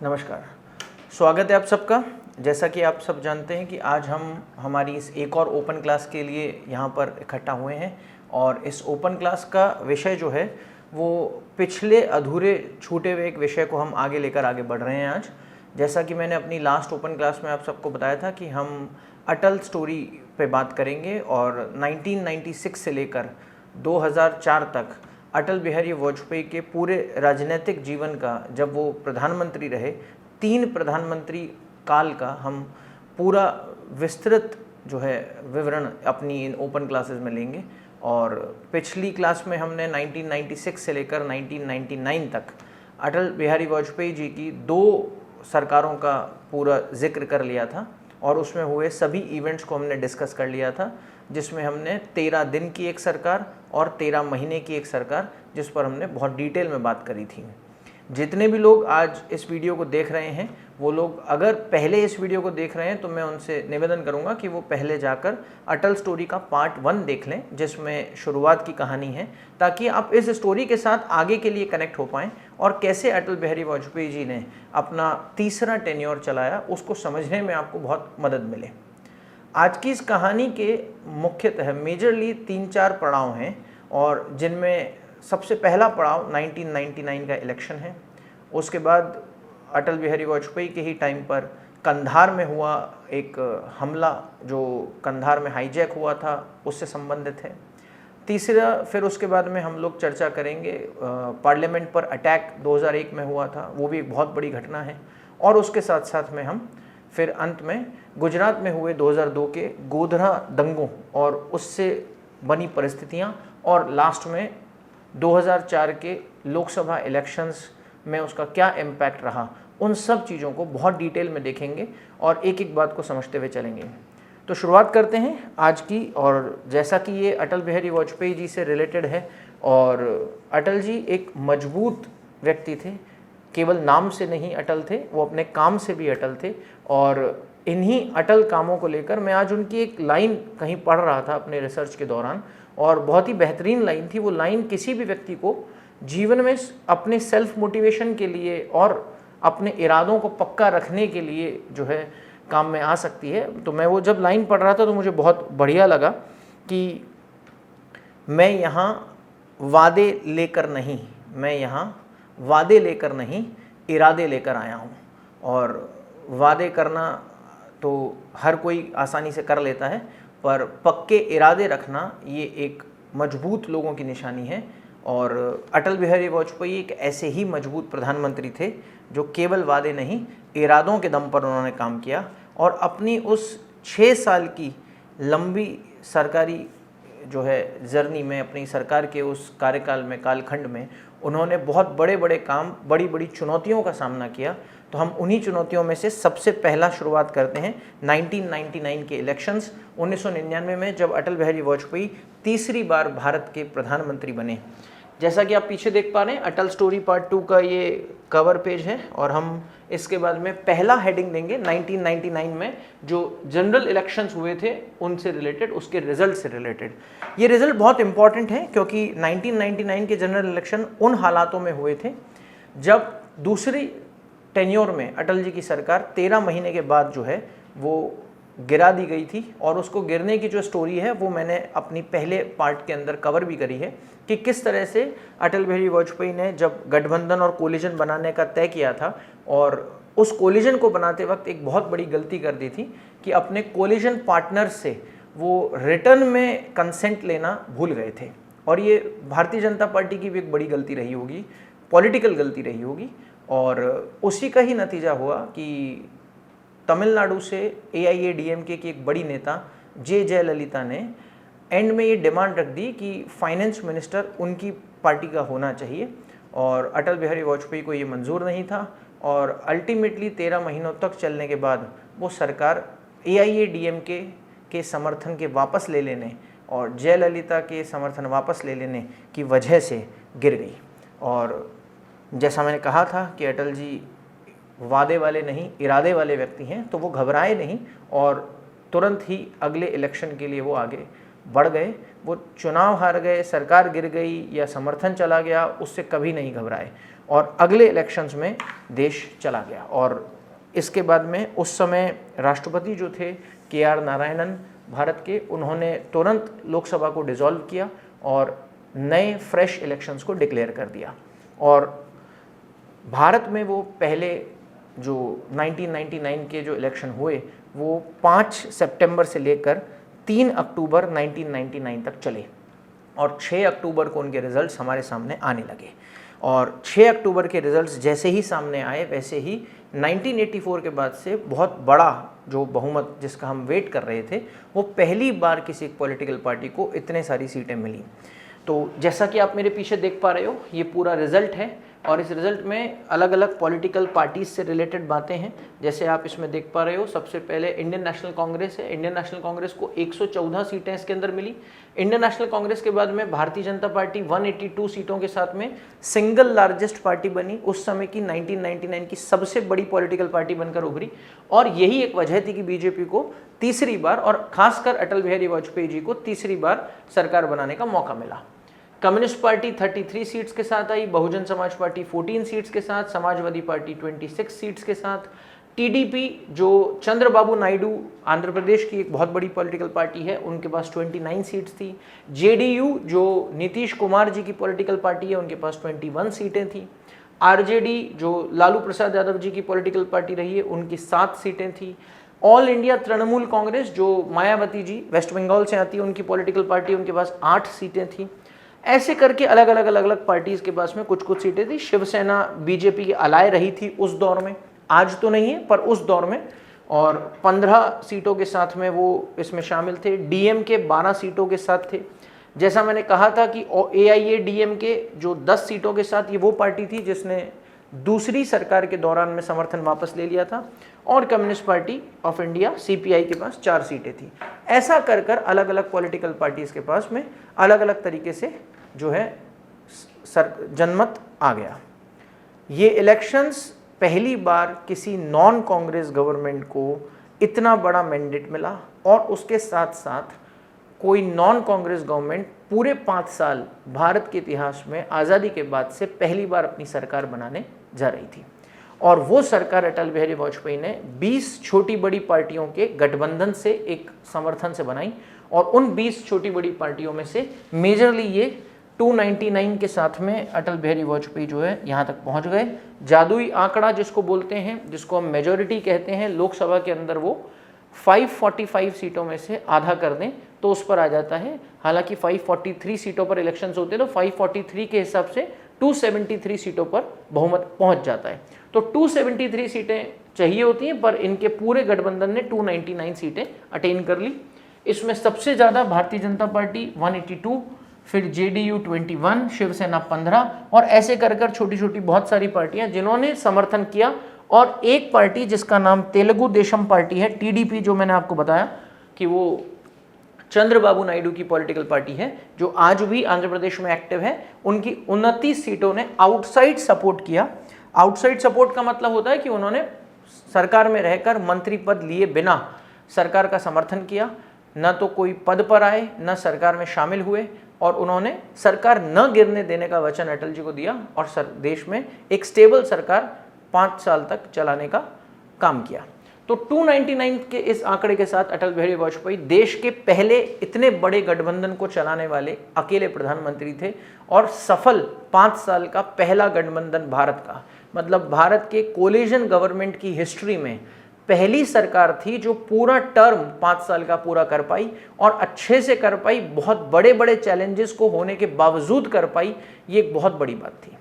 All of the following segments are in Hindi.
नमस्कार, स्वागत है आप सबका। जैसा कि आप सब जानते हैं कि आज हम हमारी इस एक और ओपन क्लास के लिए यहाँ पर इकट्ठा हुए हैं और इस ओपन क्लास का विषय जो है वो पिछले अधूरे छूटे हुए एक विषय को हम आगे बढ़ रहे हैं आज। जैसा कि मैंने अपनी लास्ट ओपन क्लास में आप सबको बताया था कि हम अटल स्टोरी पे बात करेंगे और 1996 से लेकर 2004 तक अटल बिहारी वाजपेयी के पूरे राजनीतिक जीवन का, जब वो प्रधानमंत्री रहे, 3 प्रधानमंत्री काल का हम पूरा विस्तृत जो है विवरण अपनी इन ओपन क्लासेस में लेंगे। और पिछली क्लास में हमने 1996 से लेकर 1999 तक अटल बिहारी वाजपेयी जी की 2 सरकारों का पूरा जिक्र कर लिया था और उसमें हुए सभी इवेंट्स को हमने डिस्कस कर लिया था, जिसमें हमने 13 दिन की एक सरकार और 13 महीने की एक सरकार, जिस पर हमने बहुत डिटेल में बात करी थी। जितने भी लोग आज इस वीडियो को देख रहे हैं वो लोग अगर पहले इस वीडियो को देख रहे हैं तो मैं उनसे निवेदन करूंगा कि वो पहले जाकर अटल स्टोरी का पार्ट 1 देख लें, जिसमें शुरुआत की कहानी है, ताकि आप इस स्टोरी के साथ आगे के लिए कनेक्ट हो पाएँ और कैसे अटल बिहारी वाजपेयी जी ने अपना तीसरा टेन्योर चलाया उसको समझने में आपको बहुत मदद मिले। आज की इस कहानी के मुख्यतः मेजरली 3-4 पड़ाव हैं और जिनमें सबसे पहला पड़ाव 1999 का इलेक्शन है। उसके बाद अटल बिहारी वाजपेयी के ही टाइम पर कंधार में हुआ एक हमला, जो कंधार में हाईजैक हुआ था, उससे संबंधित है। तीसरा, फिर उसके बाद में हम लोग चर्चा करेंगे पार्लियामेंट पर अटैक 2001 में हुआ था, वो भी एक बहुत बड़ी घटना है। और उसके साथ साथ में हम फिर अंत में गुजरात में हुए 2002 के गोधरा दंगों और उससे बनी परिस्थितियां, और लास्ट में 2004 के लोकसभा इलेक्शंस में उसका क्या इम्पैक्ट रहा, उन सब चीज़ों को बहुत डिटेल में देखेंगे और एक एक बात को समझते हुए चलेंगे। तो शुरुआत करते हैं आज की। और जैसा कि ये अटल बिहारी वाजपेयी जी से रिलेटेड है और अटल जी एक मजबूत व्यक्ति थे, केवल नाम से नहीं अटल थे, वो अपने काम से भी अटल थे। और इन्हीं अटल कामों को लेकर मैं आज उनकी एक लाइन कहीं पढ़ रहा था अपने रिसर्च के दौरान, और बहुत ही बेहतरीन लाइन थी। वो लाइन किसी भी व्यक्ति को जीवन में अपने सेल्फ मोटिवेशन के लिए और अपने इरादों को पक्का रखने के लिए जो है काम में आ सकती है। तो मैं वो जब लाइन पढ़ रहा था तो मुझे बहुत बढ़िया लगा कि मैं यहाँ वादे लेकर नहीं, इरादे लेकर आया हूँ। और वादे करना तो हर कोई आसानी से कर लेता है, पर पक्के इरादे रखना ये एक मजबूत लोगों की निशानी है। और अटल बिहारी वाजपेयी एक ऐसे ही मजबूत प्रधानमंत्री थे जो केवल वादे नहीं, इरादों के दम पर उन्होंने काम किया। और अपनी उस 6 साल की लंबी सरकारी जो है जर्नी में, अपनी सरकार के उस कार्यकाल में, कालखंड में, उन्होंने बहुत बड़े बड़े काम, बड़ी बड़ी चुनौतियों का सामना किया। तो हम उन्हीं चुनौतियों में से सबसे पहला शुरुआत करते हैं 1999 के इलेक्शंस। 1999 में जब अटल बिहारी वाजपेयी तीसरी बार भारत के प्रधानमंत्री बने। जैसा कि आप पीछे देख पा रहे हैं, अटल स्टोरी पार्ट 2 का ये कवर पेज है और हम इसके बाद में पहला हेडिंग देंगे 1999 में जो जनरल इलेक्शंस हुए थे उनसे रिलेटेड, उसके रिजल्ट से रिलेटेड। ये रिजल्ट बहुत इंपॉर्टेंट है क्योंकि 1999 के जनरल इलेक्शन उन हालातों में हुए थे जब दूसरी टेन्योर में अटल जी की सरकार 13 महीने के बाद जो है वो गिरा दी गई थी। और उसको गिरने की जो स्टोरी है वो मैंने अपनी पहले पार्ट के अंदर कवर भी करी है कि किस तरह से अटल बिहारी वाजपेयी ने जब गठबंधन और कोलिजन बनाने का तय किया था और उस कोलिजन को बनाते वक्त एक बहुत बड़ी गलती कर दी थी कि अपने कोलिजन पार्टनर से वो रिटर्न में कंसेंट लेना भूल गए थे। और ये भारतीय जनता पार्टी की भी एक बड़ी गलती रही होगी, पॉलिटिकल गलती रही होगी। और उसी का ही नतीजा हुआ कि तमिलनाडु से AIADMK की एक बड़ी नेता जयललिता ने एंड में ये डिमांड रख दी कि फाइनेंस मिनिस्टर उनकी पार्टी का होना चाहिए। और अटल बिहारी वाजपेयी को ये मंजूर नहीं था और अल्टीमेटली 13 महीनों तक चलने के बाद वो सरकार AIADMK के समर्थन के वापस ले लेने और जयललिता के समर्थन वापस ले लेने की वजह से गिर गई। और जैसा मैंने कहा था कि अटल जी वादे वाले नहीं, इरादे वाले व्यक्ति हैं, तो वो घबराए नहीं और तुरंत ही अगले इलेक्शन के लिए वो आगे बढ़ गए, वो चुनाव हार गए, सरकार गिर गई या समर्थन चला गया, उससे कभी नहीं घबराए और अगले इलेक्शंस में देश चला गया। और इसके बाद में उस समय राष्ट्रपति जो थे KR नारायणन भारत के, उन्होंने तुरंत लोकसभा को डिसॉल्व किया और नए फ्रेश इलेक्शंस को डिक्लेयर कर दिया। और भारत में वो पहले जो 1999 के जो इलेक्शन हुए वो 5 सितंबर से लेकर 3 अक्टूबर 1999 तक चले और 6 अक्टूबर को उनके रिजल्ट्स हमारे सामने आने लगे। और 6 अक्टूबर के रिजल्ट्स जैसे ही सामने आए वैसे ही 1984 के बाद से बहुत बड़ा जो बहुमत जिसका हम वेट कर रहे थे, वो पहली बार किसी पॉलिटिकल पार्टी को इतने सारी सीटें मिली। तो जैसा कि आप मेरे पीछे देख पा रहे हो, ये पूरा रिजल्ट है और इस रिजल्ट में अलग अलग पॉलिटिकल पार्टीज से रिलेटेड बातें हैं। जैसे आप इसमें देख पा रहे हो, सबसे पहले इंडियन नेशनल कांग्रेस है। इंडियन नेशनल कांग्रेस को 114 सीटें इसके अंदर मिली। इंडियन नेशनल कांग्रेस के बाद में भारतीय जनता पार्टी 182 सीटों के साथ में सिंगल लार्जेस्ट पार्टी बनी, उस समय की 1999 की सबसे बड़ी पॉलिटिकल पार्टी बनकर उभरी। और यही एक वजह थी कि बीजेपी को तीसरी बार और खासकर अटल बिहारी वाजपेयी जी को तीसरी बार सरकार बनाने का मौका मिला। कम्युनिस्ट पार्टी 33 सीट्स के साथ आई, बहुजन समाज पार्टी 14 सीट्स के साथ, समाजवादी पार्टी 26 सीट्स के साथ, टीडीपी जो चंद्रबाबू नायडू आंध्र प्रदेश की एक बहुत बड़ी पॉलिटिकल पार्टी है, उनके पास 29 सीट्स थी। जेडीयू जो नीतीश कुमार जी की पॉलिटिकल पार्टी है, उनके पास 21 सीटें थी। आरजेडी जो लालू प्रसाद यादव जी की पॉलिटिकल पार्टी रही है, उनकी 7 सीटें थी। ऑल इंडिया तृणमूल कांग्रेस जो मायावती जी वेस्ट बंगाल से आती है, उनकी पॉलिटिकल पार्टी, उनके पास 8 सीटें थी। ऐसे करके अलग अलग पार्टीज के पास में कुछ कुछ सीटें थी। शिवसेना बीजेपी की अलाय रही थी उस दौर में, आज तो नहीं है पर उस दौर में, और 15 सीटों के साथ में वो इसमें शामिल थे। डीएमके 12 सीटों के साथ थे। जैसा मैंने कहा था कि AIADMK जो 10 सीटों के साथ, ये वो पार्टी थी जिसने दूसरी सरकार के दौरान में समर्थन वापस ले लिया था। और communist party of India CPI के पास 4 सीटें थी। ऐसा कर कर अलग अलग पॉलिटिकल पार्टीज के पास में अलग अलग तरीके से जो है जनमत आ गया। ये इलेक्शंस पहली बार किसी नॉन कांग्रेस गवर्नमेंट को इतना बड़ा मैंडेट मिला और उसके साथ साथ कोई नॉन कांग्रेस गवर्नमेंट पूरे 5 साल भारत के इतिहास में आज़ादी के बाद से पहली बार अपनी सरकार बनाने जा रही थी। और वो सरकार अटल बिहारी वाजपेयी ने 20 छोटी बड़ी पार्टियों के गठबंधन से एक समर्थन से बनाई और उन 20 छोटी बड़ी पार्टियों में से मेजरली ये 299 के साथ में अटल बिहारी वाजपेयी जो है यहाँ तक पहुँच गए। जादुई आंकड़ा जिसको बोलते हैं, जिसको हम मेजॉरिटी कहते हैं, लोकसभा के अंदर वो 545 सीटों में से आधा कर दें तो उस पर आ जाता है। हालांकि 543 सीटों पर इलेक्शंस होते हैं तो 543 के हिसाब से 273 सीटों पर बहुमत पहुंच जाता है। तो 273 सीटें चाहिए होती हैं पर इनके पूरे गठबंधन ने 299 सीटें अटेन कर ली। इसमें सबसे ज़्यादा भारतीय जनता पार्टी 182, फिर JDU 21, शिवसेना 15 और ऐसे कर कर छोटी छोटी बहुत सारी पार्टियां जिन्होंने समर्थन किया। और एक पार्टी जिसका नाम तेलुगु देशम पार्टी है, TDP, जो मैंने आपको बताया कि वो चंद्रबाबू नायडू की पॉलिटिकल पार्टी है जो आज भी आंध्र प्रदेश में एक्टिव है, उनकी 29 सीटों ने आउटसाइड सपोर्ट किया। आउटसाइड सपोर्ट का मतलब होता है कि उन्होंने सरकार में रहकर मंत्री पद लिए बिना सरकार का समर्थन किया, न तो कोई पद पर आए न सरकार में शामिल हुए, और उन्होंने सरकार न गिरने देने का वचन अटल जी को दिया और देश में एक स्टेबल सरकार 5 साल तक चलाने का काम किया। तो 299 के इस आंकड़े के साथ अटल बिहारी वाजपेयी देश के पहले इतने बड़े गठबंधन को चलाने वाले अकेले प्रधानमंत्री थे और सफल 5 साल का पहला गठबंधन भारत का, मतलब भारत के कोलिजन गवर्नमेंट की हिस्ट्री में पहली सरकार थी जो पूरा टर्म 5 साल का पूरा कर पाई और अच्छे से कर पाई, बहुत बड़े बड़े चैलेंजेस को होने के बावजूद कर पाई। ये एक बहुत बड़ी बात थी।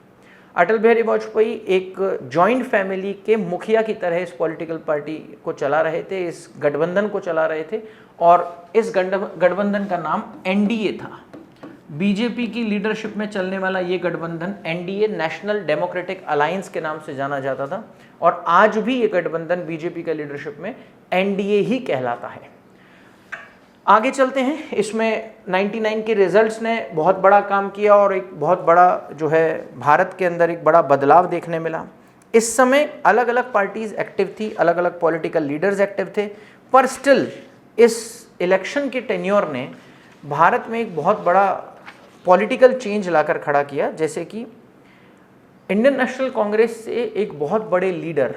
अटल बिहारी वाजपेयी एक जॉइंट फैमिली के मुखिया की तरह इस पॉलिटिकल पार्टी को चला रहे थे, इस गठबंधन को चला रहे थे, और इस गठबंधन का नाम NDA था। बीजेपी की लीडरशिप में चलने वाला ये गठबंधन NDA, नेशनल डेमोक्रेटिक अलायंस के नाम से जाना जाता था, और आज भी ये गठबंधन बीजेपी का लीडरशिप में NDA ही कहलाता है। आगे चलते हैं। इसमें 99 के रिजल्ट्स ने बहुत बड़ा काम किया और एक बहुत बड़ा जो है भारत के अंदर एक बड़ा बदलाव देखने मिला। इस समय अलग अलग पार्टीज एक्टिव थी, अलग अलग पॉलिटिकल लीडर्स एक्टिव थे, पर स्टिल इस इलेक्शन के टेन्योर ने भारत में एक बहुत बड़ा पॉलिटिकल चेंज लाकर खड़ा किया। जैसे कि इंडियन नेशनल कांग्रेस से एक बहुत बड़े लीडर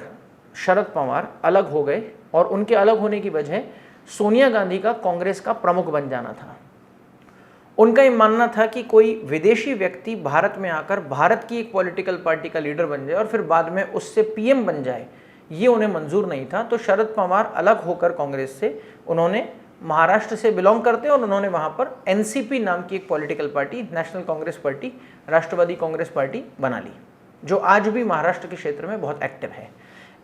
शरद पवार अलग हो गए और उनके अलग होने की वजह सोनिया गांधी का कांग्रेस का प्रमुख बन जाना था। उनका ये मानना था कि कोई विदेशी व्यक्ति भारत में आकर भारत की एक पॉलिटिकल पार्टी का लीडर बन जाए और फिर बाद में उससे पीएम बन जाए, ये उन्हें मंजूर नहीं था। तो शरद पवार अलग होकर कांग्रेस से, उन्होंने महाराष्ट्र से बिलोंग करते और उन्होंने वहाँ पर एनसीपी नाम की एक political party, national Congress party, राष्ट्रवादी कांग्रेस पार्टी बना ली, जो आज भी महाराष्ट्र के क्षेत्र में बहुत एक्टिव है।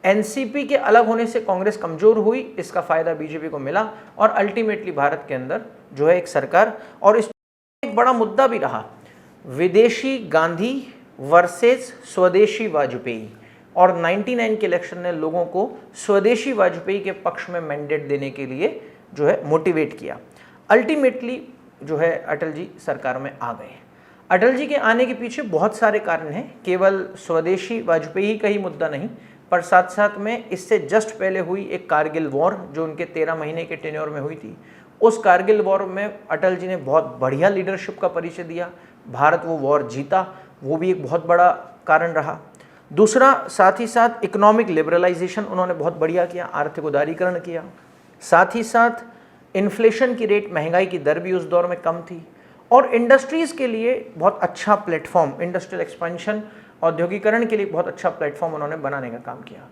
एनसीपी के अलग होने से कांग्रेस कमजोर हुई, इसका फायदा बीजेपी को मिला और अल्टीमेटली भारत के अंदर जो है एक सरकार, और इस एक बड़ा मुद्दा भी रहा विदेशी गांधी वर्सेस स्वदेशी वाजपेयी, और 99 के इलेक्शन ने लोगों को स्वदेशी वाजपेयी के पक्ष में मैंडेट देने के लिए जो है मोटिवेट किया। अल्टीमेटली जो है अटल जी सरकार में आ गए। अटल जी के आने के पीछे बहुत सारे कारण हैं, केवल स्वदेशी वाजपेयी का ही मुद्दा नहीं, पर साथ साथ में इससे जस्ट पहले हुई एक कारगिल वॉर जो उनके 13 महीने के टेन्योर में हुई थी। उस कारगिल वॉर में अटल जी ने बहुत बढ़िया लीडरशिप का परिचय दिया, भारत वो वॉर जीता, वो भी एक बहुत बड़ा कारण रहा। दूसरा, साथ ही साथ इकोनॉमिक लिबरलाइजेशन उन्होंने बहुत बढ़िया किया, आर्थिक उदारीकरण किया। साथ ही साथ इन्फ्लेशन की रेट, महंगाई की दर भी उस दौर में कम थी, और इंडस्ट्रीज़ के लिए बहुत अच्छा प्लेटफॉर्म, इंडस्ट्रियल एक्सपेंशन, औद्योगिकरण के लिए बहुत अच्छा प्लेटफॉर्म उन्होंने बनाने का काम किया।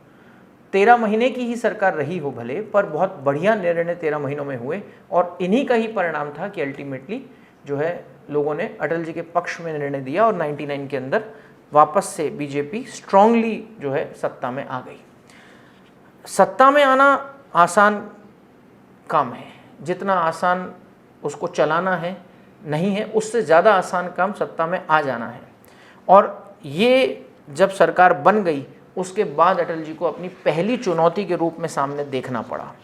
13 महीने की ही सरकार रही हो भले, पर बहुत बढ़िया निर्णय 13 महीनों में हुए, और इन्हीं का ही परिणाम था कि अल्टीमेटली जो है लोगों ने अटल जी के पक्ष में निर्णय दिया और 99 के अंदर वापस से बीजेपी स्ट्रांगली जो है सत्ता में आ गई। सत्ता में आना आसान काम है, जितना आसान उसको चलाना है नहीं है, उससे ज़्यादा आसान काम सत्ता में आ जाना है। और ये जब सरकार बन गई उसके बाद अटल जी को अपनी पहली चुनौती के रूप में सामने देखना पड़ा।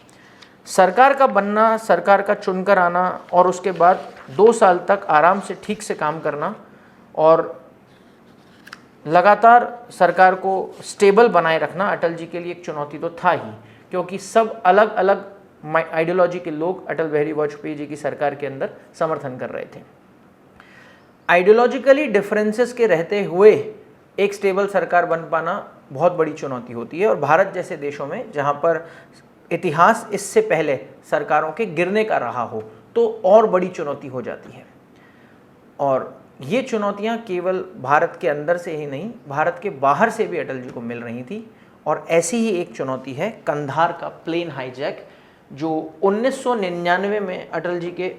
सरकार का बनना, सरकार का चुनकर आना, और उसके बाद 2 साल तक आराम से ठीक से काम करना और लगातार सरकार को स्टेबल बनाए रखना अटल जी के लिए एक चुनौती तो था ही, क्योंकि सब अलग अलग आइडियोलॉजी के लोग अटल बिहारी वाजपेयी जी की सरकार के अंदर समर्थन कर रहे थे। आइडियोलॉजिकली डिफरेंसेस के रहते हुए एक स्टेबल सरकार बन पाना बहुत बड़ी चुनौती होती है, और भारत जैसे देशों में जहाँ पर इतिहास इससे पहले सरकारों के गिरने का रहा हो तो और बड़ी चुनौती हो जाती है। और ये चुनौतियाँ केवल भारत के अंदर से ही नहीं, भारत के बाहर से भी अटल जी को मिल रही थी। और ऐसी ही एक चुनौती है कंधार का प्लेन हाईजैक, जो 1999 में अटल जी के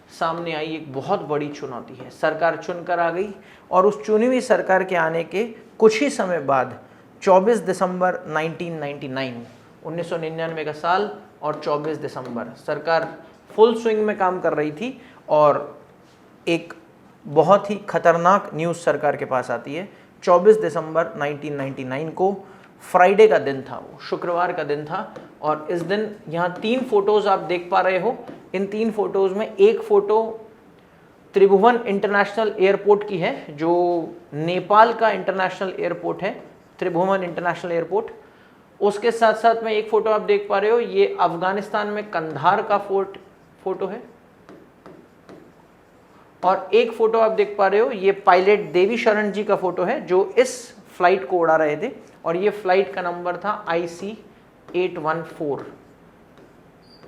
सामने आई एक बहुत बड़ी चुनौती है। सरकार चुनकर आ गई, और उस चुनी हुई सरकार के आने के कुछ ही समय बाद 24 दिसंबर 1999 का साल और 24 दिसंबर सरकार फुल स्विंग में काम कर रही थी, और एक बहुत ही खतरनाक न्यूज़ सरकार के पास आती है। 24 दिसंबर 1999 को फ्राइडे का दिन था, वो शुक्रवार का दिन था, और इस दिन यहाँ 3 फोटोज़ आप देख पा रहे हो। इन 3 फोटोज़ में एक फ़ोटो त्रिभुवन इंटरनेशनल एयरपोर्ट की है, जो नेपाल का इंटरनेशनल एयरपोर्ट है, त्रिभुवन इंटरनेशनल एयरपोर्ट। उसके साथ साथ में एक फ़ोटो आप देख पा रहे हो, ये अफगानिस्तान में कंधार का फोटो है, और एक फ़ोटो आप देख पा रहे हो, ये पायलट देवी शरण जी का फ़ोटो है जो इस फ्लाइट को उड़ा रहे थे, और ये फ्लाइट का नंबर था IC-814,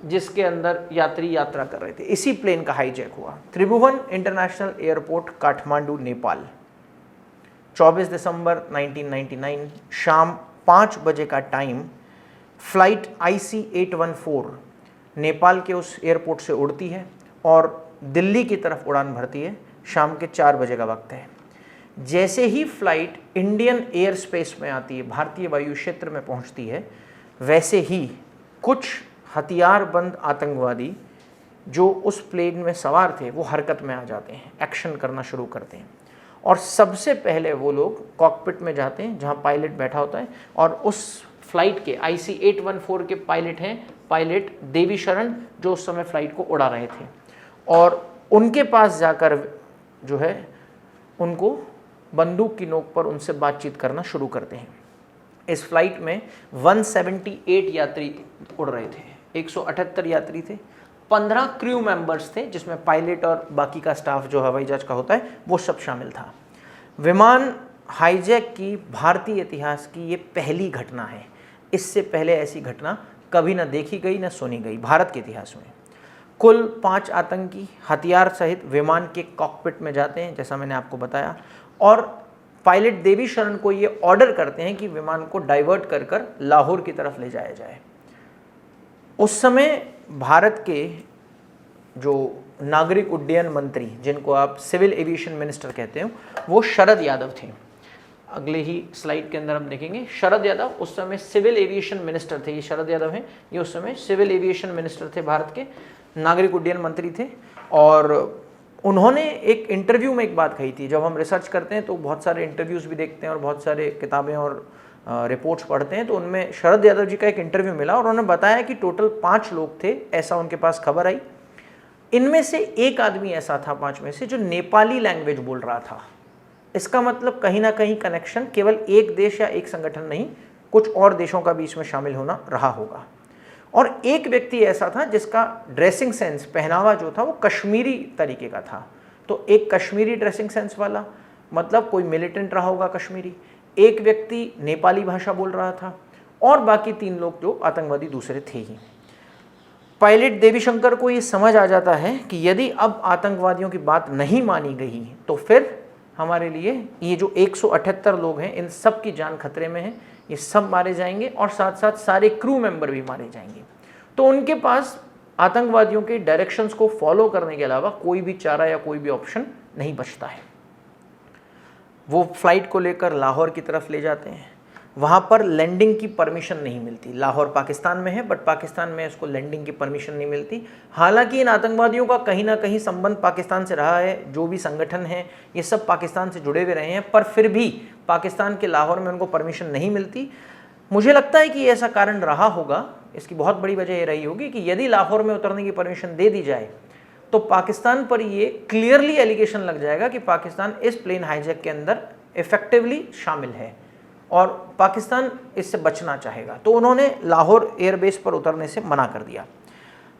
जिसके अंदर यात्री यात्रा कर रहे थे। इसी प्लेन का हाईजैक हुआ। त्रिभुवन इंटरनेशनल एयरपोर्ट, काठमांडू, नेपाल, 24 दिसंबर 1999 शाम 5 बजे का टाइम। फ्लाइट IC-814 नेपाल के उस एयरपोर्ट से उड़ती है और दिल्ली की तरफ उड़ान भरती है। शाम के 4 बजे का वक्त है। जैसे ही फ्लाइट इंडियन एयर स्पेस में आती है, भारतीय वायु क्षेत्र में पहुंचती है, वैसे ही कुछ हथियारबंद आतंकवादी जो उस प्लेन में सवार थे वो हरकत में आ जाते हैं, एक्शन करना शुरू करते हैं, और सबसे पहले वो लोग कॉकपिट में जाते हैं जहां पायलट बैठा होता है, और उस फ्लाइट के IC-814 के पायलट हैं पायलट देवी शरण, जो उस समय फ्लाइट को उड़ा रहे थे, और उनके पास जाकर जो है उनको बंदूक की नोक पर उनसे बातचीत करना शुरू करते हैं। इस फ्लाइट में 178 यात्री उड़ रहे थे, 178 यात्री थे, 15 क्रू मेंबर्स थे, जिसमें पायलट और बाकी का स्टाफ जो हवाई जहाज का होता है वो सब शामिल था। विमान हाईजैक की भारतीय इतिहास की ये पहली घटना है। इससे पहले ऐसी घटना कभी ना देखी गई ना सुनी गई भारत के इतिहास में। कुल 5 आतंकी हथियार सहित विमान के कॉकपिट में जाते हैं, जैसा मैंने आपको बताया, और पायलट देवी शरण को ये ऑर्डर करते हैं कि विमान को डाइवर्ट कर कर लाहौर की तरफ ले जाया जाए। उस समय भारत के जो नागरिक उड्डयन मंत्री, जिनको आप सिविल एविएशन मिनिस्टर कहते हो, वो शरद यादव थे। अगले ही स्लाइड के अंदर हम देखेंगे शरद यादव उस समय सिविल एविएशन मिनिस्टर थे। ये शरद यादव हैं, ये उस समय सिविल एविएशन मिनिस्टर थे, भारत के नागरिक उड्डयन मंत्री थे। और उन्होंने एक इंटरव्यू में एक बात कही थी। जब हम रिसर्च करते हैं तो बहुत सारे इंटरव्यूज़ भी देखते हैं और बहुत सारे किताबें और रिपोर्ट्स पढ़ते हैं, तो उनमें शरद यादव जी का एक इंटरव्यू मिला और उन्होंने बताया कि टोटल 5 लोग थे, ऐसा उनके पास खबर आई। इनमें से एक आदमी ऐसा था 5 में से जो नेपाली लैंग्वेज बोल रहा था। इसका मतलब कहीं ना कहीं कनेक्शन केवल एक देश या एक संगठन नहीं, कुछ और देशों का भी इसमें शामिल होना रहा होगा। और एक व्यक्ति ऐसा था जिसका ड्रेसिंग सेंस, पहनावा जो था वो कश्मीरी तरीके का था। तो एक कश्मीरी ड्रेसिंग सेंस वाला, मतलब कोई मिलिटेंट रहा होगा कश्मीरी, एक व्यक्ति नेपाली भाषा बोल रहा था, और बाकी 3 लोग जो आतंकवादी दूसरे थे ही। पायलट देवीशंकर को ये समझ आ जाता है कि यदि अब आतंकवादियों की बात नहीं मानी गई तो फिर हमारे लिए ये जो 178 लोग हैं, इन सब की जान खतरे में है, ये सब मारे जाएंगे और साथ साथ सारे क्रू मेंबर भी मारे जाएंगे। तो उनके पास आतंकवादियों के डायरेक्शंस को फॉलो करने के अलावा कोई भी चारा या कोई भी ऑप्शन नहीं बचता है। वो फ्लाइट को लेकर लाहौर की तरफ ले जाते हैं। वहाँ पर लैंडिंग की परमिशन नहीं मिलती। लाहौर पाकिस्तान में है, बट पाकिस्तान में इसको लैंडिंग की परमिशन नहीं मिलती। हालांकि इन आतंकवादियों का कहीं ना कहीं संबंध पाकिस्तान से रहा है, जो भी संगठन है ये सब पाकिस्तान से जुड़े हुए रहे हैं, पर फिर भी पाकिस्तान के लाहौर में उनको परमिशन नहीं मिलती। मुझे लगता है कि ऐसा कारण रहा होगा। इसकी बहुत बड़ी वजह ये रही होगी कि यदि लाहौर में उतरने की परमिशन दे दी जाए तो पाकिस्तान पर ये क्लियरली एलिगेशन लग जाएगा कि पाकिस्तान इस प्लेन हाईजैक के अंदर इफेक्टिवली शामिल है और पाकिस्तान इससे बचना चाहेगा। तो उन्होंने लाहौर एयरबेस पर उतरने से मना कर दिया।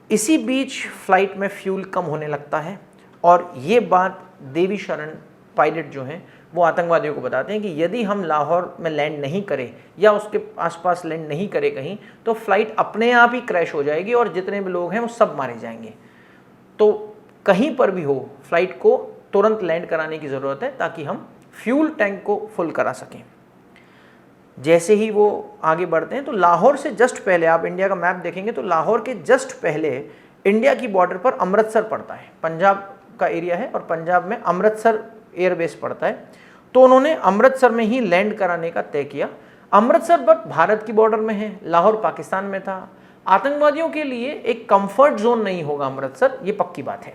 इसी बीच फ्लाइट में फ्यूल कम होने लगता है और ये बात देवी शरण पायलट जो हैं वो आतंकवादियों को बताते हैं कि यदि हम लाहौर में लैंड नहीं करें या उसके आसपास लैंड नहीं करें कहीं, तो फ्लाइट अपने आप ही क्रैश हो जाएगी और जितने भी लोग हैं वो सब मारे जाएंगे। तो कहीं पर भी हो फ्लाइट को तुरंत लैंड कराने की ज़रूरत है ताकि हम फ्यूल टैंक को फुल करा सकें। जैसे ही वो आगे बढ़ते हैं तो लाहौर से जस्ट पहले, आप इंडिया का मैप देखेंगे तो लाहौर के जस्ट पहले इंडिया की बॉर्डर पर अमृतसर पड़ता है। पंजाब का एरिया है और पंजाब में अमृतसर एयरबेस पड़ता है। तो उन्होंने अमृतसर में ही लैंड कराने का तय किया। अमृतसर बट भारत की बॉर्डर में है, लाहौर पाकिस्तान में था। आतंकवादियों के लिए एक कंफर्ट जोन नहीं होगा अमृतसर, ये पक्की बात है।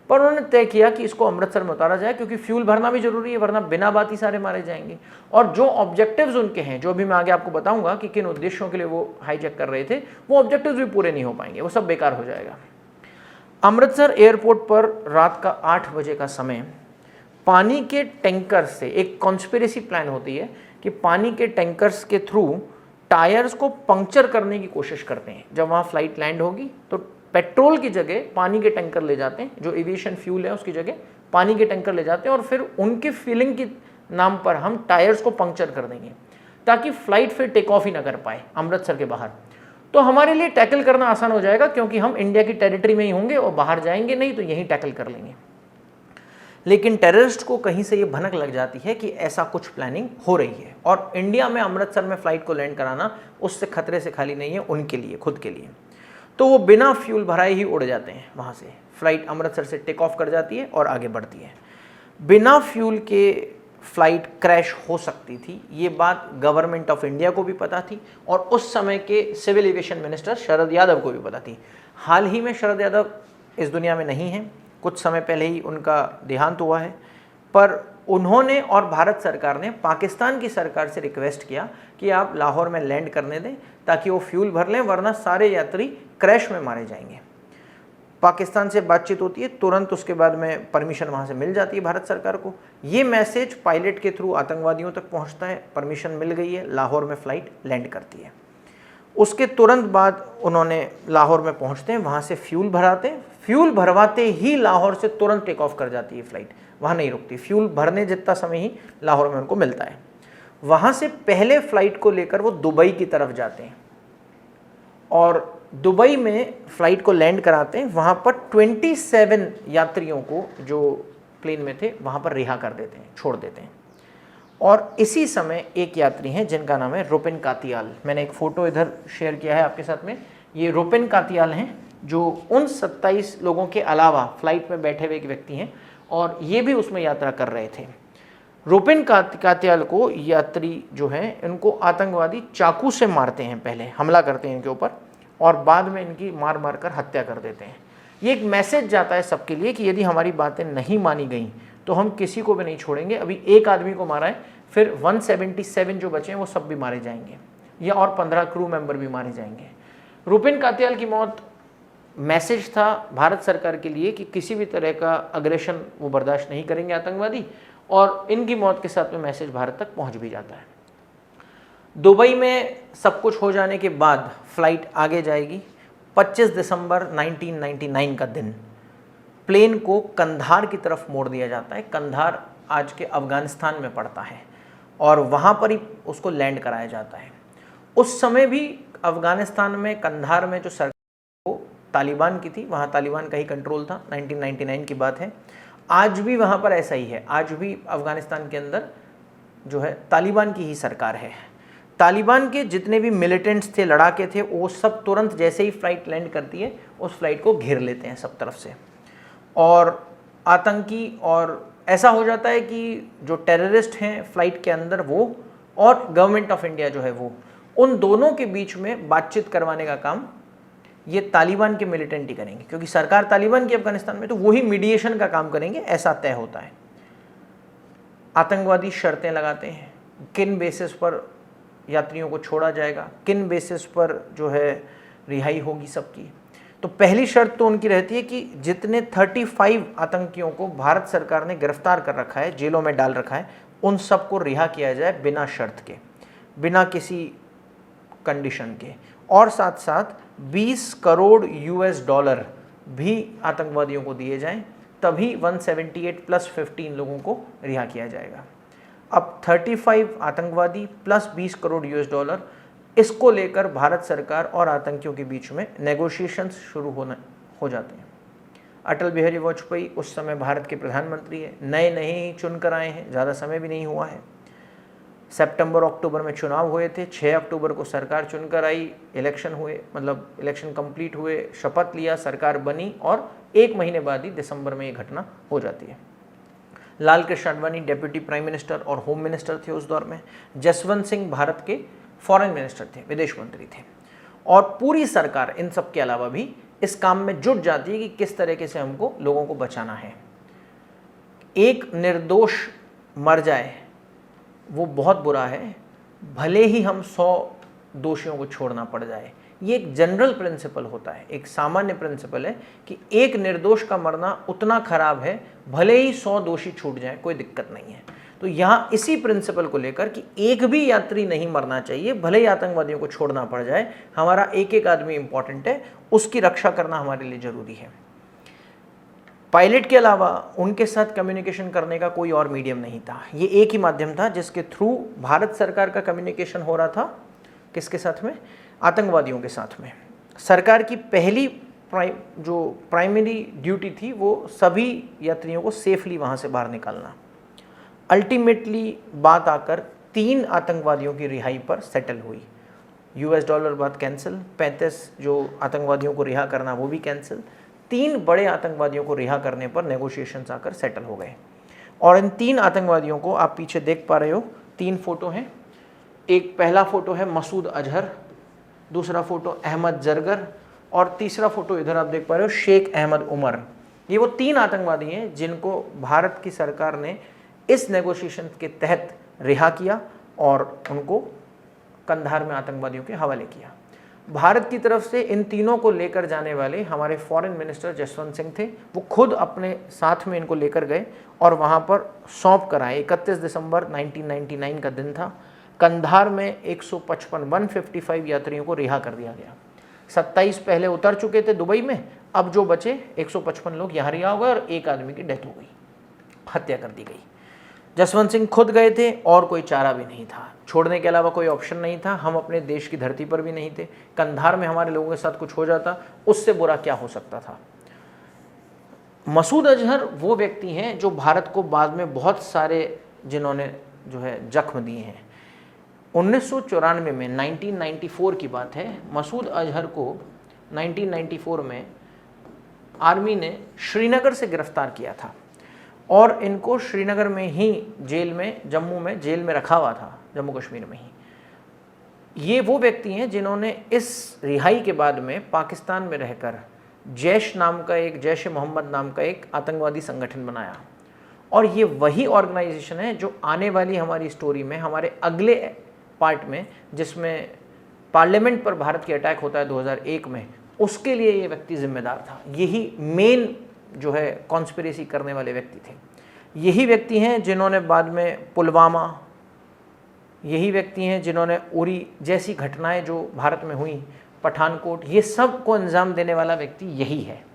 पर उन्होंने तय किया कि इसको अमृतसर में उतारा जाए क्योंकि फ्यूल भरना भी जरूरी है, वरना बिना बात ही सारे मारे जाएंगे। और जो ऑब्जेक्टिव्स उनके हैं, जो भी मैं आगे आपको बताऊंगा कि किन उद्देश्यों के लिए वो हाईजैक कर रहे थे, वो ऑब्जेक्टिव्स भी पूरे नहीं हो पाएंगे, वो सब बेकार हो जाएगा। अमृतसर एयरपोर्ट पर रात का 8 बजे का समय पानी के टैंकर से एक कॉन्स्पिरेसी प्लान होती है कि पानी के टैंकर्स के थ्रू टायर्स को पंक्चर करने की कोशिश करते हैं। जब वहाँ फ्लाइट लैंड होगी तो पेट्रोल की जगह पानी के टैंकर ले जाते हैं, जो एविएशन फ्यूल है उसकी जगह पानी के टैंकर ले जाते हैं और फिर उनके फिलिंग के नाम पर हम टायर्स को पंक्चर कर देंगे ताकि फ्लाइट फिर टेक ऑफ ही ना कर पाए अमृतसर के बाहर। तो हमारे लिए टैकल करना आसान हो जाएगा क्योंकि हम इंडिया की टेरिटरी में ही होंगे और बाहर जाएंगे नहीं, तो यहीं टैकल कर लेंगे। लेकिन टेररिस्ट को कहीं से ये भनक लग जाती है कि ऐसा कुछ प्लानिंग हो रही है और इंडिया में अमृतसर में फ्लाइट को लैंड कराना उससे खतरे से खाली नहीं है उनके लिए, खुद के लिए। तो वो बिना फ्यूल भराए ही उड़ जाते हैं वहाँ से। फ्लाइट अमृतसर से टेक ऑफ कर जाती है और आगे बढ़ती है। बिना फ्यूल के फ्लाइट क्रैश हो सकती थी, ये बात गवर्नमेंट ऑफ इंडिया को भी पता थी और उस समय के civil aviation minister Sharad Yadav को भी पता थी। हाल ही में शरद यादव इस दुनिया में नहीं हैं, कुछ समय पहले ही उनका देहांत हुआ है, पर उन्होंने और भारत सरकार ने पाकिस्तान की सरकार से रिक्वेस्ट किया कि आप लाहौर में लैंड करने दें ताकि वो फ्यूल भर लें, वरना सारे यात्री क्रैश में मारे जाएंगे। पाकिस्तान से बातचीत होती है, तुरंत उसके बाद में परमिशन वहाँ से मिल जाती है भारत सरकार को। ये मैसेज पायलट के थ्रू आतंकवादियों तक पहुँचता है, परमिशन मिल गई है, लाहौर में फ़्लाइट लैंड करती है। उसके तुरंत बाद उन्होंने लाहौर में पहुंचते हैं, वहाँ से फ्यूल भराते हैं। फ्यूल भरवाते ही लाहौर से तुरंत टेक ऑफ कर जाती है फ्लाइट, वहाँ नहीं रुकती। फ्यूल भरने जितना समय ही लाहौर में उनको मिलता है। वहाँ से पहले फ्लाइट को लेकर वो दुबई की तरफ जाते हैं और दुबई में फ़्लाइट को लैंड कराते हैं। वहाँ पर 27 यात्रियों को जो प्लेन में थे वहाँ पर रिहा कर देते हैं, छोड़ देते हैं। और इसी समय एक यात्री हैं जिनका नाम है रुपिन कातियाल। मैंने एक फ़ोटो इधर शेयर किया है आपके साथ में। ये रुपिन कातियाल हैं जो उन 27 लोगों के अलावा फ़्लाइट में बैठे हुए एक व्यक्ति हैं और ये भी उसमें यात्रा कर रहे थे। रुपिन कातियाल को यात्री जो हैं इनको आतंकवादी चाकू से मारते हैं, पहले हमला करते हैं इनके ऊपर और बाद में इनकी मार मार कर हत्या कर देते हैं। ये एक मैसेज जाता है सबके लिए कि यदि हमारी बातें नहीं मानी गई तो हम किसी को भी नहीं छोड़ेंगे। अभी एक आदमी को मारा है, फिर 177 जो बचे हैं वो सब भी मारे जाएंगे, या और 15 क्रू मेंबर भी मारे जाएंगे। रुपिन कातियाल की मौत मैसेज था भारत सरकार के लिए कि किसी भी तरह का अग्रेशन वो बर्दाश्त नहीं करेंगे आतंकवादी, और इनकी मौत के साथ में मैसेज भारत तक पहुंच भी जाता है। दुबई में सब कुछ हो जाने के बाद फ्लाइट आगे जाएगी। 25 दिसंबर 1999 का दिन प्लेन को कंधार की तरफ मोड़ दिया जाता है। कंधार आज के अफ़गानिस्तान में पड़ता है और वहाँ पर ही उसको लैंड कराया जाता है। उस समय भी अफ़गानिस्तान में कंधार में जो सरकार वो तालिबान की थी, वहाँ तालिबान का ही कंट्रोल था। 1999 की बात है। आज भी वहाँ पर ऐसा ही है। आज भी अफ़गानिस्तान के अंदर जो है तालिबान की ही सरकार है। तालिबान के जितने भी मिलिटेंट्स थे, लड़ाके थे, वो सब तुरंत जैसे ही फ्लाइट लैंड करती है उस फ्लाइट को घेर लेते हैं सब तरफ से। और आतंकी, और ऐसा हो जाता है कि जो टेररिस्ट हैं फ्लाइट के अंदर वो और गवर्नमेंट ऑफ इंडिया जो है वो, उन दोनों के बीच में बातचीत करवाने का काम ये तालिबान के मिलिटेंट ही करेंगे, क्योंकि सरकार तालिबान की अफगानिस्तान में, तो वही मीडिएशन का काम करेंगे, ऐसा तय होता है। आतंकवादी शर्तें लगाते हैं किन बेसिस पर यात्रियों को छोड़ा जाएगा, किन बेसिस पर जो है रिहाई होगी सबकी। तो पहली शर्त तो उनकी रहती है कि जितने 35 आतंकियों को भारत सरकार ने गिरफ्तार कर रखा है, जेलों में डाल रखा है, उन सबको रिहा किया जाए बिना शर्त के, बिना किसी कंडीशन के। और साथ साथ 20 करोड़ US डॉलर भी आतंकवादियों को दिए जाएं, तभी 178 + 15 लोगों को रिहा किया जाएगा। अब 35 आतंकवादी प्लस 20 करोड़ US डॉलर, इसको लेकर भारत सरकार और आतंकियों के बीच में नेगोशिएशंस शुरू हो जाते हैं। अटल बिहारी वाजपेयी उस समय भारत के प्रधानमंत्री है, नए नहीं चुन कर आए हैं, ज़्यादा समय भी नहीं हुआ है। सितंबर अक्टूबर में चुनाव हुए थे, 6 अक्टूबर को सरकार चुनकर आई, इलेक्शन हुए, मतलब इलेक्शन कंप्लीट हुए, शपथ लिया, सरकार बनी और 1 महीने बाद ही दिसंबर में ये घटना हो जाती है। Lal Krishna Advani deputy prime minister और होम मिनिस्टर थे उस दौर में। जसवंत सिंह भारत के फॉरेन मिनिस्टर थे, विदेश मंत्री थे। और पूरी सरकार इन सब के अलावा भी इस काम में जुट जाती है कि किस तरीके से हमको लोगों को बचाना है। एक निर्दोष मर जाए वो बहुत बुरा है, भले ही हम 100 दोषियों को छोड़ना पड़ जाए। ये एक जनरल प्रिंसिपल होता है, एक सामान्य प्रिंसिपल है कि एक निर्दोष का मरना उतना खराब है, भले ही 100 दोषी छूट जाए, कोई दिक्कत नहीं है। तो यहाँ इसी प्रिंसिपल को लेकर कि एक भी यात्री नहीं मरना चाहिए, भले ही आतंकवादियों को छोड़ना पड़ जाए, हमारा एक एक आदमी इंपॉर्टेंट है, उसकी रक्षा करना हमारे लिए ज़रूरी है। पायलट के अलावा उनके साथ कम्युनिकेशन करने का कोई और मीडियम नहीं था। ये एक ही माध्यम था जिसके थ्रू भारत सरकार का कम्युनिकेशन हो रहा था। किसके साथ में? आतंकवादियों के साथ में। सरकार की पहली जो प्राइमरी ड्यूटी थी वो सभी यात्रियों को सेफली वहाँ से बाहर निकालना। अल्टीमेटली बात आकर 3 आतंकवादियों की रिहाई पर सेटल हुई। US डॉलर बात कैंसिल, 35 जो आतंकवादियों को रिहा करना वो भी कैंसिल। 3 बड़े आतंकवादियों को रिहा करने पर नेगोशिएशंस आकर सेटल हो गए। और इन 3 आतंकवादियों को आप पीछे देख पा रहे हो, 3 फोटो हैं। एक पहला फोटो है मसूद अजहर, दूसरा फोटो अहमद जरगर और तीसरा फोटो इधर आप देख पा रहे हो शेख अहमद उमर। ये वो 3 आतंकवादी हैं जिनको भारत की सरकार ने इस नेगोशिएशन के तहत रिहा किया और उनको कंधार में आतंकवादियों के हवाले किया। भारत की तरफ से इन तीनों को लेकर जाने वाले हमारे फॉरेन मिनिस्टर जसवंत सिंह थे। वो खुद अपने साथ में इनको लेकर गए और वहाँ पर सौंप कर आए। 31 दिसंबर 1999 का दिन था। कंधार में 155 यात्रियों को रिहा कर दिया गया। 27 पहले उतर चुके थे दुबई में, अब जो बचे 155 लोग यहाँ रिहा हो गए और एक आदमी की डेथ हो गई, हत्या कर दी गई। जसवंत सिंह खुद गए थे और कोई चारा भी नहीं था, छोड़ने के अलावा कोई ऑप्शन नहीं था। हम अपने देश की धरती पर भी नहीं थे, कंधार में हमारे लोगों के साथ कुछ हो जाता, उससे बुरा क्या हो सकता था। मसूद अजहर वो व्यक्ति हैं जो भारत को बाद में बहुत सारे जिन्होंने जो है जख्म दिए हैं। 1994 में 1994 की बात है, मसूद अजहर को 1994 में आर्मी ने श्रीनगर से गिरफ्तार किया था और इनको श्रीनगर में ही जेल में, जम्मू में जेल में रखा हुआ था, जम्मू कश्मीर में ही। ये वो व्यक्ति हैं जिन्होंने इस रिहाई के बाद में पाकिस्तान में रहकर जैश मोहम्मद नाम का एक आतंकवादी संगठन बनाया। और ये वही ऑर्गेनाइजेशन है जो आने वाली हमारी स्टोरी में, हमारे अगले पार्ट में, जिसमें पार्लियामेंट पर भारत की अटैक होता है 2001 में, उसके लिए ये व्यक्ति जिम्मेदार था। यही मेन जो है कॉन्स्पिरेसी करने वाले व्यक्ति थे। यही व्यक्ति हैं जिन्होंने बाद में पुलवामा, यही व्यक्ति हैं जिन्होंने उरी जैसी घटनाएं जो भारत में हुई, पठानकोट, ये सब को अंजाम देने वाला व्यक्ति यही है।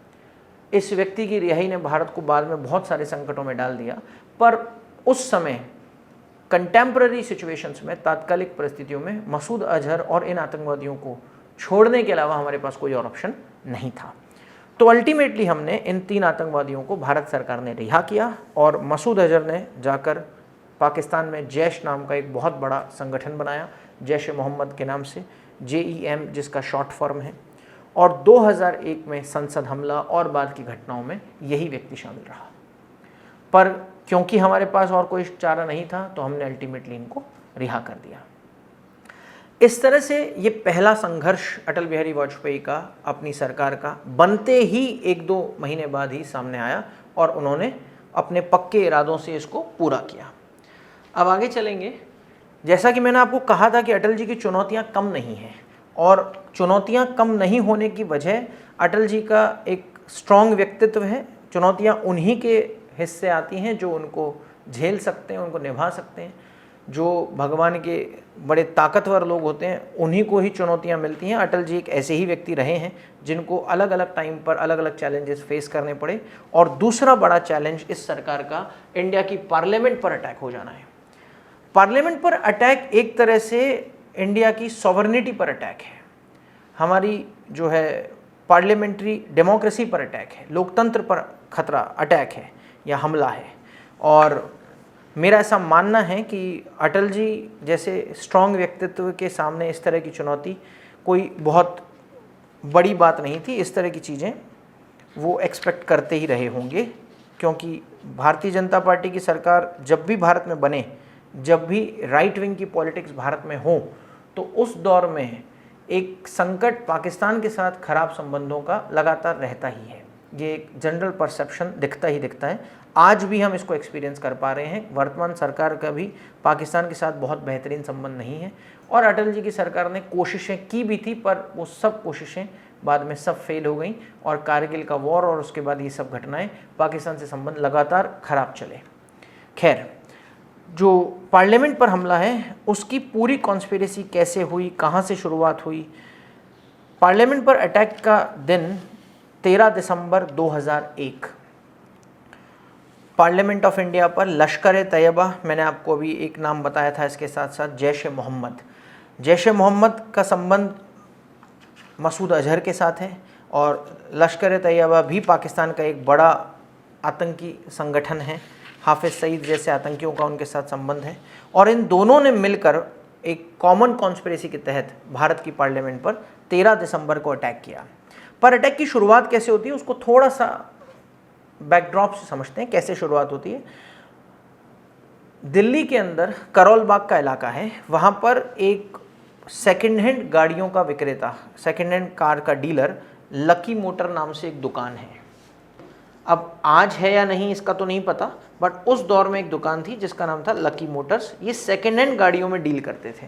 इस व्यक्ति की रिहाई ने भारत को बाद में बहुत सारे संकटों में डाल दिया, पर उस समय कंटेम्पररी सिचुएशंस में, तात्कालिक परिस्थितियों में मसूद अजहर और इन आतंकवादियों को छोड़ने के अलावा हमारे पास कोई और ऑप्शन नहीं था। तो अल्टीमेटली हमने इन 3 आतंकवादियों को भारत सरकार ने रिहा किया और मसूद अजहर ने जाकर पाकिस्तान में जैश नाम का एक बहुत बड़ा संगठन बनाया, जैश मोहम्मद के नाम से, JEM जिसका शॉर्ट फॉर्म है। और 2001 में संसद हमला और बाद की घटनाओं में यही व्यक्ति शामिल रहा। पर क्योंकि हमारे पास और कोई चारा नहीं था तो हमने अल्टीमेटली इनको रिहा कर दिया। इस तरह से ये पहला संघर्ष अटल बिहारी वाजपेयी का अपनी सरकार का बनते ही 1-2 महीने बाद ही सामने आया और उन्होंने अपने पक्के इरादों से इसको पूरा किया। अब आगे चलेंगे। जैसा कि मैंने आपको कहा था कि अटल जी की चुनौतियां कम नहीं हैं, और चुनौतियां कम नहीं होने की वजह अटल जी का एक स्ट्रॉन्ग व्यक्तित्व है। चुनौतियां उन्हीं के हिस्से आती हैं जो उनको झेल सकते हैं, उनको निभा सकते हैं। जो भगवान के बड़े ताकतवर लोग होते हैं उन्हीं को ही चुनौतियां मिलती हैं। अटल जी एक ऐसे ही व्यक्ति रहे हैं जिनको अलग अलग टाइम पर अलग अलग चैलेंजेस फेस करने पड़े। और दूसरा बड़ा चैलेंज इस सरकार का इंडिया की पार्लियामेंट पर अटैक हो जाना है। पार्लियामेंट पर अटैक एक तरह से इंडिया की सॉवरेनिटी पर अटैक है, हमारी जो है पार्लियामेंट्री डेमोक्रेसी पर अटैक है, लोकतंत्र पर खतरा, अटैक है या हमला है। और मेरा ऐसा मानना है कि अटल जी जैसे स्ट्रॉन्ग व्यक्तित्व के सामने इस तरह की चुनौती कोई बहुत बड़ी बात नहीं थी। इस तरह की चीज़ें वो एक्सपेक्ट करते ही रहे होंगे, क्योंकि भारतीय जनता पार्टी की सरकार जब भी भारत में बने, जब भी राइट विंग की पॉलिटिक्स भारत में हो, तो उस दौर में एक संकट पाकिस्तान के साथ खराब संबंधों का लगातार रहता ही है। ये एक जनरल परसेप्शन दिखता ही दिखता है। आज भी हम इसको एक्सपीरियंस कर पा रहे हैं। वर्तमान सरकार का भी पाकिस्तान के साथ बहुत बेहतरीन संबंध नहीं है, और अटल जी की सरकार ने कोशिशें की भी थी, पर वो सब कोशिशें बाद में सब फेल हो गई। और कारगिल का वॉर और उसके बाद ये सब घटनाएं, पाकिस्तान से संबंध लगातार खराब चले। खैर, जो पार्लियामेंट पर हमला है उसकी पूरी कॉन्स्पिरेसी कैसे हुई, कहाँ से शुरुआत हुई। पार्लियामेंट पर अटैक का दिन 13 दिसंबर 2001, पार्लियामेंट ऑफ इंडिया पर लश्कर-ए-तैयबा, मैंने आपको अभी एक नाम बताया था, इसके साथ साथ जैश-ए-मोहम्मद। जैश-ए-मोहम्मद का संबंध मसूद अजहर के साथ है, और लश्कर-ए-तैयबा भी पाकिस्तान का एक बड़ा आतंकी संगठन है। हाफिज़ सईद जैसे आतंकियों का उनके साथ संबंध है, और इन दोनों ने मिलकर एक कॉमन कॉन्स्पिरेसी के तहत भारत की पार्लियामेंट पर 13 दिसंबर को अटैक किया। पर अटैक की शुरुआत कैसे होती है उसको थोड़ा सा बैकड्रॉप से समझते हैं, कैसे शुरुआत होती है। दिल्ली के अंदर करोल बाग का इलाका है, वहाँ पर एक सेकेंड हैंड गाड़ियों का विक्रेता, सेकेंड हैंड कार का डीलर लकी मोटर नाम से एक दुकान है। अब आज है या नहीं इसका तो नहीं पता, बट उस दौर में एक दुकान थी जिसका नाम था लकी मोटर्स। ये सेकेंड हैंड गाड़ियों में डील करते थे।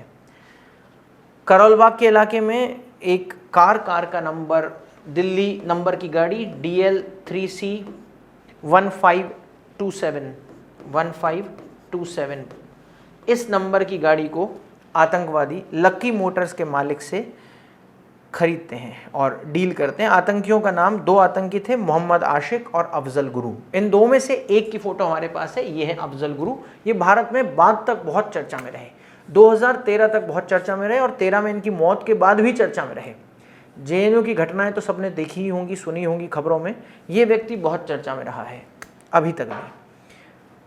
करोल बाग के इलाके में एक कार का नंबर, दिल्ली नंबर की गाड़ी DL 3C 1527, इस नंबर की गाड़ी को आतंकवादी लकी मोटर्स के मालिक से खरीदते हैं और डील करते हैं। आतंकियों का नाम, 2 आतंकी थे, मोहम्मद आशिक और अफजल गुरु। इन 2 में से एक की फोटो हमारे पास है, ये है अफजल गुरु। ये भारत में बाद तक बहुत चर्चा में रहे, 2013 तक बहुत चर्चा में रहे और 13 में इनकी मौत के बाद भी चर्चा में रहे। जेएनयू की घटनाएं तो सबने देखी ही होंगी, सुनी होंगी खबरों में। ये व्यक्ति बहुत चर्चा में रहा है अभी तक भी।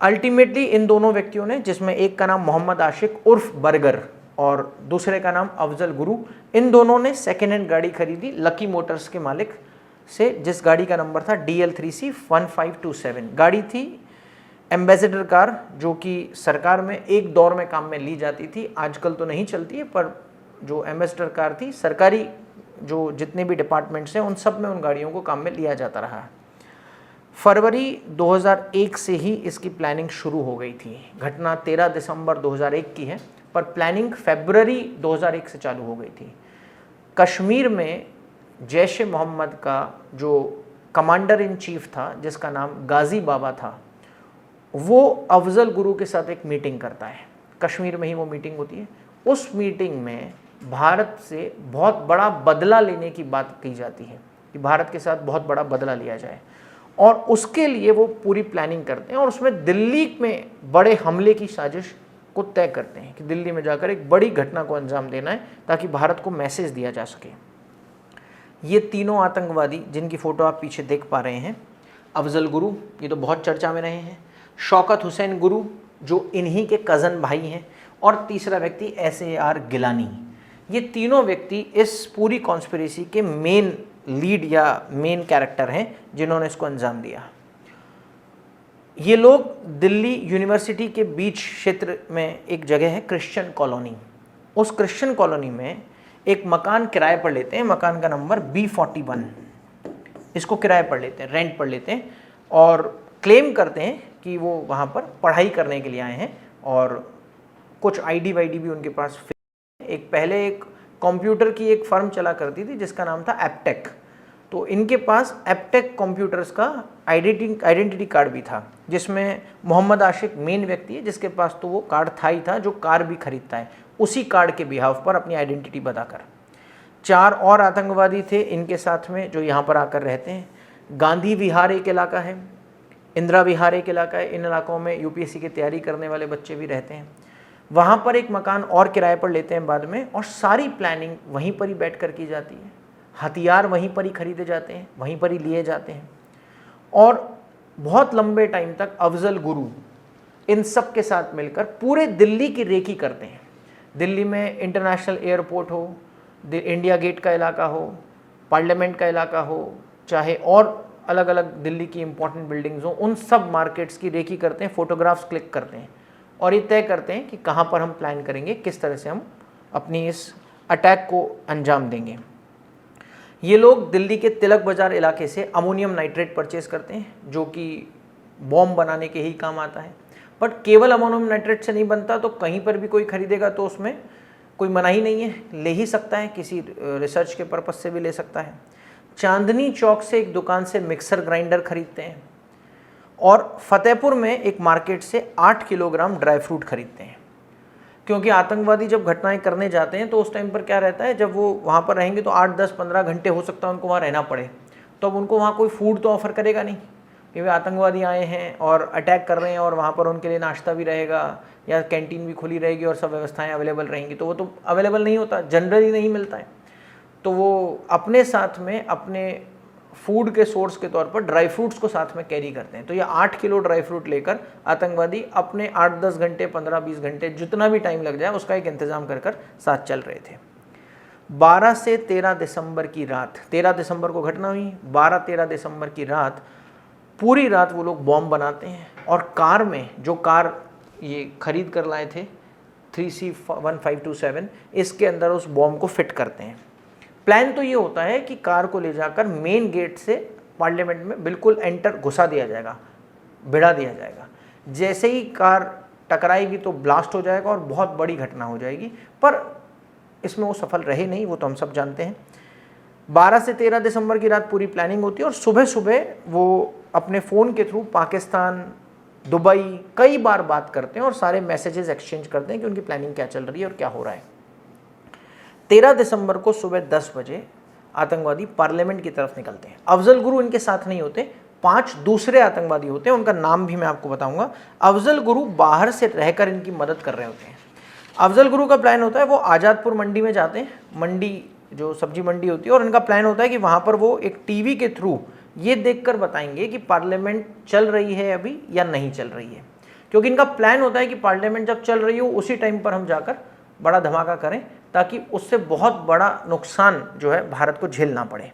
अल्टीमेटली इन दोनों व्यक्तियों ने, जिसमें एक का नाम मोहम्मद आशिक उर्फ बर्गर और दूसरे का नाम अफजल गुरु, इन दोनों ने सेकेंड हैंड गाड़ी खरीदी लकी मोटर्स के मालिक से, जिस गाड़ी का नंबर था DL3C1527। गाड़ी थी एम्बेसडर कार, जो कि सरकार में एक दौर में काम में ली जाती थी, आजकल तो नहीं चलती है, पर जो एम्बेसडर कार थी, सरकारी जो जितने भी डिपार्टमेंट्स हैं उन सब में उन गाड़ियों को काम में लिया जाता रहा है। फरवरी 2001 से ही इसकी प्लानिंग शुरू हो गई थी। घटना 13 दिसंबर 2001 की है, पर प्लानिंग फरवरी 2001 से चालू हो गई थी। कश्मीर में जैश ए मोहम्मद का जो कमांडर इन चीफ था, जिसका नाम गाजी बाबा था, वो अफजल गुरु के साथ एक मीटिंग करता है। कश्मीर में ही वो मीटिंग होती है। उस मीटिंग में भारत से बहुत बड़ा बदला लेने की बात की जाती है कि भारत के साथ बहुत बड़ा बदला लिया जाए, और उसके लिए वो पूरी प्लानिंग करते हैं और उसमें दिल्ली में बड़े हमले की साजिश को तय करते हैं कि दिल्ली में जाकर एक बड़ी घटना को अंजाम देना है ताकि भारत को मैसेज दिया जा सके। ये तीनों आतंकवादी जिनकी फ़ोटो आप पीछे देख पा रहे हैं, अफजल गुरु, ये तो बहुत चर्चा में रहे हैं, शौकत हुसैन गुरु जो इन्हीं के कज़न भाई हैं, और तीसरा व्यक्ति SAR गिलानी। ये तीनों व्यक्ति इस पूरी कॉन्स्पिरेसी के मेन लीड या मेन कैरेक्टर हैं जिन्होंने इसको अंजाम दिया। ये लोग दिल्ली यूनिवर्सिटी के बीच क्षेत्र में एक जगह है क्रिश्चियन कॉलोनी, उस क्रिश्चियन कॉलोनी में एक मकान किराए पर लेते हैं। मकान का नंबर B41, इसको किराए पर लेते हैं, रेंट पर लेते हैं, और क्लेम करते हैं कि वो वहाँ पर पढ़ाई करने के लिए आए हैं और कुछ ID वाईडी भी उनके पास। पहले एक कंप्यूटर की एक फर्म चला करती थी जिसका नाम था एप्टेक, तो इनके पास एप्टेक कंप्यूटर्स का आइडेंटिटी कार्ड भी था, जिसमें मोहम्मद आशिक मेन व्यक्ति है, जिसके पास तो वो कार्ड था ही था, जो कार भी खरीदता है उसी कार्ड के बिहाफ पर अपनी आइडेंटिटी बताकर। 4 और आतंकवादी थे इनके साथ में जो यहाँ पर आकर रहते हैं। गांधी विहार एक इलाका है, इंदिरा विहार एक इलाका है, इन इलाकों में UPSC की तैयारी करने वाले बच्चे भी रहते हैं। वहाँ पर एक मकान और किराए पर लेते हैं बाद में, और सारी प्लानिंग वहीं पर ही बैठ कर की जाती है। हथियार वहीं पर ही खरीदे जाते हैं, वहीं पर ही लिए जाते हैं, और बहुत लंबे टाइम तक अफजल गुरु इन सब के साथ मिलकर पूरे दिल्ली की रेकी करते हैं। दिल्ली में इंटरनेशनल एयरपोर्ट हो, इंडिया गेट का इलाका हो, पार्लियामेंट का इलाका हो, चाहे और अलग अलग दिल्ली की इंपॉर्टेंट बिल्डिंग्स हो, उन सब मार्केट्स की रेकी करते हैं, फोटोग्राफ्स क्लिक करते हैं और ये तय करते हैं कि कहाँ पर हम प्लान करेंगे, किस तरह से हम अपनी इस अटैक को अंजाम देंगे। ये लोग दिल्ली के तिलक बाज़ार इलाके से अमोनियम नाइट्रेट परचेज़ करते हैं, जो कि बॉम्ब बनाने के ही काम आता है। बट केवल अमोनियम नाइट्रेट से नहीं बनता, तो कहीं पर भी कोई खरीदेगा तो उसमें कोई मनाही नहीं है, ले ही सकता है, किसी रिसर्च के पर्पज़ से भी ले सकता है। चांदनी चौक से एक दुकान से मिक्सर ग्राइंडर खरीदते हैं, और फतेहपुर में एक मार्केट से 8 किलोग्राम ड्राई फ्रूट खरीदते हैं। क्योंकि आतंकवादी जब घटनाएं करने जाते हैं तो उस टाइम पर क्या रहता है, जब वो वहाँ पर रहेंगे तो 8, 10, 15 घंटे हो सकता है उनको वहाँ रहना पड़े, तो अब उनको वहाँ कोई फूड तो ऑफ़र करेगा नहीं कि वे आतंकवादी आए हैं और अटैक कर रहे हैं और वहाँ पर उनके लिए नाश्ता भी रहेगा या कैंटीन भी खुली रहेगी और सब व्यवस्थाएँ अवेलेबल रहेंगी, तो वो तो अवेलेबल नहीं होता, जनरली नहीं मिलता है। तो वो अपने साथ में अपने फूड के सोर्स के तौर पर ड्राई फ्रूट्स को साथ में कैरी करते हैं। तो ये 8 किलो ड्राई फ्रूट लेकर आतंकवादी अपने 8-10 घंटे, 15-20 घंटे, जितना भी टाइम लग जाए उसका एक इंतज़ाम कर साथ चल रहे थे। 12 से 13 दिसंबर की रात, 13 दिसंबर को घटना हुई, 12-13 दिसंबर की रात पूरी रात वो लोग बॉम्ब बनाते हैं, और कार में, जो कार ये खरीद कर लाए थे 3C1527, इसके अंदर उस बॉम्ब को फिट करते हैं। प्लान तो ये होता है कि कार को ले जाकर मेन गेट से पार्लियामेंट में बिल्कुल एंटर घुसा दिया जाएगा, भिड़ा दिया जाएगा। जैसे ही कार टकराएगी तो ब्लास्ट हो जाएगा और बहुत बड़ी घटना हो जाएगी, पर इसमें वो सफल रहे नहीं, वो तो हम सब जानते हैं। 12 से 13 दिसंबर की रात पूरी प्लानिंग होती है, और सुबह सुबह वो अपने फ़ोन के थ्रू पाकिस्तान, दुबई, कई बार बात करते हैं और सारे मैसेजेस एक्सचेंज करते हैं कि उनकी प्लानिंग क्या चल रही है और क्या हो रहा है। 13 दिसंबर को सुबह 10 बजे आतंकवादी पार्लियामेंट की तरफ निकलते हैं। अफजल गुरु इनके साथ नहीं होते, 5 दूसरे आतंकवादी होते हैं, उनका नाम भी मैं आपको बताऊंगा। अफजल गुरु बाहर से रहकर इनकी मदद कर रहे होते हैं। अफजल गुरु का प्लान होता है वो आज़ादपुर मंडी में जाते हैं, मंडी जो सब्जी मंडी होती है, और इनका प्लान होता है कि वहाँ पर वो एक टीवी के थ्रू ये देखकर बताएंगे कि पार्लियामेंट चल रही है अभी या नहीं चल रही है, क्योंकि इनका प्लान होता है कि पार्लियामेंट जब चल रही हो उसी टाइम पर हम जाकर बड़ा धमाका करें ताकि उससे बहुत बड़ा नुकसान जो है भारत को झेलना पड़े।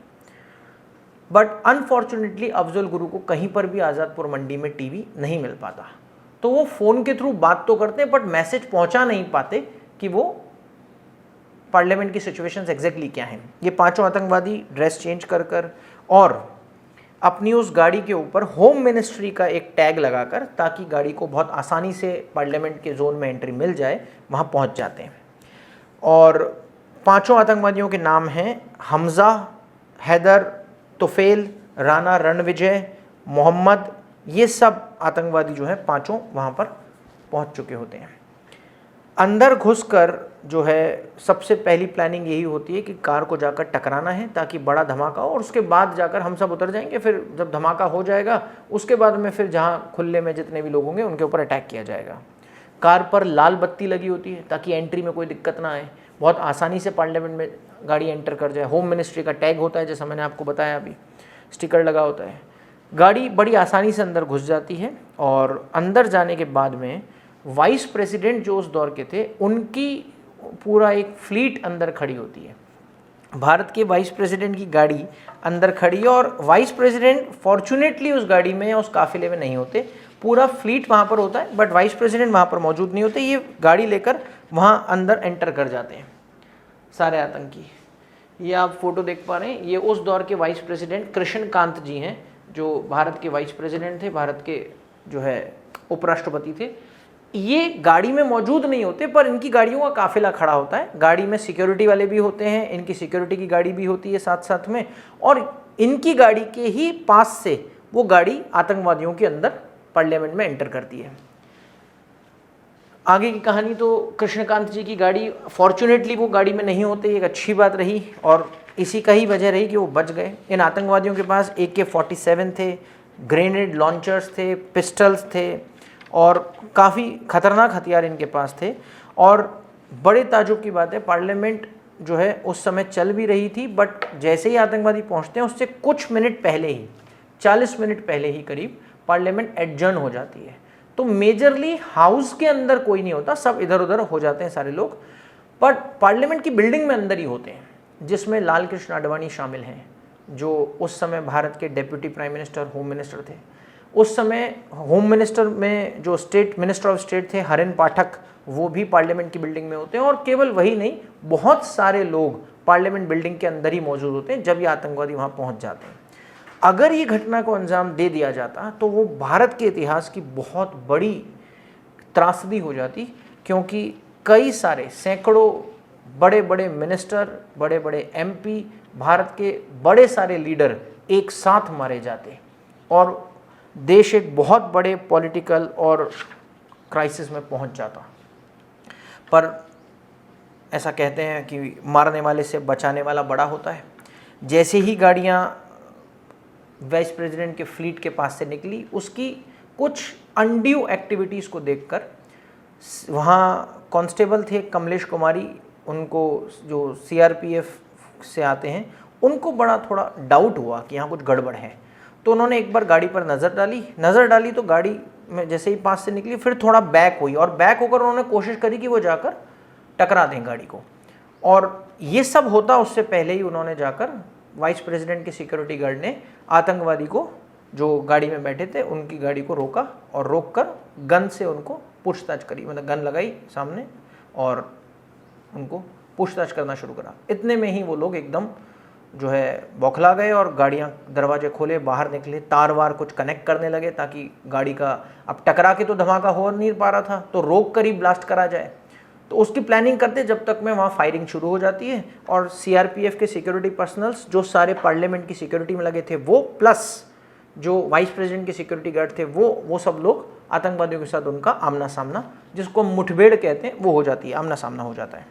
बट अनफॉर्चुनेटली अफजल गुरु को कहीं पर भी आज़ादपुर मंडी में टीवी नहीं मिल पाता, तो वो फ़ोन के थ्रू बात तो करते हैं बट मैसेज पहुंचा नहीं पाते कि वो पार्लियामेंट की सिचुएशंस एग्जैक्टली क्या हैं। ये 5 आतंकवादी ड्रेस चेंज कर कर और अपनी उस गाड़ी के ऊपर होम मिनिस्ट्री का एक टैग लगाकर, ताकि गाड़ी को बहुत आसानी से पार्लियामेंट के जोन में एंट्री मिल जाए, वहाँ पहुँच जाते हैं। और 5 आतंकवादियों के नाम हैं हमज़ा, हैदर, तुफेल, राणा रणविजय, मोहम्मद। ये सब आतंकवादी जो है 5 वहाँ पर पहुँच चुके होते हैं। अंदर घुसकर जो है सबसे पहली प्लानिंग यही होती है कि कार को जाकर टकराना है ताकि बड़ा धमाका हो, और उसके बाद जाकर हम सब उतर जाएंगे। फिर जब धमाका हो जाएगा उसके बाद में फिर जहाँ खुले में जितने भी लोग होंगे उनके ऊपर अटैक किया जाएगा। कार पर लाल बत्ती लगी होती है ताकि एंट्री में कोई दिक्कत ना आए, बहुत आसानी से पार्लियामेंट में गाड़ी एंटर कर जाए। होम मिनिस्ट्री का टैग होता है, जैसा मैंने आपको बताया अभी, स्टिकर लगा होता है। गाड़ी बड़ी आसानी से अंदर घुस जाती है, और अंदर जाने के बाद में वाइस प्रेसिडेंट जो उस दौर के थे उनकी पूरा एक फ्लीट अंदर खड़ी होती है। भारत के वाइस प्रेसिडेंट की गाड़ी अंदर खड़ी है, और वाइस प्रेसिडेंट फॉर्चुनेटली उस गाड़ी में या उस काफिले में नहीं होते, पूरा फ्लीट वहाँ पर होता है, बट वाइस प्रेसिडेंट वहाँ पर मौजूद नहीं होते। ये गाड़ी लेकर वहाँ अंदर एंटर कर जाते हैं सारे आतंकी। ये आप फोटो देख पा रहे हैं, ये उस दौर के वाइस प्रेसिडेंट कृष्णकांत जी हैं, जो भारत के वाइस प्रेसिडेंट थे, भारत के जो है उपराष्ट्रपति थे। ये गाड़ी में मौजूद नहीं होते, पर इनकी गाड़ियों का काफिला खड़ा होता है। गाड़ी में सिक्योरिटी वाले भी होते हैं, इनकी सिक्योरिटी की गाड़ी भी होती है साथ साथ में, और इनकी गाड़ी के ही पास से वो गाड़ी आतंकवादियों के अंदर पार्लियामेंट में एंटर करती है। आगे की कहानी तो कृष्णकांत जी की गाड़ी, फॉर्चुनेटली वो गाड़ी में नहीं होते, एक अच्छी बात रही, और इसी का ही वजह रही कि वो बच गए। इन आतंकवादियों के पास AK-47 थे, ग्रेनेड लॉन्चर्स थे, पिस्टल्स थे, और काफ़ी खतरनाक हथियार इनके पास थे। और बड़े ताजुब की बात है, पार्लियामेंट जो है उस समय चल भी रही थी, बट जैसे ही आतंकवादी पहुंचते हैं उससे कुछ मिनट पहले ही, 40 मिनट पहले ही करीब, पार्लियामेंट एडजर्न हो जाती है। तो मेजरली हाउस के अंदर कोई नहीं होता, सब इधर उधर हो जाते हैं सारे लोग, बट पार्लियामेंट की बिल्डिंग में अंदर ही होते हैं, जिसमें लाल कृष्ण आडवाणी शामिल हैं, जो उस समय भारत के deputy prime minister, home minister थे। उस समय होम मिनिस्टर में जो स्टेट मिनिस्टर ऑफ स्टेट थे हरेन पाठक, वो भी पार्लियामेंट की बिल्डिंग में होते हैं। और केवल वही नहीं, बहुत सारे लोग पार्लियामेंट बिल्डिंग के अंदर ही मौजूद होते हैं जब ये आतंकवादी वहाँ पहुँच जाते हैं। अगर ये घटना को अंजाम दे दिया जाता तो वो भारत के इतिहास की बहुत बड़ी त्रासदी हो जाती, क्योंकि कई सारे सैकड़ों बड़े बड़े मिनिस्टर, बड़े बड़े MP, भारत के बड़े सारे लीडर एक साथ मारे जाते, और देश एक बहुत बड़े पॉलिटिकल और क्राइसिस में पहुंच जाता। पर ऐसा कहते हैं कि मारने वाले से बचाने वाला बड़ा होता है। जैसे ही गाड़ियां वाइस प्रेसिडेंट के फ्लीट के पास से निकली, उसकी कुछ अनड्यू एक्टिविटीज़ को देखकर वहाँ कांस्टेबल थे कमलेश कुमारी, उनको जो CRPF से आते हैं, उनको बड़ा थोड़ा डाउट हुआ कि यहाँ कुछ गड़बड़ है। तो उन्होंने एक बार गाड़ी पर नज़र डाली तो गाड़ी में जैसे ही पास से निकली, फिर थोड़ा बैक हुई, और बैक होकर उन्होंने कोशिश करी कि वो जाकर टकरा दें गाड़ी को। और ये सब होता उससे पहले ही उन्होंने जाकर, वाइस प्रेसिडेंट के सिक्योरिटी गार्ड ने आतंकवादी को, जो गाड़ी में बैठे थे, उनकी गाड़ी को रोका, और रोककर गन से उनको पूछताछ करी, मतलब गन लगाई सामने और उनको पूछताछ करना शुरू करा। इतने में ही वो लोग एकदम जो है बौखला गए, और गाड़ियाँ दरवाजे खोले, बाहर निकले, तार वार कुछ कनेक्ट करने लगे ताकि गाड़ी का, अब टकरा के तो धमाका हो नहीं पा रहा था, तो रोक कर ही ब्लास्ट करा जाए। तो उसकी प्लानिंग करते जब तक में वहाँ फायरिंग शुरू हो जाती है, और CRPF के सिक्योरिटी पर्सनल्स जो सारे पार्लियामेंट की सिक्योरिटी में लगे थे वो, प्लस जो वाइस प्रेसिडेंट के सिक्योरिटी गार्ड थे वो सब लोग आतंकवादियों के साथ उनका आमना सामना, जिसको मुठभेड़ कहते हैं, वो हो जाती है, आमना सामना हो जाता है।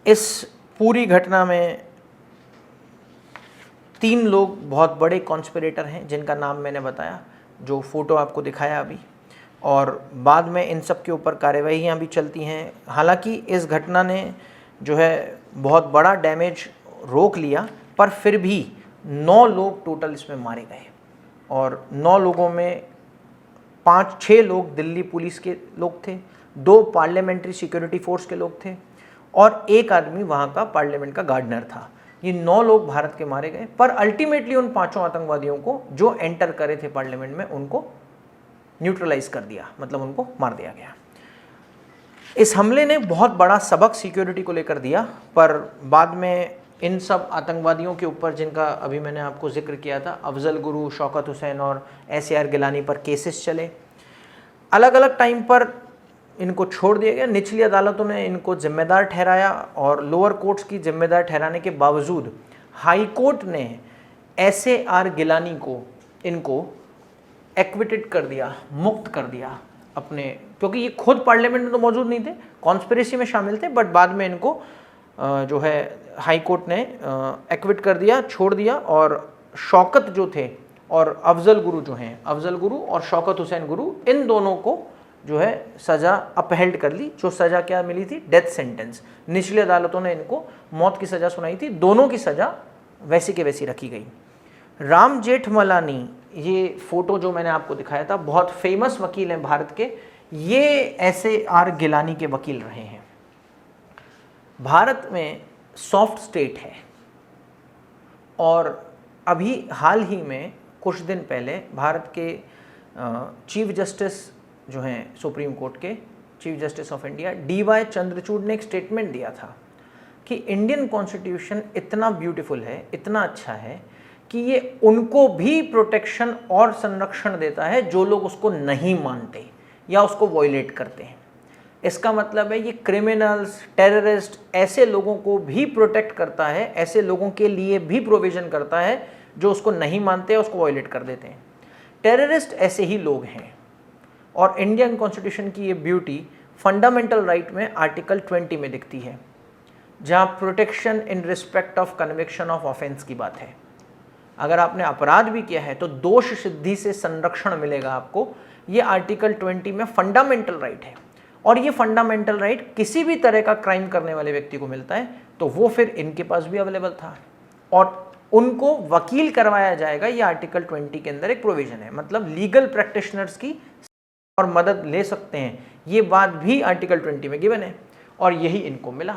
इस पूरी घटना में 3 लोग बहुत बड़े कॉन्स्पिरेटर हैं, जिनका नाम मैंने बताया, जो फोटो आपको दिखाया अभी, और बाद में इन सब के ऊपर कार्यवाहियाँ भी चलती हैं। हालांकि इस घटना ने जो है बहुत बड़ा डैमेज रोक लिया, पर फिर भी 9 लोग टोटल इसमें मारे गए, और 9 लोगों में 5-6 लोग दिल्ली पुलिस के लोग थे, 2 पार्लियामेंट्री सिक्योरिटी फोर्स के लोग थे, और 1 आदमी वहाँ का पार्लियामेंट का गार्डनर था। ये 9 लोग भारत के मारे गए, पर अल्टीमेटली उन 5 आतंकवादियों को जो एंटर करे थे पार्लियामेंट में, उनको न्यूट्रलाइज कर दिया, मतलब उनको मार दिया गया। इस हमले ने बहुत बड़ा सबक सिक्योरिटी को लेकर दिया, पर बाद में इन सब आतंकवादियों के ऊपर, जिनका अभी मैंने आपको जिक्र किया था, अफजल गुरु, शौकत हुसैन और SAR गिलानी पर केसेस चले। अलग अलग टाइम पर इनको छोड़ दिया गया, निचली अदालतों ने इनको जिम्मेदार ठहराया, और लोअर कोर्ट्स की जिम्मेदार ठहराने के बावजूद हाई कोर्ट ने SAR गिलानी को इनको एक्विटेड कर दिया, मुक्त कर दिया अपने, क्योंकि ये खुद पार्लियामेंट में तो मौजूद नहीं थे, कॉन्स्पिरेसी में शामिल थे, बट बाद में इनको जो है हाई कोर्ट ने एक्विट कर दिया, छोड़ दिया। और शौकत जो थे और अफजल गुरु जो हैं, अफजल गुरु और शौकत हुसैन गुरु, इन दोनों को जो है सज़ा अपहेल्ड कर ली। जो सज़ा क्या मिली थी? Death sentence. निचली अदालतों ने इनको मौत की सज़ा सुनाई थी, दोनों की सज़ा वैसी के वैसी रखी गई। राम जेठमलानी, ये फोटो जो मैंने आपको दिखाया था, बहुत फेमस वकील हैं भारत के, ये SAR गिलानी के वकील रहे हैं। भारत में सॉफ्ट स्टेट है, और अभी हाल ही में कुछ दिन पहले भारत के चीफ जस्टिस जो हैं सुप्रीम कोर्ट के, chief justice of India DY Chandrachud ने एक स्टेटमेंट दिया था कि इंडियन कॉन्स्टिट्यूशन इतना ब्यूटीफुल है, इतना अच्छा है कि ये उनको भी प्रोटेक्शन और संरक्षण देता है जो लोग उसको नहीं मानते या उसको वॉयलेट करते हैं। इसका मतलब है ये क्रिमिनल्स, टेररिस्ट, ऐसे लोगों को भी प्रोटेक्ट करता है, ऐसे लोगों के लिए भी प्रोविज़न करता है जो उसको नहीं मानते, उसको वॉयलेट कर देते हैं। टेररिस्ट ऐसे ही लोग हैं, और इंडियन कॉन्स्टिट्यूशन की ये ब्यूटी फंडामेंटल राइट में आर्टिकल 20 में दिखती है, जहाँ protection in respect of conviction of offence की बात है। अगर आपने अपराध भी किया है तो दोष सिद्धि से संरक्षण मिलेगा आपको, ये आर्टिकल 20 में फंडामेंटल राइट है। और ये फंडामेंटल राइट किसी भी तरह का क्राइम करने वाले व्यक्ति को मिलता है, तो वो फिर इनके पास भी अवेलेबल था, और उनको वकील करवाया जाएगा, ये आर्टिकल 20 के अंदर एक प्रोविजन है। मतलब लीगल प्रैक्टिशनर्स की और मदद ले सकते हैं, ये बात भी आर्टिकल 20 में गिवन है, और यही इनको मिला।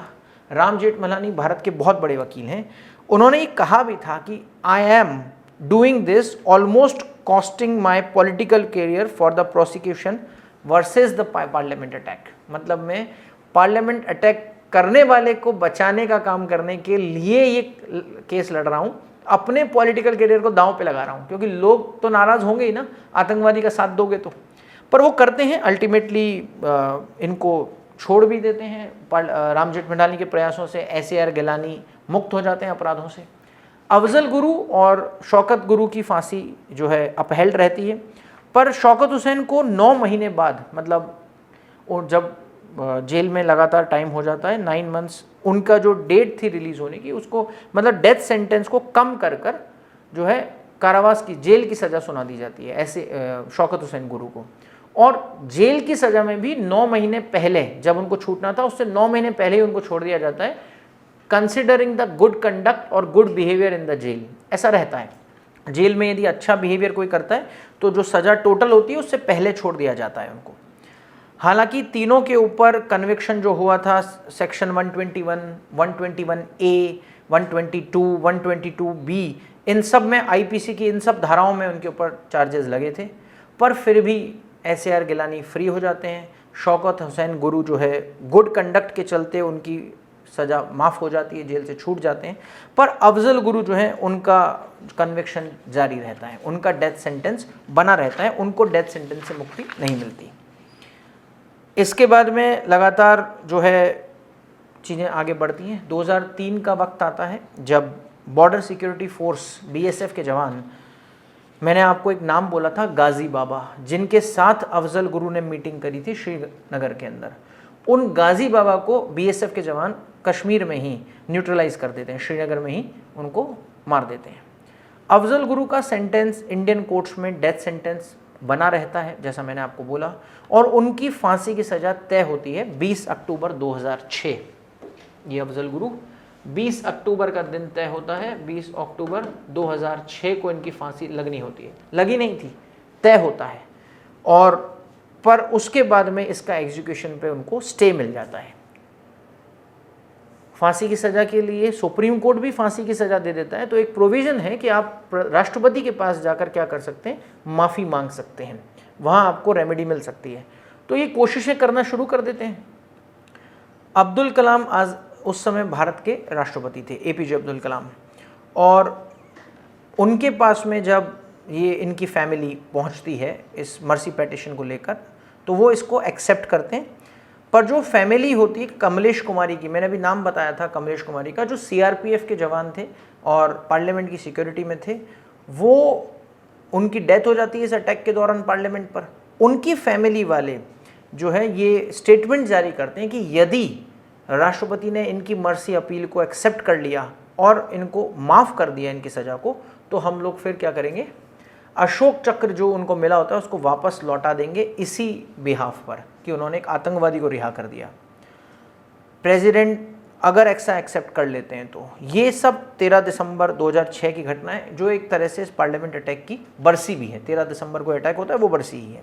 राम जेठमलानी भारत के बहुत बड़े वकील हैं। उन्होंने ये कहा भी था कि I am doing this almost costing my political career for the prosecution versus the parliament attack. मतलब मैं पार्लियामेंट अटैक करने वाले को बचाने का काम करने के लिए ये केस लड़ रहा हूँ, अपने पॉलिटिकल करियर को दांव पे लगा रहा हूँ, क्योंकि लोग तो नाराज़ होंगे ही ना, आतंकवादी का साथ दोगे तो। पर वो करते हैं, अल्टीमेटली इनको छोड़ भी देते हैं। राम जेठमलानी के प्रयासों से SAR गिलानी मुक्त हो जाते हैं अपराधों से। अफजल गुरु और शौकत गुरु की फांसी जो है अपहेल्ड रहती है, पर शौकत हुसैन को 9 महीने बाद, मतलब और जब जेल में लगातार टाइम हो जाता है 9 मंथ्स, उनका जो डेट थी रिलीज़ होने की, उसको मतलब डेथ सेंटेंस को कम कर कर जो है कारावास की, जेल की सज़ा सुना दी जाती है ऐसे शौकत हुसैन गुरु को। और जेल की सज़ा में भी 9 महीने पहले, जब उनको छूटना था उससे 9 महीने पहले ही उनको छोड़ दिया जाता है, कंसिडरिंग द गुड कंडक्ट और good behaviour in the jail. ऐसा रहता है, जेल में यदि अच्छा बिहेवियर कोई करता है तो जो सज़ा टोटल होती है उससे पहले छोड़ दिया जाता है उनको। हालांकि तीनों के ऊपर कन्विक्शन जो हुआ था सेक्शन 121, 121A, 122, 122B, इन सब में, IPC की इन सब धाराओं में उनके ऊपर चार्जेस लगे थे, पर फिर भी SAR गिलानी फ्री हो जाते हैं। शौकत हुसैन गुरु जो है गुड कंडक्ट के चलते उनकी सज़ा माफ़ हो जाती है, जेल से छूट जाते हैं, पर अफजल गुरु जो है उनका कन्विक्शन जारी रहता है, उनका डेथ सेंटेंस बना रहता है, उनको डेथ सेंटेंस से मुक्ति नहीं मिलती। इसके बाद में लगातार जो है चीज़ें आगे बढ़ती हैं। 2003 का वक्त आता है जब बॉर्डर सिक्योरिटी फोर्स BSF के जवान मैंने आपको एक नाम बोला था, गाजी बाबा, जिनके साथ अफजल गुरु ने मीटिंग करी थी श्रीनगर के अंदर। उन गाजी बाबा को बीएसएफ के जवान कश्मीर में ही न्यूट्रलाइज कर देते हैं, श्रीनगर में ही उनको मार देते हैं। अफजल गुरु का सेंटेंस इंडियन कोर्ट्स में डेथ सेंटेंस बना रहता है, जैसा मैंने आपको बोला, और उनकी फांसी की सज़ा तय होती है 20 अक्टूबर 2006। ये अफजल गुरु 20 अक्टूबर का दिन तय होता है, 20 अक्टूबर 2006 को इनकी फांसी लगनी होती है। लगी नहीं थी, तय होता है, और पर उसके बाद में इसका एग्जीक्यूशन पे उनको स्टे मिल जाता है। फांसी की सज़ा के लिए सुप्रीम कोर्ट भी फांसी की सज़ा दे देता है, तो एक प्रोविज़न है कि आप राष्ट्रपति के पास जाकर क्या कर सकते हैं, माफ़ी मांग सकते हैं, वहाँ आपको रेमेडी मिल सकती है। तो ये कोशिशें करना शुरू कर देते हैं। अब्दुल कलाम आज उस समय भारत के राष्ट्रपति थे, एपीजे अब्दुल कलाम, और उनके पास में जब ये इनकी फैमिली पहुंचती है इस मर्सी पेटिशन को लेकर, तो वो इसको एक्सेप्ट करते हैं। पर जो फैमिली होती है कमलेश कुमारी की, मैंने अभी नाम बताया था कमलेश कुमारी का, जो सीआरपीएफ के जवान थे और पार्लियामेंट की सिक्योरिटी में थे, वो उनकी डेथ हो जाती है इस अटैक के दौरान पार्लियामेंट पर। उनकी फैमिली वाले जो है ये स्टेटमेंट जारी करते हैं कि यदि राष्ट्रपति ने इनकी मर्सी अपील को एक्सेप्ट कर लिया और इनको माफ़ कर दिया इनकी सज़ा को, तो हम लोग फिर क्या करेंगे, अशोक चक्र जो उनको मिला होता है उसको वापस लौटा देंगे, इसी बिहाफ पर कि उन्होंने एक आतंकवादी को रिहा कर दिया। प्रेसिडेंट अगर ऐसा एक्सेप्ट कर लेते हैं तो ये सब 13 दिसंबर 2006 की घटना है, जो एक तरह से इस पार्लियामेंट अटैक की बरसी भी है। 13 दिसंबर को अटैक होता है, वो बरसी ही है।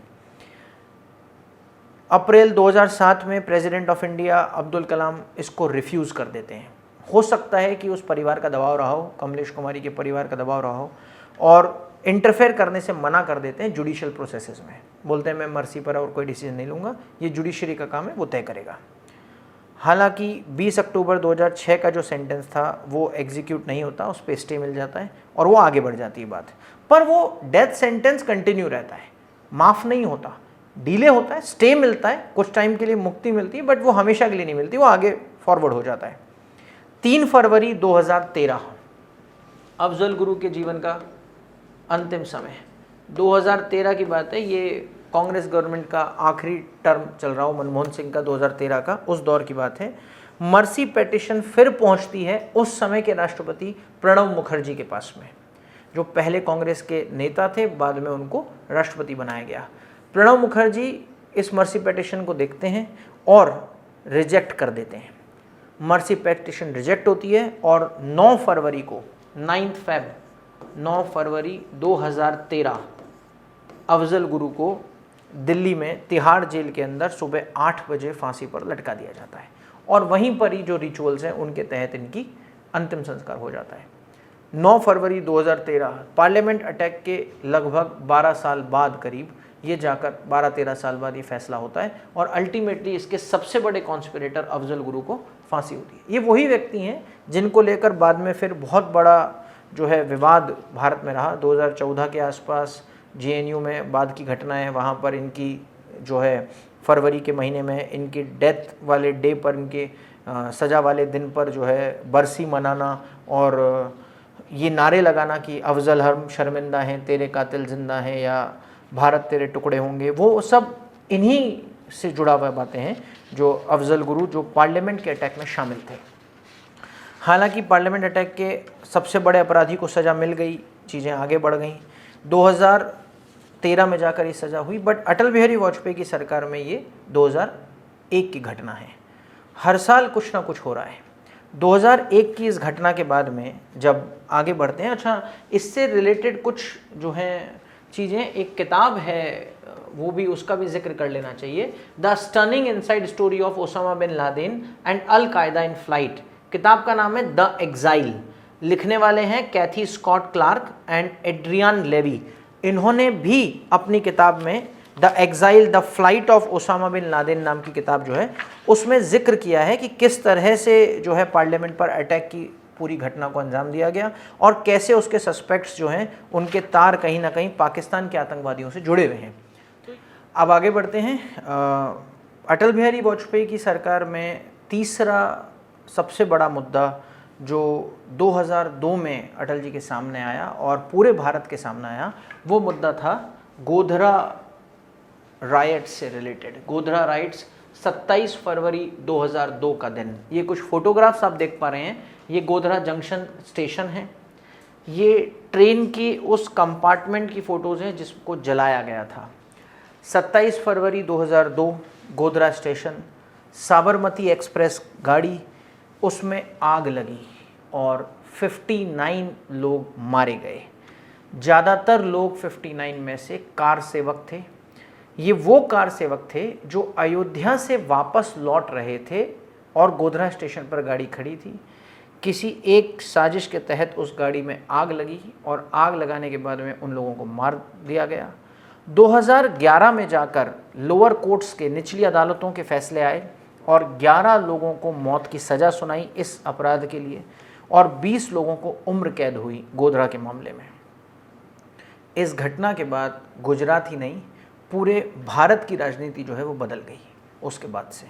अप्रैल 2007 में president of India Abdul Kalam इसको रिफ्यूज़ कर देते हैं। हो सकता है कि उस परिवार का दबाव रहा हो, कमलेश कुमारी के परिवार का दबाव रहा हो, और इंटरफेयर करने से मना कर देते हैं जुडिशियल प्रोसेसेस में। बोलते हैं मैं मर्सी पर और कोई डिसीजन नहीं लूँगा, ये जुडिशरी का काम है, वो तय करेगा। हालांकि 20 अक्टूबर 2006 का जो सेंटेंस था वो एग्जीक्यूट नहीं होता, उस पर स्टे मिल जाता है और वो आगे बढ़ जाती है बात। पर वो डेथ सेंटेंस कंटिन्यू रहता है, माफ़ नहीं होता, डिले होता है, स्टे मिलता है, कुछ टाइम के लिए मुक्ति मिलती है, बट वो हमेशा के लिए नहीं मिलती, वो आगे फॉरवर्ड हो जाता है। 3 फरवरी 2013 अफजल गुरु के जीवन का अंतिम समय, 2013 की बात है, ये कांग्रेस गवर्नमेंट का आखिरी टर्म चल रहा हो, मनमोहन सिंह का 2013 का, उस दौर की बात है। मर्सी पेटिशन फिर पहुंचती है उस समय के राष्ट्रपति प्रणब मुखर्जी के पास में, जो पहले कांग्रेस के नेता थे, बाद में उनको राष्ट्रपति बनाया गया। प्रणब मुखर्जी इस मर्सी पेटिशन को देखते हैं और रिजेक्ट कर देते हैं। मर्सी पेटिशन रिजेक्ट होती है और 9 फरवरी को 9 फरवरी 2013 अफजल गुरु को दिल्ली में तिहाड़ जेल के अंदर सुबह 8 बजे फांसी पर लटका दिया जाता है, और वहीं पर ही जो रिचुअल्स हैं उनके तहत इनकी अंतिम संस्कार हो जाता है। 9 फरवरी 2013 पार्लियामेंट अटैक के लगभग 12 साल बाद, करीब ये जाकर 12-13 साल बाद ये फैसला होता है, और अल्टीमेटली इसके सबसे बड़े कॉन्स्पिरेटर अफजल गुरु को फांसी होती है। ये वही व्यक्ति हैं जिनको लेकर बाद में फिर बहुत बड़ा जो है विवाद भारत में रहा। 2014 के आसपास जेएनयू में बाद की घटनाएं, वहाँ पर इनकी जो है फरवरी के महीने में इनकी डेथ वाले डे पर, इनके सज़ा वाले दिन पर जो है बरसी मनाना और ये नारे लगाना कि अफजल हम शर्मिंदा हैं, तेरे कातिल जिंदा हैं, या भारत तेरे टुकड़े होंगे, वो सब इन्हीं से जुड़ा हुआ बातें हैं जो अफजल गुरु जो पार्लियामेंट के अटैक में शामिल थे। हालांकि पार्लियामेंट अटैक के सबसे बड़े अपराधी को सज़ा मिल गई, चीज़ें आगे बढ़ गईं। 2013 में जाकर ये सज़ा हुई, बट अटल बिहारी वाजपेयी की सरकार में ये 2001 की घटना है। हर साल कुछ ना कुछ हो रहा है। 2001 की इस घटना के बाद में जब आगे बढ़ते हैं, अच्छा इससे रिलेटेड कुछ जो हैं चीज़ें, एक किताब है वो भी, उसका भी जिक्र कर लेना चाहिए, the stunning inside story of Osama bin Laden and Al Qaeda in flight. किताब का नाम है द एग्जाइल, लिखने वाले हैं Cathy Scott Clark and Adrian Levy. इन्होंने भी अपनी किताब में the exile the flight of Osama bin Laden नाम की किताब जो है उसमें जिक्र किया है कि किस तरह से जो है पार्लियामेंट पर अटैक की पूरी घटना को अंजाम दिया गया और कैसे उसके सस्पेक्ट्स जो हैं उनके तार कहीं ना कहीं पाकिस्तान के आतंकवादियों से जुड़े हुए हैं। अब आगे बढ़ते हैं। अटल बिहारी वाजपेयी की सरकार में तीसरा सबसे बड़ा मुद्दा जो 2002 में अटल जी के सामने आया और पूरे भारत के सामने आया, वो मुद्दा था गोधरा राइट्स से रिलेटेड। गोधरा राइट्स 27 फरवरी 2002 का दिन। ये कुछ फोटोग्राफ्स आप देख पा रहे हैं, ये गोधरा जंक्शन स्टेशन है। ये ट्रेन की उस कंपार्टमेंट की फ़ोटोज़ हैं जिसको जलाया गया था। 27 फरवरी 2002 गोधरा स्टेशन, साबरमती एक्सप्रेस गाड़ी, उसमें आग लगी और 59 लोग मारे गए। ज़्यादातर लोग 59 में से कार सेवक थे। ये वो कार सेवक थे जो अयोध्या से वापस लौट रहे थे और गोधरा स्टेशन पर गाड़ी खड़ी थी। किसी एक साजिश के तहत उस गाड़ी में आग लगी और आग लगाने के बाद में उन लोगों को मार दिया गया। 2011 में जाकर लोअर कोर्ट्स के, निचली अदालतों के फैसले आए और 11 लोगों को मौत की सज़ा सुनाई इस अपराध के लिए और 20 लोगों को उम्र कैद हुई गोधरा के मामले में। इस घटना के बाद गुजरात ही नहीं, पूरे भारत की राजनीति जो है वो बदल गई। उसके बाद से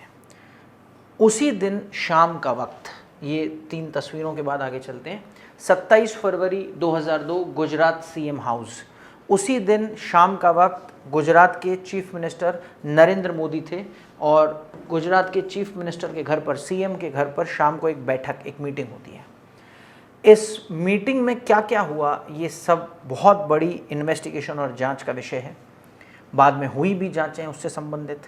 उसी दिन शाम का वक्त, ये 3 तस्वीरों के बाद आगे चलते हैं। 27 फरवरी 2002 गुजरात सीएम हाउस। उसी दिन शाम का वक्त गुजरात के चीफ मिनिस्टर नरेंद्र मोदी थे और गुजरात के चीफ मिनिस्टर के घर पर, सीएम के घर पर शाम को एक बैठक, एक मीटिंग होती है। इस मीटिंग में क्या क्या हुआ, ये सब बहुत बड़ी इन्वेस्टिगेशन और जांच का विषय है। बाद में हुई भी जांचें उससे संबंधित।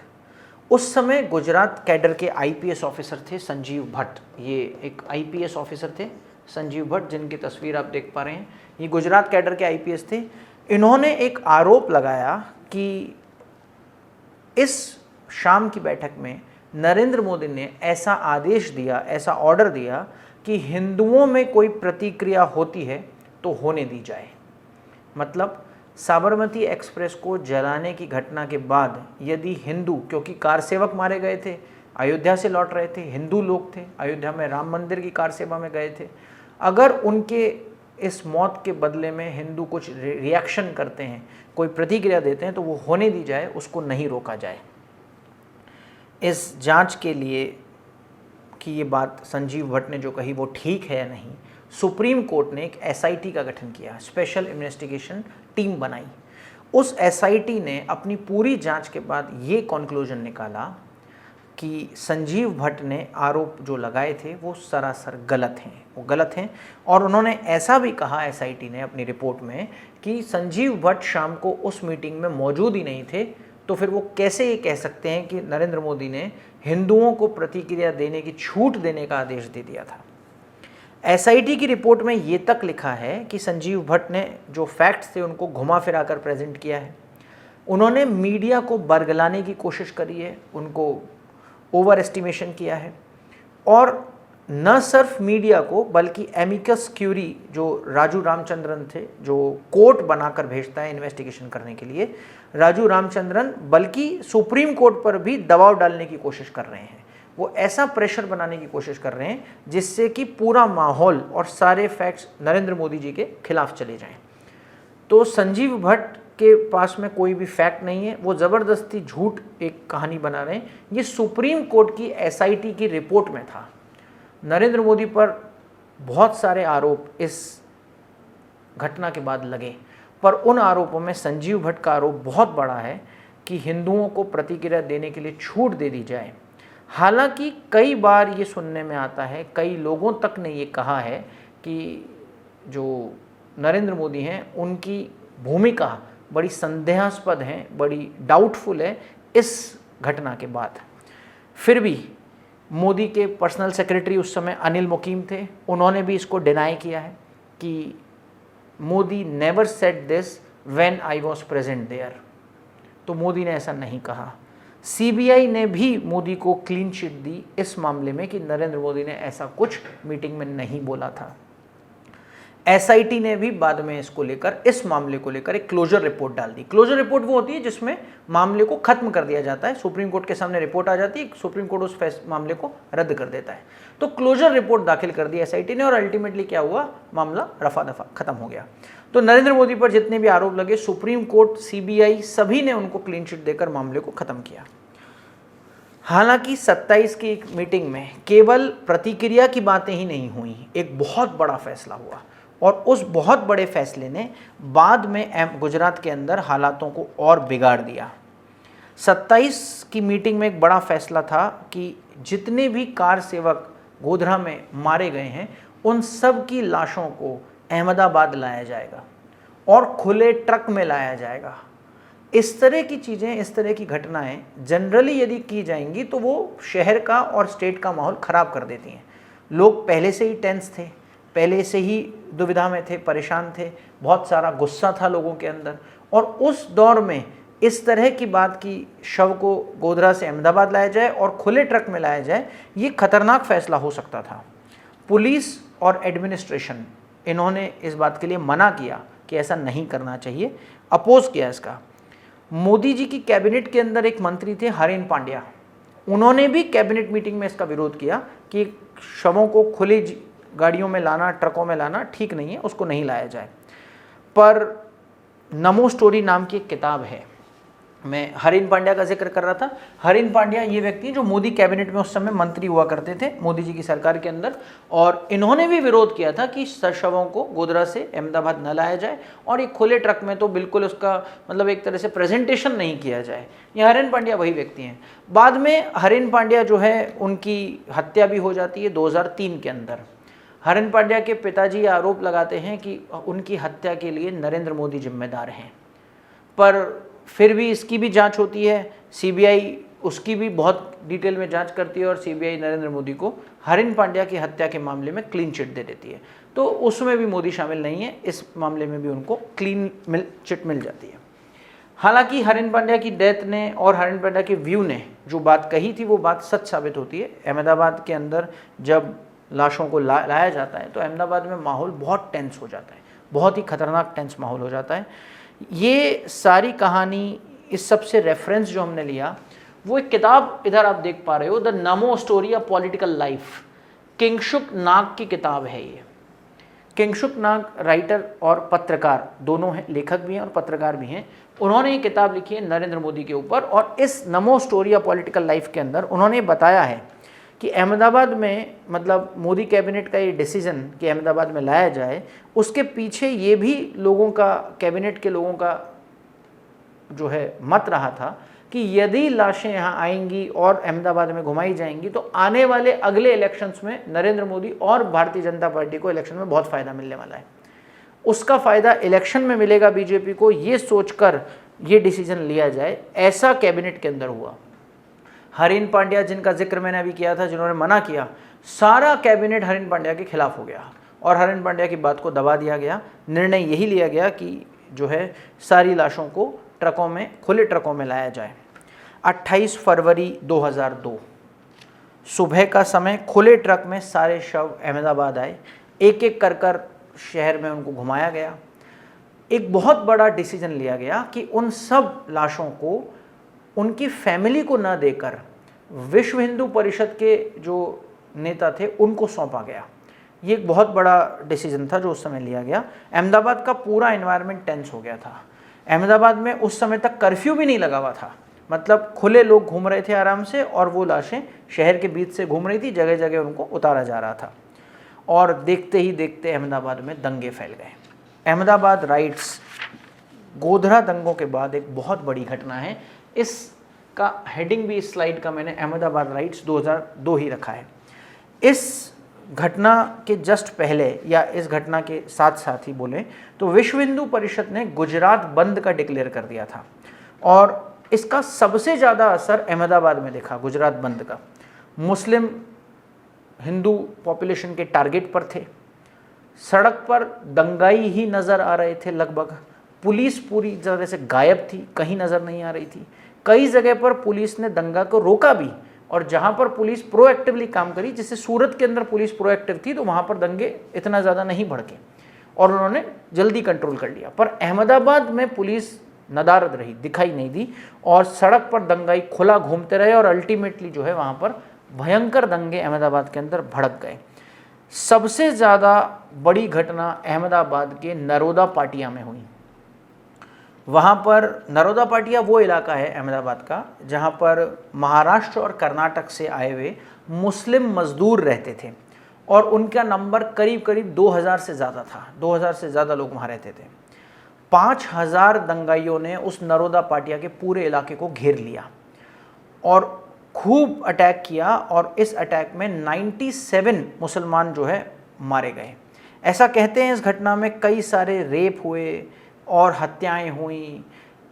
उस समय गुजरात कैडर के आईपीएस ऑफिसर थे संजीव भट्ट। ये एक आईपीएस ऑफिसर थे संजीव भट्ट, जिनकी तस्वीर आप देख पा रहे हैं। ये गुजरात कैडर के आईपीएस थे। इन्होंने एक आरोप लगाया कि इस शाम की बैठक में नरेंद्र मोदी ने ऐसा आदेश दिया, ऐसा ऑर्डर दिया कि हिंदुओं में कोई प्रतिक्रिया होती है तो होने दी जाए। मतलब साबरमती एक्सप्रेस को जलाने की घटना के बाद यदि हिंदू, क्योंकि कार सेवक मारे गए थे, अयोध्या से लौट रहे थे, हिंदू लोग थे, अयोध्या में राम मंदिर की कार सेवा में गए थे, अगर उनके इस मौत के बदले में हिंदू कुछ रिएक्शन करते हैं, कोई प्रतिक्रिया देते हैं, तो वो होने दी जाए, उसको नहीं रोका जाए। इस जांच के लिए कि ये बात संजीव भट्ट ने जो कही वो ठीक है या नहीं, सुप्रीम कोर्ट ने एक एसआईटी का गठन किया, स्पेशल इन्वेस्टिगेशन टीम बनाई। उस एसआईटी ने अपनी पूरी जांच के बाद ये कॉन्क्लूजन निकाला कि संजीव भट्ट ने आरोप जो लगाए थे वो सरासर गलत हैं, वो गलत हैं। और उन्होंने ऐसा भी कहा एसआईटी ने अपनी रिपोर्ट में कि संजीव भट्ट शाम को उस मीटिंग में मौजूद ही नहीं थे, तो फिर वो कैसे ये कह सकते हैं कि नरेंद्र मोदी ने हिंदुओं को प्रतिक्रिया देने की छूट देने का आदेश दे दिया था। एसआईटी की रिपोर्ट में ये तक लिखा है कि संजीव भट्ट ने जो फैक्ट्स थे उनको घुमा फिरा कर प्रेजेंट किया है। उन्होंने मीडिया को बरगलाने की कोशिश करी है, उनको ओवर एस्टिमेशन किया है और न सिर्फ मीडिया को बल्कि एमिकस क्यूरी जो राजू रामचंद्रन थे, जो कोर्ट बनाकर भेजता है इन्वेस्टिगेशन करने के लिए, राजू रामचंद्रन बल्कि सुप्रीम कोर्ट पर भी दबाव डालने की कोशिश कर रहे हैं। वो ऐसा प्रेशर बनाने की कोशिश कर रहे हैं जिससे कि पूरा माहौल और सारे फैक्ट्स नरेंद्र मोदी जी के खिलाफ चले जाएं। तो संजीव भट्ट के पास में कोई भी फैक्ट नहीं है, वो ज़बरदस्ती झूठ एक कहानी बना रहे हैं। ये सुप्रीम कोर्ट की एसआईटी की रिपोर्ट में था। नरेंद्र मोदी पर बहुत सारे आरोप इस घटना के बाद लगे, पर उन आरोपों में संजीव भट्ट का आरोप बहुत बड़ा है कि हिंदुओं को प्रतिक्रिया देने के लिए छूट दे दी जाए। हालांकि कई बार ये सुनने में आता है, कई लोगों तक ने ये कहा है कि जो नरेंद्र मोदी हैं उनकी भूमिका बड़ी संदेहास्पद है, बड़ी डाउटफुल है इस घटना के बाद। फिर भी मोदी के पर्सनल सेक्रेटरी उस समय अनिल मुकीम थे, उन्होंने भी इसको डिनाई किया है कि Modi never said this when I was present there. तो मोदी ने ऐसा नहीं कहा। सीबीआई ने भी मोदी को क्लीन चिट दी इस मामले में कि नरेंद्र मोदी ने ऐसा कुछ मीटिंग में नहीं बोला था। एसआईटी ने भी बाद में इसको लेकर, इस मामले को लेकर एक क्लोजर रिपोर्ट डाल दी। क्लोजर रिपोर्ट वो होती है जिसमें मामले को खत्म कर दिया जाता है, सुप्रीम कोर्ट के सामने रिपोर्ट आ जाती है, सुप्रीम कोर्ट उस मामले को रद्द कर देता है। तो क्लोजर रिपोर्ट दाखिल कर दी एसआईटी ने और अल्टीमेटली क्या हुआ, मामला रफा दफा खत्म हो गया। तो नरेंद्र मोदी पर जितने भी आरोप लगे, सुप्रीम कोर्ट, सीबीआई, सभी ने उनको क्लीन चिट देकर मामले को खत्म किया। हालांकि 27 की एक मीटिंग में केवल प्रतिक्रिया की बातें ही नहीं हुई, एक बहुत बड़ा फैसला हुआ और उस बहुत बड़े फैसले ने बाद में गुजरात के अंदर हालातों को और बिगाड़ दिया। 27 की मीटिंग में एक बड़ा फैसला था कि जितने भी कार सेवक गोधरा में मारे गए हैं उन सब की लाशों को अहमदाबाद लाया जाएगा और खुले ट्रक में लाया जाएगा। इस तरह की चीज़ें, इस तरह की घटनाएं जनरली यदि की जाएंगी तो वो शहर का और स्टेट का माहौल ख़राब कर देती हैं। लोग पहले से ही टेंस थे, पहले से ही दुविधा में थे, परेशान थे, बहुत सारा गुस्सा था लोगों के अंदर, और उस दौर में इस तरह की बात की शव को गोधरा से अहमदाबाद लाया जाए और खुले ट्रक में लाया जाए, ये खतरनाक फैसला हो सकता था। पुलिस और एडमिनिस्ट्रेशन इन्होंने इस बात के लिए मना किया कि ऐसा नहीं करना चाहिए, अपोज किया इसका। मोदी जी की कैबिनेट के अंदर एक मंत्री थे हरेन पांड्या, उन्होंने भी कैबिनेट मीटिंग में इसका विरोध किया कि शवों को खुली गाड़ियों में लाना, ट्रकों में लाना ठीक नहीं है, उसको नहीं लाया जाए। पर नमो स्टोरी नाम की एक किताब है, मैं हरेन पांड्या का जिक्र कर रहा था। हरेन पांड्या ये व्यक्ति जो मोदी कैबिनेट में उस समय मंत्री हुआ करते थे मोदी जी की सरकार के अंदर, और इन्होंने भी विरोध किया था कि शवों को गोधरा से अहमदाबाद न लाया जाए और एक खुले ट्रक में तो बिल्कुल उसका मतलब एक तरह से प्रेजेंटेशन नहीं किया जाए। ये हरेन पांड्या वही व्यक्ति हैं। बाद में हरेन पांड्या जो है उनकी हत्या भी हो जाती है 2003 के अंदर। हरेन पांड्या के पिताजी आरोप लगाते हैं कि उनकी हत्या के लिए नरेंद्र मोदी जिम्मेदार हैं, पर फिर भी इसकी भी जांच होती है, सीबीआई उसकी भी बहुत डिटेल में जांच करती है और सीबीआई नरेंद्र मोदी को हरेन पांड्या की हत्या के मामले में क्लीन चिट दे देती है। तो उसमें भी मोदी शामिल नहीं है, इस मामले में भी उनको क्लीन चिट मिल जाती है। हालांकि हरेन पांड्या की डेथ ने और हरेन पांड्या के व्यू ने जो बात कही थी वो बात सच साबित होती है। अहमदाबाद के अंदर जब लाशों को लाया जाता है तो अहमदाबाद में माहौल बहुत टेंस हो जाता है, बहुत ही खतरनाक टेंस माहौल हो जाता है। ये सारी कहानी, इस सब से रेफरेंस जो हमने लिया वो एक किताब इधर आप देख पा रहे हो, the NaMo story of political life, Kingshuk Nag की किताब है ये। किंगशुक नाग राइटर और पत्रकार दोनों हैं, लेखक भी हैं और पत्रकार भी हैं। उन्होंने ये किताब लिखी है नरेंद्र मोदी के ऊपर, और इस नमो स्टोरी ऑफ पॉलिटिकल लाइफ के अंदर उन्होंने बताया है कि अहमदाबाद में मतलब मोदी कैबिनेट का ये डिसीजन कि अहमदाबाद में लाया जाए, उसके पीछे ये भी लोगों का, कैबिनेट के लोगों का जो है मत रहा था कि यदि लाशें यहाँ आएंगी और अहमदाबाद में घुमाई जाएंगी तो आने वाले अगले इलेक्शंस में नरेंद्र मोदी और भारतीय जनता पार्टी को इलेक्शन में बहुत फ़ायदा मिलने वाला है। उसका फ़ायदा इलेक्शन में मिलेगा बीजेपी को, ये सोचकर ये डिसीजन लिया जाए, ऐसा कैबिनेट के अंदर हुआ। हरेन पांड्या जिनका जिक्र मैंने अभी किया था, जिन्होंने मना किया, सारा कैबिनेट हरेन पांड्या के खिलाफ हो गया और हरेन पांड्या की बात को दबा दिया गया। निर्णय यही लिया गया कि जो है सारी लाशों को ट्रकों में, खुले ट्रकों में लाया जाए। 28 फरवरी 2002 सुबह का समय खुले ट्रक में सारे शव अहमदाबाद आए, एक एक कर शहर में उनको घुमाया गया। एक बहुत बड़ा डिसीजन लिया गया कि उन सब लाशों को उनकी फैमिली को न देकर विश्व हिंदू परिषद के जो नेता थे उनको सौंपा गया। ये एक बहुत बड़ा डिसीजन था जो उस समय लिया गया। अहमदाबाद का पूरा एनवायरनमेंट टेंस हो गया था। अहमदाबाद में उस समय तक कर्फ्यू भी नहीं लगा हुआ था, मतलब खुले लोग घूम रहे थे आराम से और वो लाशें शहर के बीच से घूम रही थी, जगह जगह उनको उतारा जा रहा था। और देखते ही देखते अहमदाबाद में दंगे फैल गए। अहमदाबाद राइट्स, गोधरा दंगों के बाद एक बहुत बड़ी घटना है। इसका हेडिंग भी इस स्लाइड का मैंने अहमदाबाद राइट्स 2002 ही रखा है। इस घटना के जस्ट पहले या इस घटना के साथ साथ ही बोले तो विश्व हिंदू परिषद ने गुजरात बंद का डिक्लेयर कर दिया था और इसका सबसे ज़्यादा असर अहमदाबाद में देखा। गुजरात बंद का मुस्लिम हिंदू पॉपुलेशन के टारगेट पर थे, सड़क पर दंगाई ही नज़र आ रहे थे लगभग, पुलिस पूरी तरह से गायब थी, कहीं नज़र नहीं आ रही थी। कई जगह पर पुलिस ने दंगा को रोका भी, और जहाँ पर पुलिस प्रोएक्टिवली काम करी, जैसे सूरत के अंदर पुलिस प्रोएक्टिव थी तो वहाँ पर दंगे इतना ज़्यादा नहीं भड़के और उन्होंने जल्दी कंट्रोल कर लिया। पर अहमदाबाद में पुलिस नदारद रही, दिखाई नहीं दी और सड़क पर दंगाई खुला घूमते रहे और अल्टीमेटली जो है वहाँ पर भयंकर दंगे अहमदाबाद के अंदर भड़क गए। सबसे ज़्यादा बड़ी घटना अहमदाबाद के नरोदा पाटिया में हुई। वहाँ पर नरोदा पाटिया वो इलाका है अहमदाबाद का जहाँ पर महाराष्ट्र और कर्नाटक से आए हुए मुस्लिम मज़दूर रहते थे और उनका नंबर करीब करीब 2000 से ज़्यादा था। 2000 से ज़्यादा लोग वहाँ रहते थे। 5000 दंगाइयों ने उस नरोदा पाटिया के पूरे इलाके को घेर लिया और खूब अटैक किया और इस अटैक में 97 मुसलमान जो है मारे गए। ऐसा कहते हैं इस घटना में कई सारे रेप हुए और हत्याएं हुई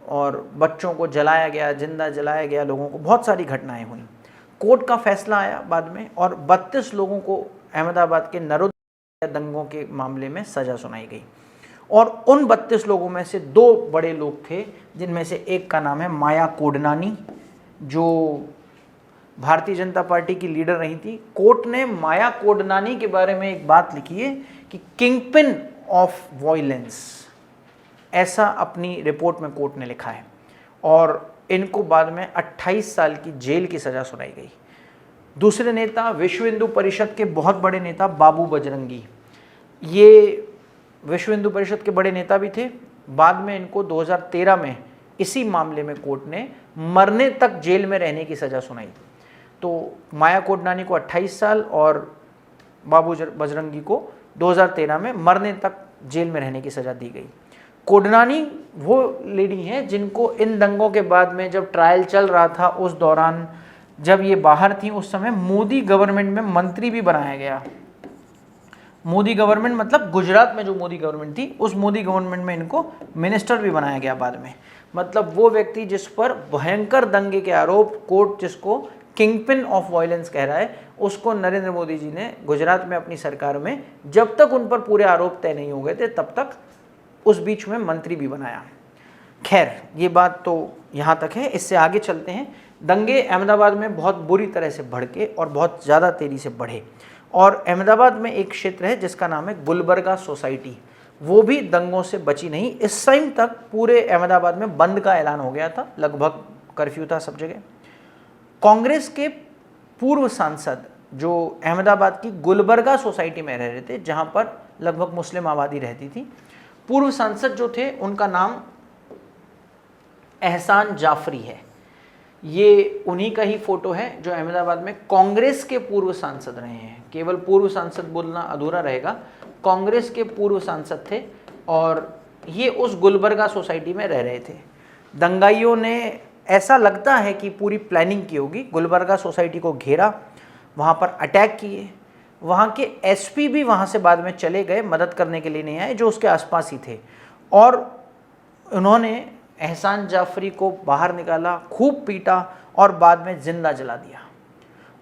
और बच्चों को जलाया गया, जिंदा जलाया गया, लोगों को, बहुत सारी घटनाएं हुई। कोर्ट का फैसला आया बाद में और 32 लोगों को अहमदाबाद के नरोदा दंगों के मामले में सज़ा सुनाई गई और उन 32 लोगों में से 2 बड़े लोग थे जिनमें से एक का नाम है माया कोडनानी, जो भारतीय जनता पार्टी की लीडर रही थी। कोर्ट ने माया कोडनानी के बारे में एक बात लिखी है कि किंगपिन ऑफ वायलेंस, ऐसा अपनी रिपोर्ट में कोर्ट ने लिखा है और इनको बाद में 28 साल की जेल की सज़ा सुनाई गई। दूसरे नेता विश्व हिंदू परिषद के बहुत बड़े नेता बाबू बजरंगी, ये विश्व हिंदू परिषद के बड़े नेता भी थे। बाद में इनको 2013 में इसी मामले में कोर्ट ने मरने तक जेल में रहने की सज़ा सुनाई। तो माया कोडनानी को 28 साल और बाबू बजरंगी को 2013 में मरने तक जेल में रहने की सज़ा दी गई। कोडनानी वो लेडी हैं जिनको इन दंगों के बाद में जब ट्रायल चल रहा था उस दौरान जब ये बाहर थी उस समय मोदी गवर्नमेंट में मंत्री भी बनाया गया। मोदी गवर्नमेंट मतलब गुजरात में जो मोदी गवर्नमेंट थी उस मोदी गवर्नमेंट में इनको मिनिस्टर भी बनाया गया बाद में। मतलब वो व्यक्ति जिस पर भयंकर दंगे के आरोप, कोर्ट जिसको किंगपिन ऑफ वायलेंस कह रहा है, उसको नरेंद्र मोदी जी ने गुजरात में अपनी सरकार में जब तक उन पर पूरे आरोप तय नहीं हो गए थे तब तक उस बीच में मंत्री भी बनाया। खैर ये बात तो यहाँ तक है, इससे आगे चलते हैं। दंगे अहमदाबाद में बहुत बुरी तरह से भड़के और बहुत ज़्यादा तेज़ी से बढ़े और अहमदाबाद में एक क्षेत्र है जिसका नाम है गुलबर्गा सोसाइटी, वो भी दंगों से बची नहीं। इस टाइम तक पूरे अहमदाबाद में बंद का ऐलान हो गया था, लगभग कर्फ्यू था सब जगह। कांग्रेस के पूर्व सांसद जो अहमदाबाद की गुलबर्गा सोसाइटी में रह रहे थे जहाँ पर लगभग मुस्लिम आबादी रहती थी, पूर्व सांसद जो थे उनका नाम एहसान जाफरी है। ये उन्हीं का ही फोटो है जो अहमदाबाद में कांग्रेस के पूर्व सांसद रहे हैं। केवल पूर्व सांसद बोलना अधूरा रहेगा, कांग्रेस के पूर्व सांसद थे और ये उस गुलबर्गा सोसाइटी में रह रहे थे। दंगाइयों ने, ऐसा लगता है कि पूरी प्लानिंग की होगी, गुलबर्गा सोसाइटी को घेरा, वहाँ पर अटैक किए। वहाँ के एसपी भी वहाँ से बाद में चले गए, मदद करने के लिए नहीं आए, जो उसके आसपास ही थे, और उन्होंने एहसान जाफरी को बाहर निकाला, खूब पीटा और बाद में जिंदा जला दिया।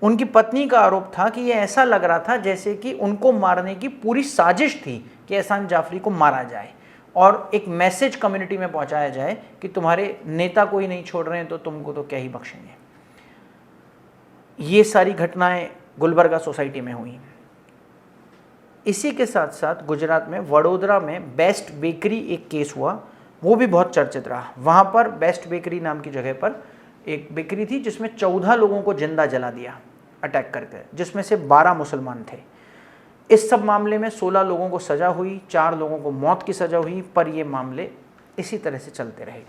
उनकी पत्नी का आरोप था कि ये ऐसा लग रहा था जैसे कि उनको मारने की पूरी साजिश थी कि एहसान जाफरी को मारा जाए और एक मैसेज कम्युनिटी में पहुंचाया जाए कि तुम्हारे नेता को ही नहीं छोड़ रहे हैं तो तुमको तो क्या ही बख्शेंगे। ये सारी घटनाएं गुलबर्गा सोसाइटी में हुई। इसी के साथ साथ गुजरात में वडोदरा में बेस्ट बेकरी एक केस हुआ, वो भी बहुत चर्चित रहा। वहाँ पर बेस्ट बेकरी नाम की जगह पर एक बेकरी थी जिसमें 14 लोगों को जिंदा जला दिया अटैक करके, जिसमें से 12 मुसलमान थे। इस सब मामले में 16 लोगों को सज़ा हुई, 4 लोगों को मौत की सज़ा हुई, पर ये मामले इसी तरह से चलते रहे।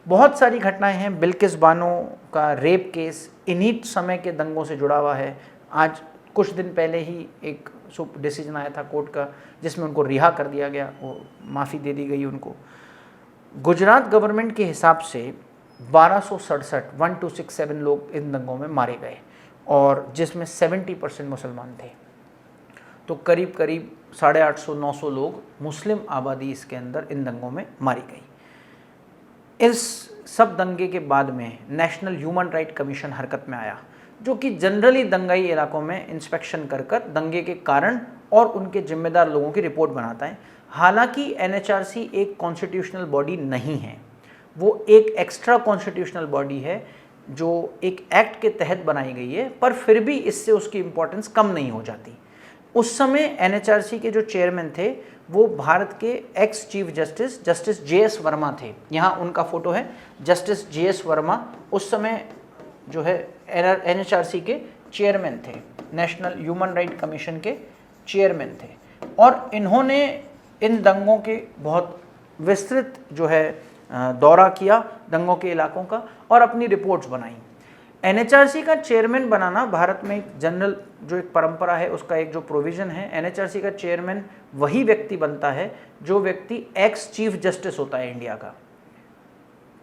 बहुत सारी घटनाएं हैं। बिल्किस बानो का रेप केस इन्हीं समय के दंगों से जुड़ा हुआ है। आज कुछ दिन पहले ही एक डिसीजन आया था कोर्ट का जिसमें उनको रिहा कर दिया गया, वो माफ़ी दे दी गई उनको। गुजरात गवर्नमेंट के हिसाब से 1267 लोग इन दंगों में मारे गए और जिसमें 70% मुसलमान थे। तो करीब करीब 850-900 लोग मुस्लिम आबादी इसके अंदर इन दंगों में मारी गई। इस सब दंगे के बाद में नेशनल ह्यूमन राइट कमीशन हरकत में आया, जो कि जनरली दंगाई इलाकों में इंस्पेक्शन कर दंगे के कारण और उनके जिम्मेदार लोगों की रिपोर्ट बनाता है। हालांकि एनएचआरसी एक कॉन्स्टिट्यूशनल बॉडी नहीं है, वो एक एक्स्ट्रा कॉन्स्टिट्यूशनल बॉडी है जो एक एक्ट के तहत बनाई गई है, पर फिर भी इससे उसकी इम्पोर्टेंस कम नहीं हो जाती। उस समय एनएचआरसी के जो चेयरमैन थे वो भारत के ex chief justice JS Verma थे। यहाँ उनका फोटो है, जस्टिस जेएस वर्मा उस समय जो है एनएचआरसी के चेयरमैन थे, नेशनल ह्यूमन राइट कमीशन के चेयरमैन थे, और इन्होंने इन दंगों के बहुत विस्तृत जो है दौरा किया दंगों के इलाकों का और अपनी रिपोर्ट्स बनाई। एनएचआरसी का चेयरमैन बनाना भारत में एक जनरल जो एक परंपरा है, उसका एक जो प्रोविज़न है, एनएचआरसी का चेयरमैन वही व्यक्ति बनता है जो व्यक्ति एक्स चीफ जस्टिस होता है इंडिया का।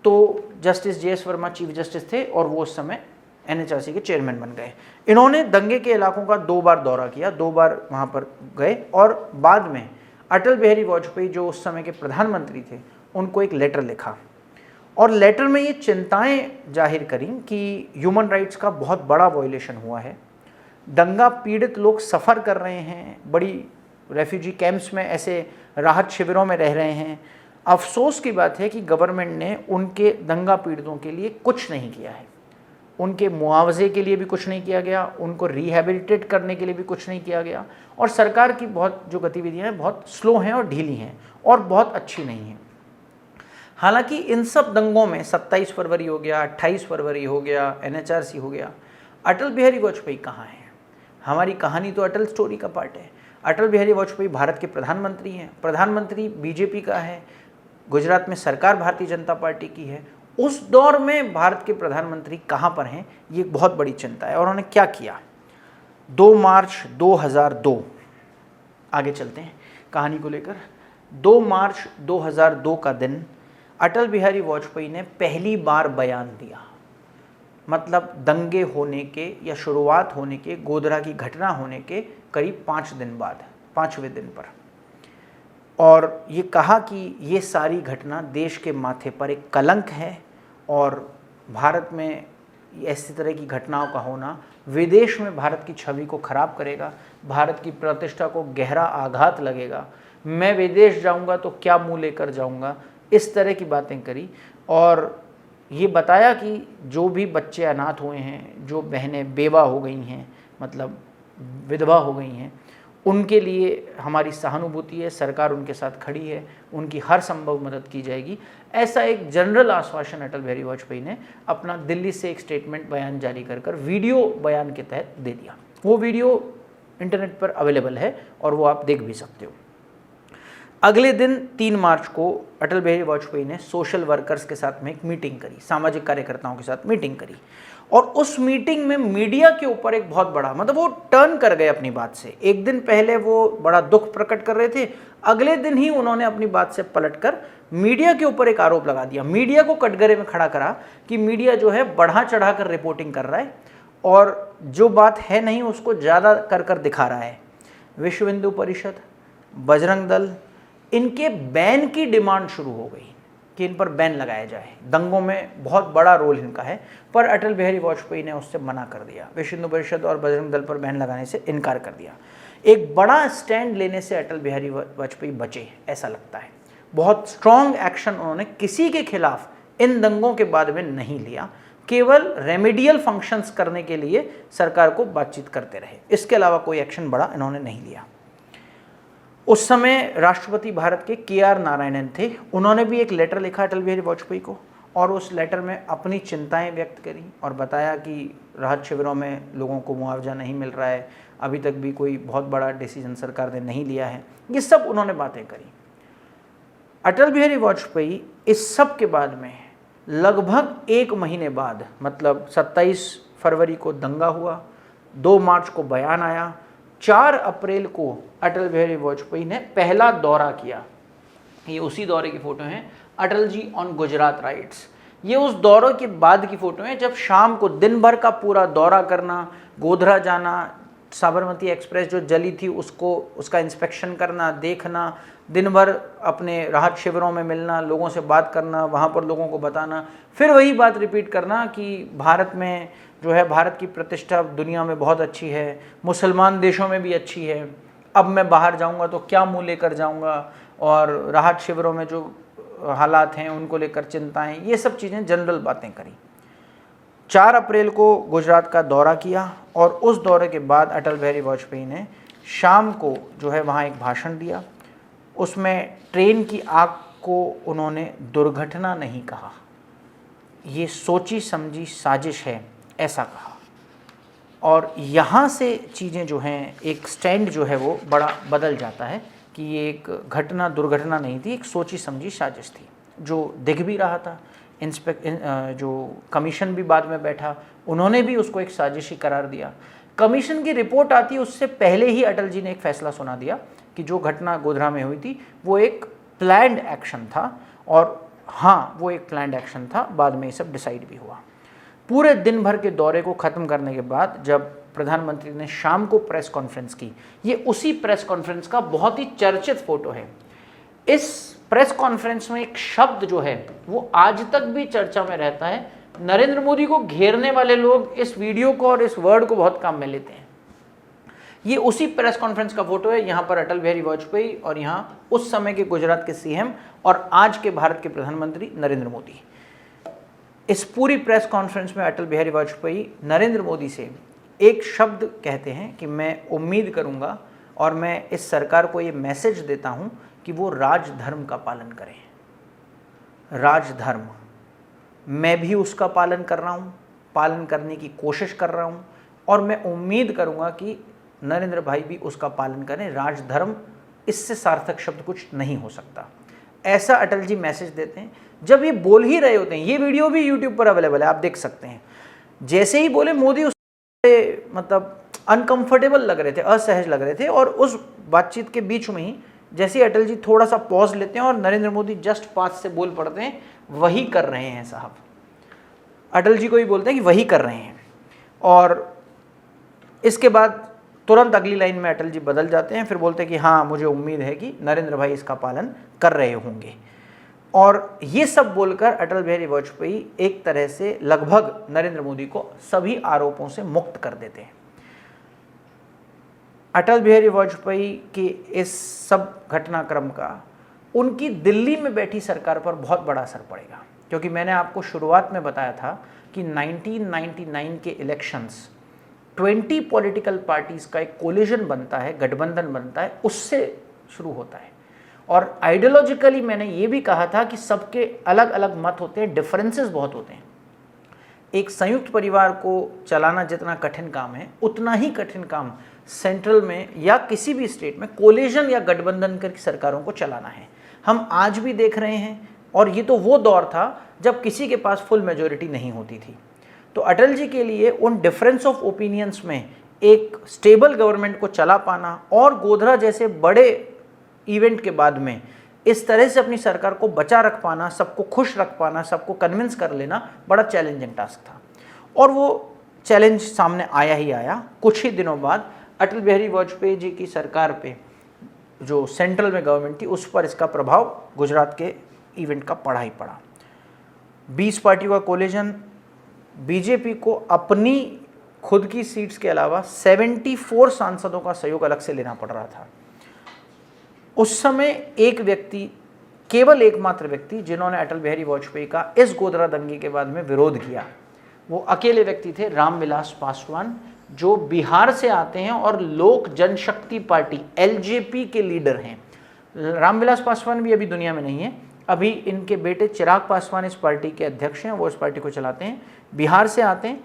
तो justice JS Verma chief justice थे और वो उस समय एनएचआरसी के चेयरमैन बन गए। इन्होंने दंगे के इलाकों का 2 बार दौरा किया, 2 बार वहाँ पर गए और बाद में अटल बिहारी वाजपेयी जो उस समय के प्रधानमंत्री थे उनको एक लेटर लिखा और लेटर में ये चिंताएं जाहिर करी कि ह्यूमन राइट्स का बहुत बड़ा वायलेशन हुआ है, दंगा पीड़ित लोग सफ़र कर रहे हैं, बड़ी रेफ्यूजी कैंप्स में ऐसे राहत शिविरों में रह रहे हैं। अफसोस की बात है कि गवर्नमेंट ने उनके दंगा पीड़ितों के लिए कुछ नहीं किया है, उनके मुआवजे के लिए भी कुछ नहीं किया गया, उनको रिहेबिलिटेट करने के लिए भी कुछ नहीं किया गया और सरकार की बहुत जो गतिविधियां हैं बहुत स्लो हैं और ढीली हैं और बहुत अच्छी नहीं हैं। हालांकि इन सब दंगों में 27 फरवरी हो गया, 28 फरवरी हो गया, एनएचआरसी हो गया, अटल बिहारी वाजपेयी कहाँ हैं? हमारी कहानी तो अटल स्टोरी का पार्ट है। अटल बिहारी वाजपेयी भारत के प्रधानमंत्री हैं, प्रधानमंत्री बीजेपी का है, गुजरात में सरकार भारतीय जनता पार्टी की है। उस दौर में भारत के प्रधानमंत्री कहाँ पर हैं, ये एक बहुत बड़ी चिंता है। और उन्होंने क्या किया? 2 मार्च 2002, आगे चलते हैं कहानी को लेकर। 2 मार्च 2002 का दिन अटल बिहारी वाजपेयी ने पहली बार बयान दिया, मतलब दंगे होने के या शुरुआत होने के, गोधरा की घटना होने के करीब 5 दिन बाद, 5वें दिन पर, और ये कहा कि ये सारी घटना देश के माथे पर एक कलंक है और भारत में ऐसी तरह की घटनाओं का होना विदेश में भारत की छवि को खराब करेगा, भारत की प्रतिष्ठा को गहरा आघात लगेगा। मैं विदेश जाऊंगा तो क्या मुंह लेकर जाऊंगा, इस तरह की बातें करी और ये बताया कि जो भी बच्चे अनाथ हुए हैं, जो बहनें बेवा हो गई हैं, मतलब विधवा हो गई हैं, उनके लिए हमारी सहानुभूति है, सरकार उनके साथ खड़ी है, उनकी हर संभव मदद की जाएगी। ऐसा एक जनरल आश्वासन अटल बिहारी वाजपेयी ने अपना दिल्ली से एक स्टेटमेंट बयान जारी कर वीडियो बयान के तहत दे दिया। वो वीडियो इंटरनेट पर अवेलेबल है और वो आप देख भी सकते हो। अगले दिन 3 मार्च को अटल बिहारी वाजपेयी ने सोशल वर्कर्स के साथ में एक मीटिंग करी, सामाजिक कार्यकर्ताओं के साथ मीटिंग करी और उस मीटिंग में मीडिया के ऊपर एक बहुत बड़ा, मतलब वो टर्न कर गए अपनी बात से। एक दिन पहले वो बड़ा दुख प्रकट कर रहे थे, अगले दिन ही उन्होंने अपनी बात से पलटकर मीडिया के ऊपर एक आरोप लगा दिया, मीडिया को कटघरे में खड़ा करा कि मीडिया जो है बढ़ा चढ़ा कर रिपोर्टिंग कर रहा है और जो बात है नहीं उसको ज़्यादा कर दिखा रहा है। विश्व हिंदू परिषद, बजरंग दल, इनके बैन की डिमांड शुरू हो गई कि इन पर बैन लगाया जाए, दंगों में बहुत बड़ा रोल इनका है, पर अटल बिहारी वाजपेयी ने उससे मना कर दिया। विश्व हिंदू परिषद और बजरंग दल पर बैन लगाने से इनकार कर दिया। एक बड़ा स्टैंड लेने से अटल बिहारी वाजपेयी बचे, ऐसा लगता है। बहुत स्ट्रॉन्ग एक्शन उन्होंने किसी के खिलाफ इन दंगों के बाद में नहीं लिया, केवल रेमेडियल फंक्शंस करने के लिए सरकार को बातचीत करते रहे, इसके अलावा कोई एक्शन बड़ा इन्होंने नहीं लिया। उस समय राष्ट्रपति भारत के के.आर. नारायणन थे, उन्होंने भी एक लेटर लिखा अटल बिहारी वाजपेयी को और उस लेटर में अपनी चिंताएं व्यक्त करी और बताया कि राहत शिविरों में लोगों को मुआवजा नहीं मिल रहा है, अभी तक भी कोई बहुत बड़ा डिसीजन सरकार ने नहीं लिया है, ये सब उन्होंने बातें करी। अटल बिहारी वाजपेयी इस सब के बाद में लगभग 1 महीने बाद, मतलब 27 फरवरी को दंगा हुआ, 2 मार्च को बयान आया, 4 अप्रैल को अटल बिहारी वाजपेयी ने पहला दौरा किया। ये उसी दौरे की फ़ोटो हैं, अटल जी ऑन गुजरात राइट्स। ये उस दौरे के बाद की फ़ोटो है जब शाम को दिन भर का पूरा दौरा करना, गोधरा जाना, साबरमती एक्सप्रेस जो जली थी उसका इंस्पेक्शन करना, देखना, दिन भर अपने राहत शिविरों में मिलना, लोगों से बात करना, वहाँ पर लोगों को बताना, फिर वही बात रिपीट करना कि भारत में जो है भारत की प्रतिष्ठा दुनिया में बहुत अच्छी है, मुसलमान देशों में भी अच्छी है, अब मैं बाहर जाऊंगा तो क्या मुंह लेकर जाऊंगा, और राहत शिविरों में जो हालात हैं उनको लेकर चिंताएं, ये सब चीज़ें जनरल बातें करी। 4 अप्रैल को गुजरात का दौरा किया और उस दौरे के बाद अटल बिहारी वाजपेयी ने शाम को जो है वहाँ एक भाषण दिया। उसमें ट्रेन की आग को उन्होंने दुर्घटना नहीं कहा, ये सोची समझी साजिश है, ऐसा कहा। और यहाँ से चीज़ें जो हैं, एक स्टैंड जो है वो बड़ा बदल जाता है कि ये एक घटना दुर्घटना नहीं थी, एक सोची समझी साजिश थी। जो दिख भी रहा था। जो कमीशन भी बाद में बैठा, उन्होंने भी उसको एक साजिशी करार दिया। कमीशन की रिपोर्ट आती है उससे पहले ही अटल जी ने एक फैसला सुना दिया कि जो घटना गोधरा में हुई थी वो एक प्लान्ड एक्शन था, और हाँ वो एक प्लान्ड एक्शन था, बाद में ये सब डिसाइड भी हुआ। पूरे दिन भर के दौरे को ख़त्म करने के बाद जब प्रधानमंत्री ने शाम को प्रेस कॉन्फ्रेंस की, ये उसी प्रेस कॉन्फ्रेंस का बहुत ही चर्चित फोटो है। इस प्रेस कॉन्फ्रेंस में एक शब्द जो है वो आज तक भी चर्चा में रहता है। नरेंद्र मोदी को घेरने वाले लोग इस वीडियो को और इस वर्ड को बहुत काम में लेते हैं। ये उसी प्रेस कॉन्फ्रेंस का फोटो है। यहाँ पर अटल बिहारी वाजपेयी और यहाँ उस समय के गुजरात के सीएम और आज के भारत के प्रधानमंत्री नरेंद्र मोदी। इस पूरी प्रेस कॉन्फ्रेंस में अटल बिहारी वाजपेयी नरेंद्र मोदी से एक शब्द कहते हैं कि मैं उम्मीद करूंगा और मैं इस सरकार को ये मैसेज देता हूं कि वो राजधर्म का पालन करें। राजधर्म, मैं भी उसका पालन कर रहा हूं, पालन करने की कोशिश कर रहा हूं, और मैं उम्मीद करूंगा कि नरेंद्र भाई भी उसका पालन करें। राजधर्म, इससे सार्थक शब्द कुछ नहीं हो सकता। ऐसा अटल जी मैसेज देते हैं जब ये बोल ही रहे होते हैं। ये वीडियो भी यूट्यूब पर अवेलेबल है, आप देख सकते हैं। जैसे ही बोले मोदी उससे मतलब अनकंफर्टेबल लग रहे थे, असहज लग रहे थे, और उस बातचीत के बीच में ही जैसे ही अटल जी थोड़ा सा पॉज लेते हैं और नरेंद्र मोदी जस्ट पास से बोल पड़ते हैं, वही कर रहे हैं साहब। अटल जी को ही बोलते हैं कि वही कर रहे हैं, और इसके बाद तुरंत अगली लाइन में अटल जी बदल जाते हैं, फिर बोलते हैं कि हाँ मुझे उम्मीद है कि नरेंद्र भाई इसका पालन कर रहे होंगे। और ये सब बोलकर अटल बिहारी वाजपेयी एक तरह से लगभग नरेंद्र मोदी को सभी आरोपों से मुक्त कर देते हैं। अटल बिहारी वाजपेयी के इस सब घटनाक्रम का उनकी दिल्ली में बैठी सरकार पर बहुत बड़ा असर पड़ेगा, क्योंकि मैंने आपको शुरुआत में बताया था कि 1999 के इलेक्शंस 20 पॉलिटिकल पार्टीज़ का एक कोलिजन बनता है, गठबंधन बनता है, उससे शुरू होता है। और आइडियोलॉजिकली मैंने ये भी कहा था कि सबके अलग अलग मत होते हैं, डिफरेंसेस बहुत होते हैं। एक संयुक्त परिवार को चलाना जितना कठिन काम है, उतना ही कठिन काम सेंट्रल में या किसी भी स्टेट में कोलिजन या गठबंधन करके सरकारों को चलाना है। हम आज भी देख रहे हैं, और ये तो वो दौर था जब किसी के पास फुल मेजोरिटी नहीं होती थी। तो अटल जी के लिए उन डिफरेंस ऑफ ओपिनियंस में एक स्टेबल गवर्नमेंट को चला पाना और गोधरा जैसे बड़े इवेंट के बाद में इस तरह से अपनी सरकार को बचा रख पाना, सबको खुश रख पाना, सबको कन्विंस कर लेना बड़ा चैलेंजिंग टास्क था। और वो चैलेंज सामने आया ही आया। कुछ ही दिनों बाद अटल बिहारी वाजपेयी जी की सरकार पे जो सेंट्रल में गवर्नमेंट थी, उस पर इसका प्रभाव गुजरात के इवेंट का पड़ा ही पड़ा। 20 पार्टियों का कोलिजन, बीजेपी को अपनी खुद की सीट्स के अलावा 74 सांसदों का सहयोग अलग से लेना पड़ रहा था। उस समय एक व्यक्ति, केवल एकमात्र व्यक्ति जिन्होंने अटल बिहारी वाजपेयी का इस गोधरा दंगे के बाद में विरोध किया, वो अकेले व्यक्ति थे, रामविलास पासवान, जो बिहार से आते हैं और लोक जनशक्ति पार्टी एलजेपी के लीडर हैं। रामविलास पासवान भी अभी दुनिया में नहीं है, अभी इनके बेटे चिराग पासवान इस पार्टी के अध्यक्ष हैं, वो इस पार्टी को चलाते हैं, बिहार से आते हैं।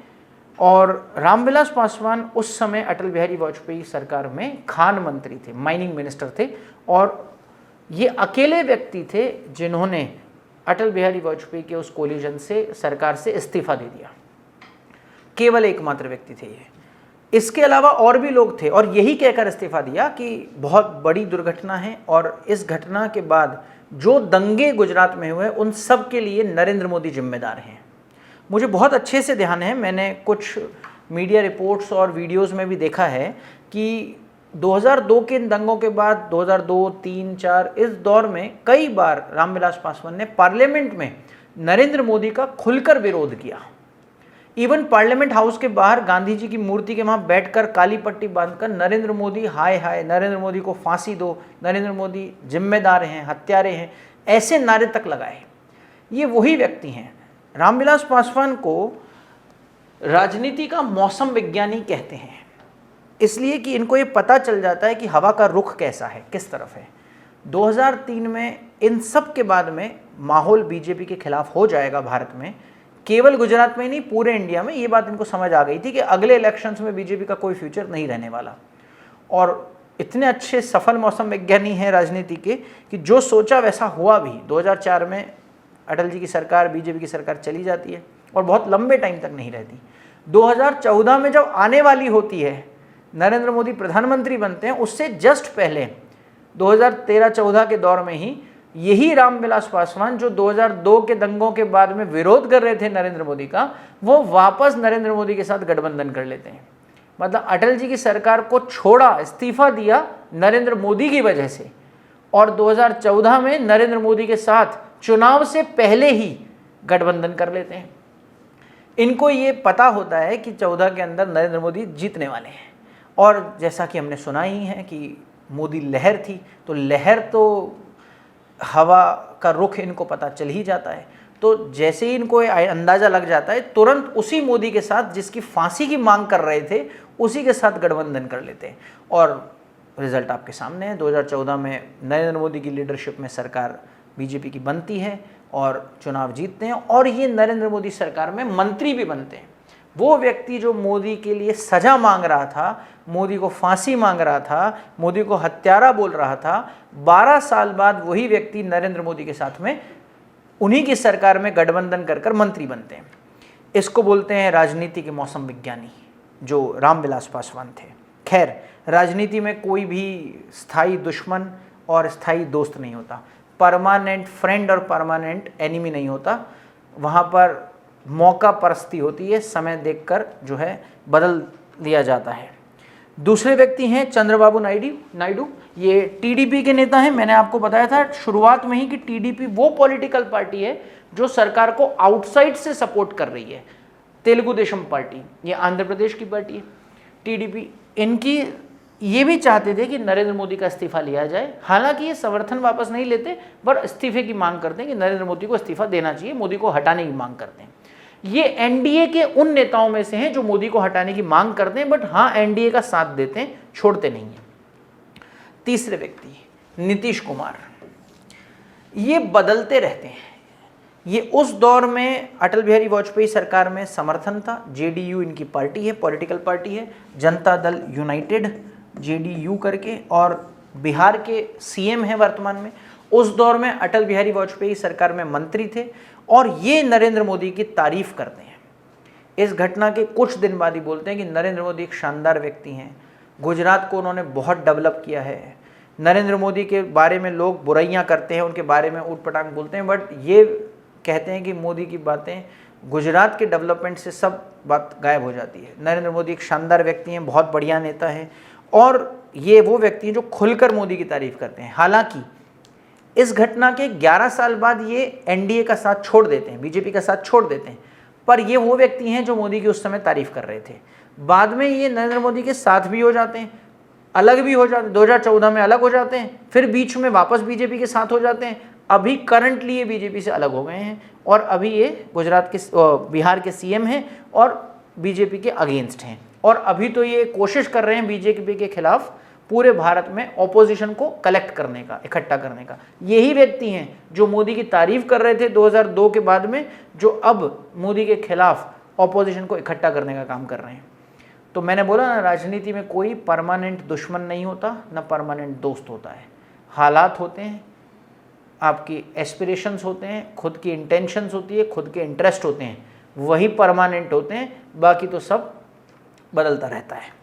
और रामविलास पासवान उस समय अटल बिहारी वाजपेयी सरकार में खान मंत्री थे, माइनिंग मिनिस्टर थे, और ये अकेले व्यक्ति थे जिन्होंने अटल बिहारी वाजपेयी के उस कोलिजन से, सरकार से इस्तीफा दे दिया। केवल एकमात्र व्यक्ति थे ये। इसके अलावा और भी लोग थे, और यही कहकर इस्तीफा दिया कि बहुत बड़ी दुर्घटना है, और इस घटना के बाद जो दंगे गुजरात में हुए उन सब के लिए नरेंद्र मोदी जिम्मेदार हैं। मुझे बहुत अच्छे से ध्यान है, मैंने कुछ मीडिया रिपोर्ट्स और वीडियोस में भी देखा है कि 2002 के इन दंगों के बाद 2002, 3, 4 इस दौर में कई बार रामविलास पासवान ने पार्लियामेंट में नरेंद्र मोदी का खुलकर विरोध किया। इवन पार्लियामेंट हाउस के बाहर गांधी जी की मूर्ति के वहाँ बैठकर काली पट्टी बांधकर नरेंद्र मोदी हाय हाय, नरेंद्र मोदी को फांसी दो, नरेंद्र मोदी जिम्मेदार हैं, हत्यारे हैं, ऐसे नारे तक लगाए। ये वही व्यक्ति हैं। रामविलास पासवान को राजनीति का मौसम विज्ञानी कहते हैं, इसलिए कि इनको ये पता चल जाता है कि हवा का रुख कैसा है, किस तरफ है। 2003 में इन सब के बाद में माहौल बीजेपी के खिलाफ हो जाएगा भारत में, केवल गुजरात में ही नहीं, पूरे इंडिया में। ये बात इनको समझ आ गई थी कि अगले इलेक्शंस में बीजेपी का कोई फ्यूचर नहीं रहने वाला। और इतने अच्छे सफल मौसम विज्ञानी हैं राजनीति के कि जो सोचा वैसा हुआ भी। 2004 में अटल जी की सरकार, बीजेपी की सरकार चली जाती है और बहुत लंबे टाइम तक नहीं रहती। 2014 में जब आने वाली होती है, नरेंद्र मोदी प्रधानमंत्री बनते हैं, उससे जस्ट पहले 2013-14 के दौर में ही यही रामविलास पासवान, जो 2002 के दंगों के बाद में विरोध कर रहे थे नरेंद्र मोदी का, वो वापस नरेंद्र मोदी के साथ गठबंधन कर लेते हैं। मतलब अटल जी की सरकार को छोड़ा, इस्तीफा दिया नरेंद्र मोदी की वजह से, और 2014 में नरेंद्र मोदी के साथ चुनाव से पहले ही गठबंधन कर लेते हैं। इनको ये पता होता है कि 14 के अंदर नरेंद्र मोदी जीतने वाले हैं, और जैसा कि हमने सुना ही है कि मोदी लहर थी, तो लहर तो हवा का रुख इनको पता चल ही जाता है। तो जैसे ही इनको अंदाज़ा लग जाता है, तुरंत उसी मोदी के साथ जिसकी फांसी की मांग कर रहे थे, उसी के साथ गठबंधन कर लेते हैं। और रिजल्ट आपके सामने है। 2014 में नरेंद्र मोदी की लीडरशिप में सरकार बीजेपी की बनती है और चुनाव जीतते हैं, और ये नरेंद्र मोदी सरकार में मंत्री भी बनते हैं। वो व्यक्ति जो मोदी के लिए सजा मांग रहा था, मोदी को फांसी मांग रहा था, मोदी को हत्यारा बोल रहा था, 12 साल बाद वही व्यक्ति नरेंद्र मोदी के साथ में उन्हीं की सरकार में गठबंधन कर कर मंत्री बनते हैं। इसको बोलते हैं राजनीति के मौसम विज्ञानी, जो रामविलास पासवान थे। खैर, राजनीति में कोई भी स्थायी दुश्मन और स्थायी दोस्त नहीं होता, परमानेंट फ्रेंड और परमानेंट एनिमी नहीं होता। वहाँ पर मौका परस्ती होती है, समय देखकर जो है बदल दिया जाता है। दूसरे व्यक्ति हैं चंद्रबाबू नायडू। ये टीडीपी के नेता हैं। मैंने आपको बताया था शुरुआत में ही कि टीडीपी वो पॉलिटिकल पार्टी है जो सरकार को आउटसाइड से सपोर्ट कर रही है। तेलुगु देशम पार्टी, ये आंध्र प्रदेश की पार्टी है। टीडीपी, इनकी ये भी चाहते थे कि नरेंद्र मोदी का इस्तीफा लिया जाए। हालांकि ये समर्थन वापस नहीं लेते, पर इस्तीफे की मांग करते हैं कि नरेंद्र मोदी को इस्तीफा देना चाहिए, मोदी को हटाने की मांग करते हैं। ये एनडीए के उन नेताओं में से हैं जो मोदी को हटाने की मांग करते हैं, बट हाँ एनडीए का साथ देते हैं, छोड़ते नहीं हैं। तीसरे व्यक्ति नीतीश कुमार, ये बदलते रहते हैं। ये उस दौर में अटल बिहारी वाजपेयी सरकार में समर्थन था। जेडीयू इनकी पार्टी है, पॉलिटिकल पार्टी है, जनता दल यूनाइटेड, जेडीयू करके, और बिहार के सीएम है वर्तमान में। उस दौर में अटल बिहारी वाजपेयी सरकार में मंत्री थे, और ये नरेंद्र मोदी की तारीफ करते हैं। इस घटना के कुछ दिन बाद ही बोलते हैं कि नरेंद्र मोदी एक शानदार व्यक्ति हैं, गुजरात को उन्होंने बहुत डेवलप किया है। नरेंद्र मोदी के बारे में लोग बुराइयां करते हैं, उनके बारे में ऊट-पटांग बोलते हैं, बट ये कहते हैं कि मोदी की बातें, गुजरात के डेवलपमेंट से सब बात गायब हो जाती है। नरेंद्र मोदी एक शानदार व्यक्ति हैं, बहुत बढ़िया नेता है, और ये वो व्यक्ति हैं जो खुलकर मोदी की तारीफ करते हैं। हालांकि इस घटना के 11 साल बाद ये एनडीए का साथ छोड़ देते हैं, बीजेपी का साथ छोड़ देते हैं, पर ये वो व्यक्ति हैं जो मोदी की उस समय तारीफ कर रहे थे। बाद में ये नरेंद्र मोदी के साथ भी हो जाते हैं, अलग भी हो जाते हैं। 2014 में अलग हो जाते हैं, फिर बीच में वापस बीजेपी के साथ हो जाते हैं। अभी करंटली ये बीजेपी से अलग हो गए हैं, और अभी ये बिहार के सीएम हैं और बीजेपी के अगेंस्ट हैं। और अभी तो ये कोशिश कर रहे हैं बीजेपी के खिलाफ पूरे भारत में ऑपोजिशन को कलेक्ट करने का, इकट्ठा करने का। यही व्यक्ति हैं जो मोदी की तारीफ कर रहे थे 2002 के बाद में, जो अब मोदी के खिलाफ ऑपोजिशन को इकट्ठा करने का काम कर रहे हैं। तो मैंने बोला ना, राजनीति में कोई परमानेंट दुश्मन नहीं होता, ना परमानेंट दोस्त होता है। हालात होते हैं, आपकी एस्पिरेशंस होते हैं, खुद की इंटेंशंस होती है, खुद के इंटरेस्ट होते हैं, वही परमानेंट होते हैं, बाकी तो सब बदलता रहता है।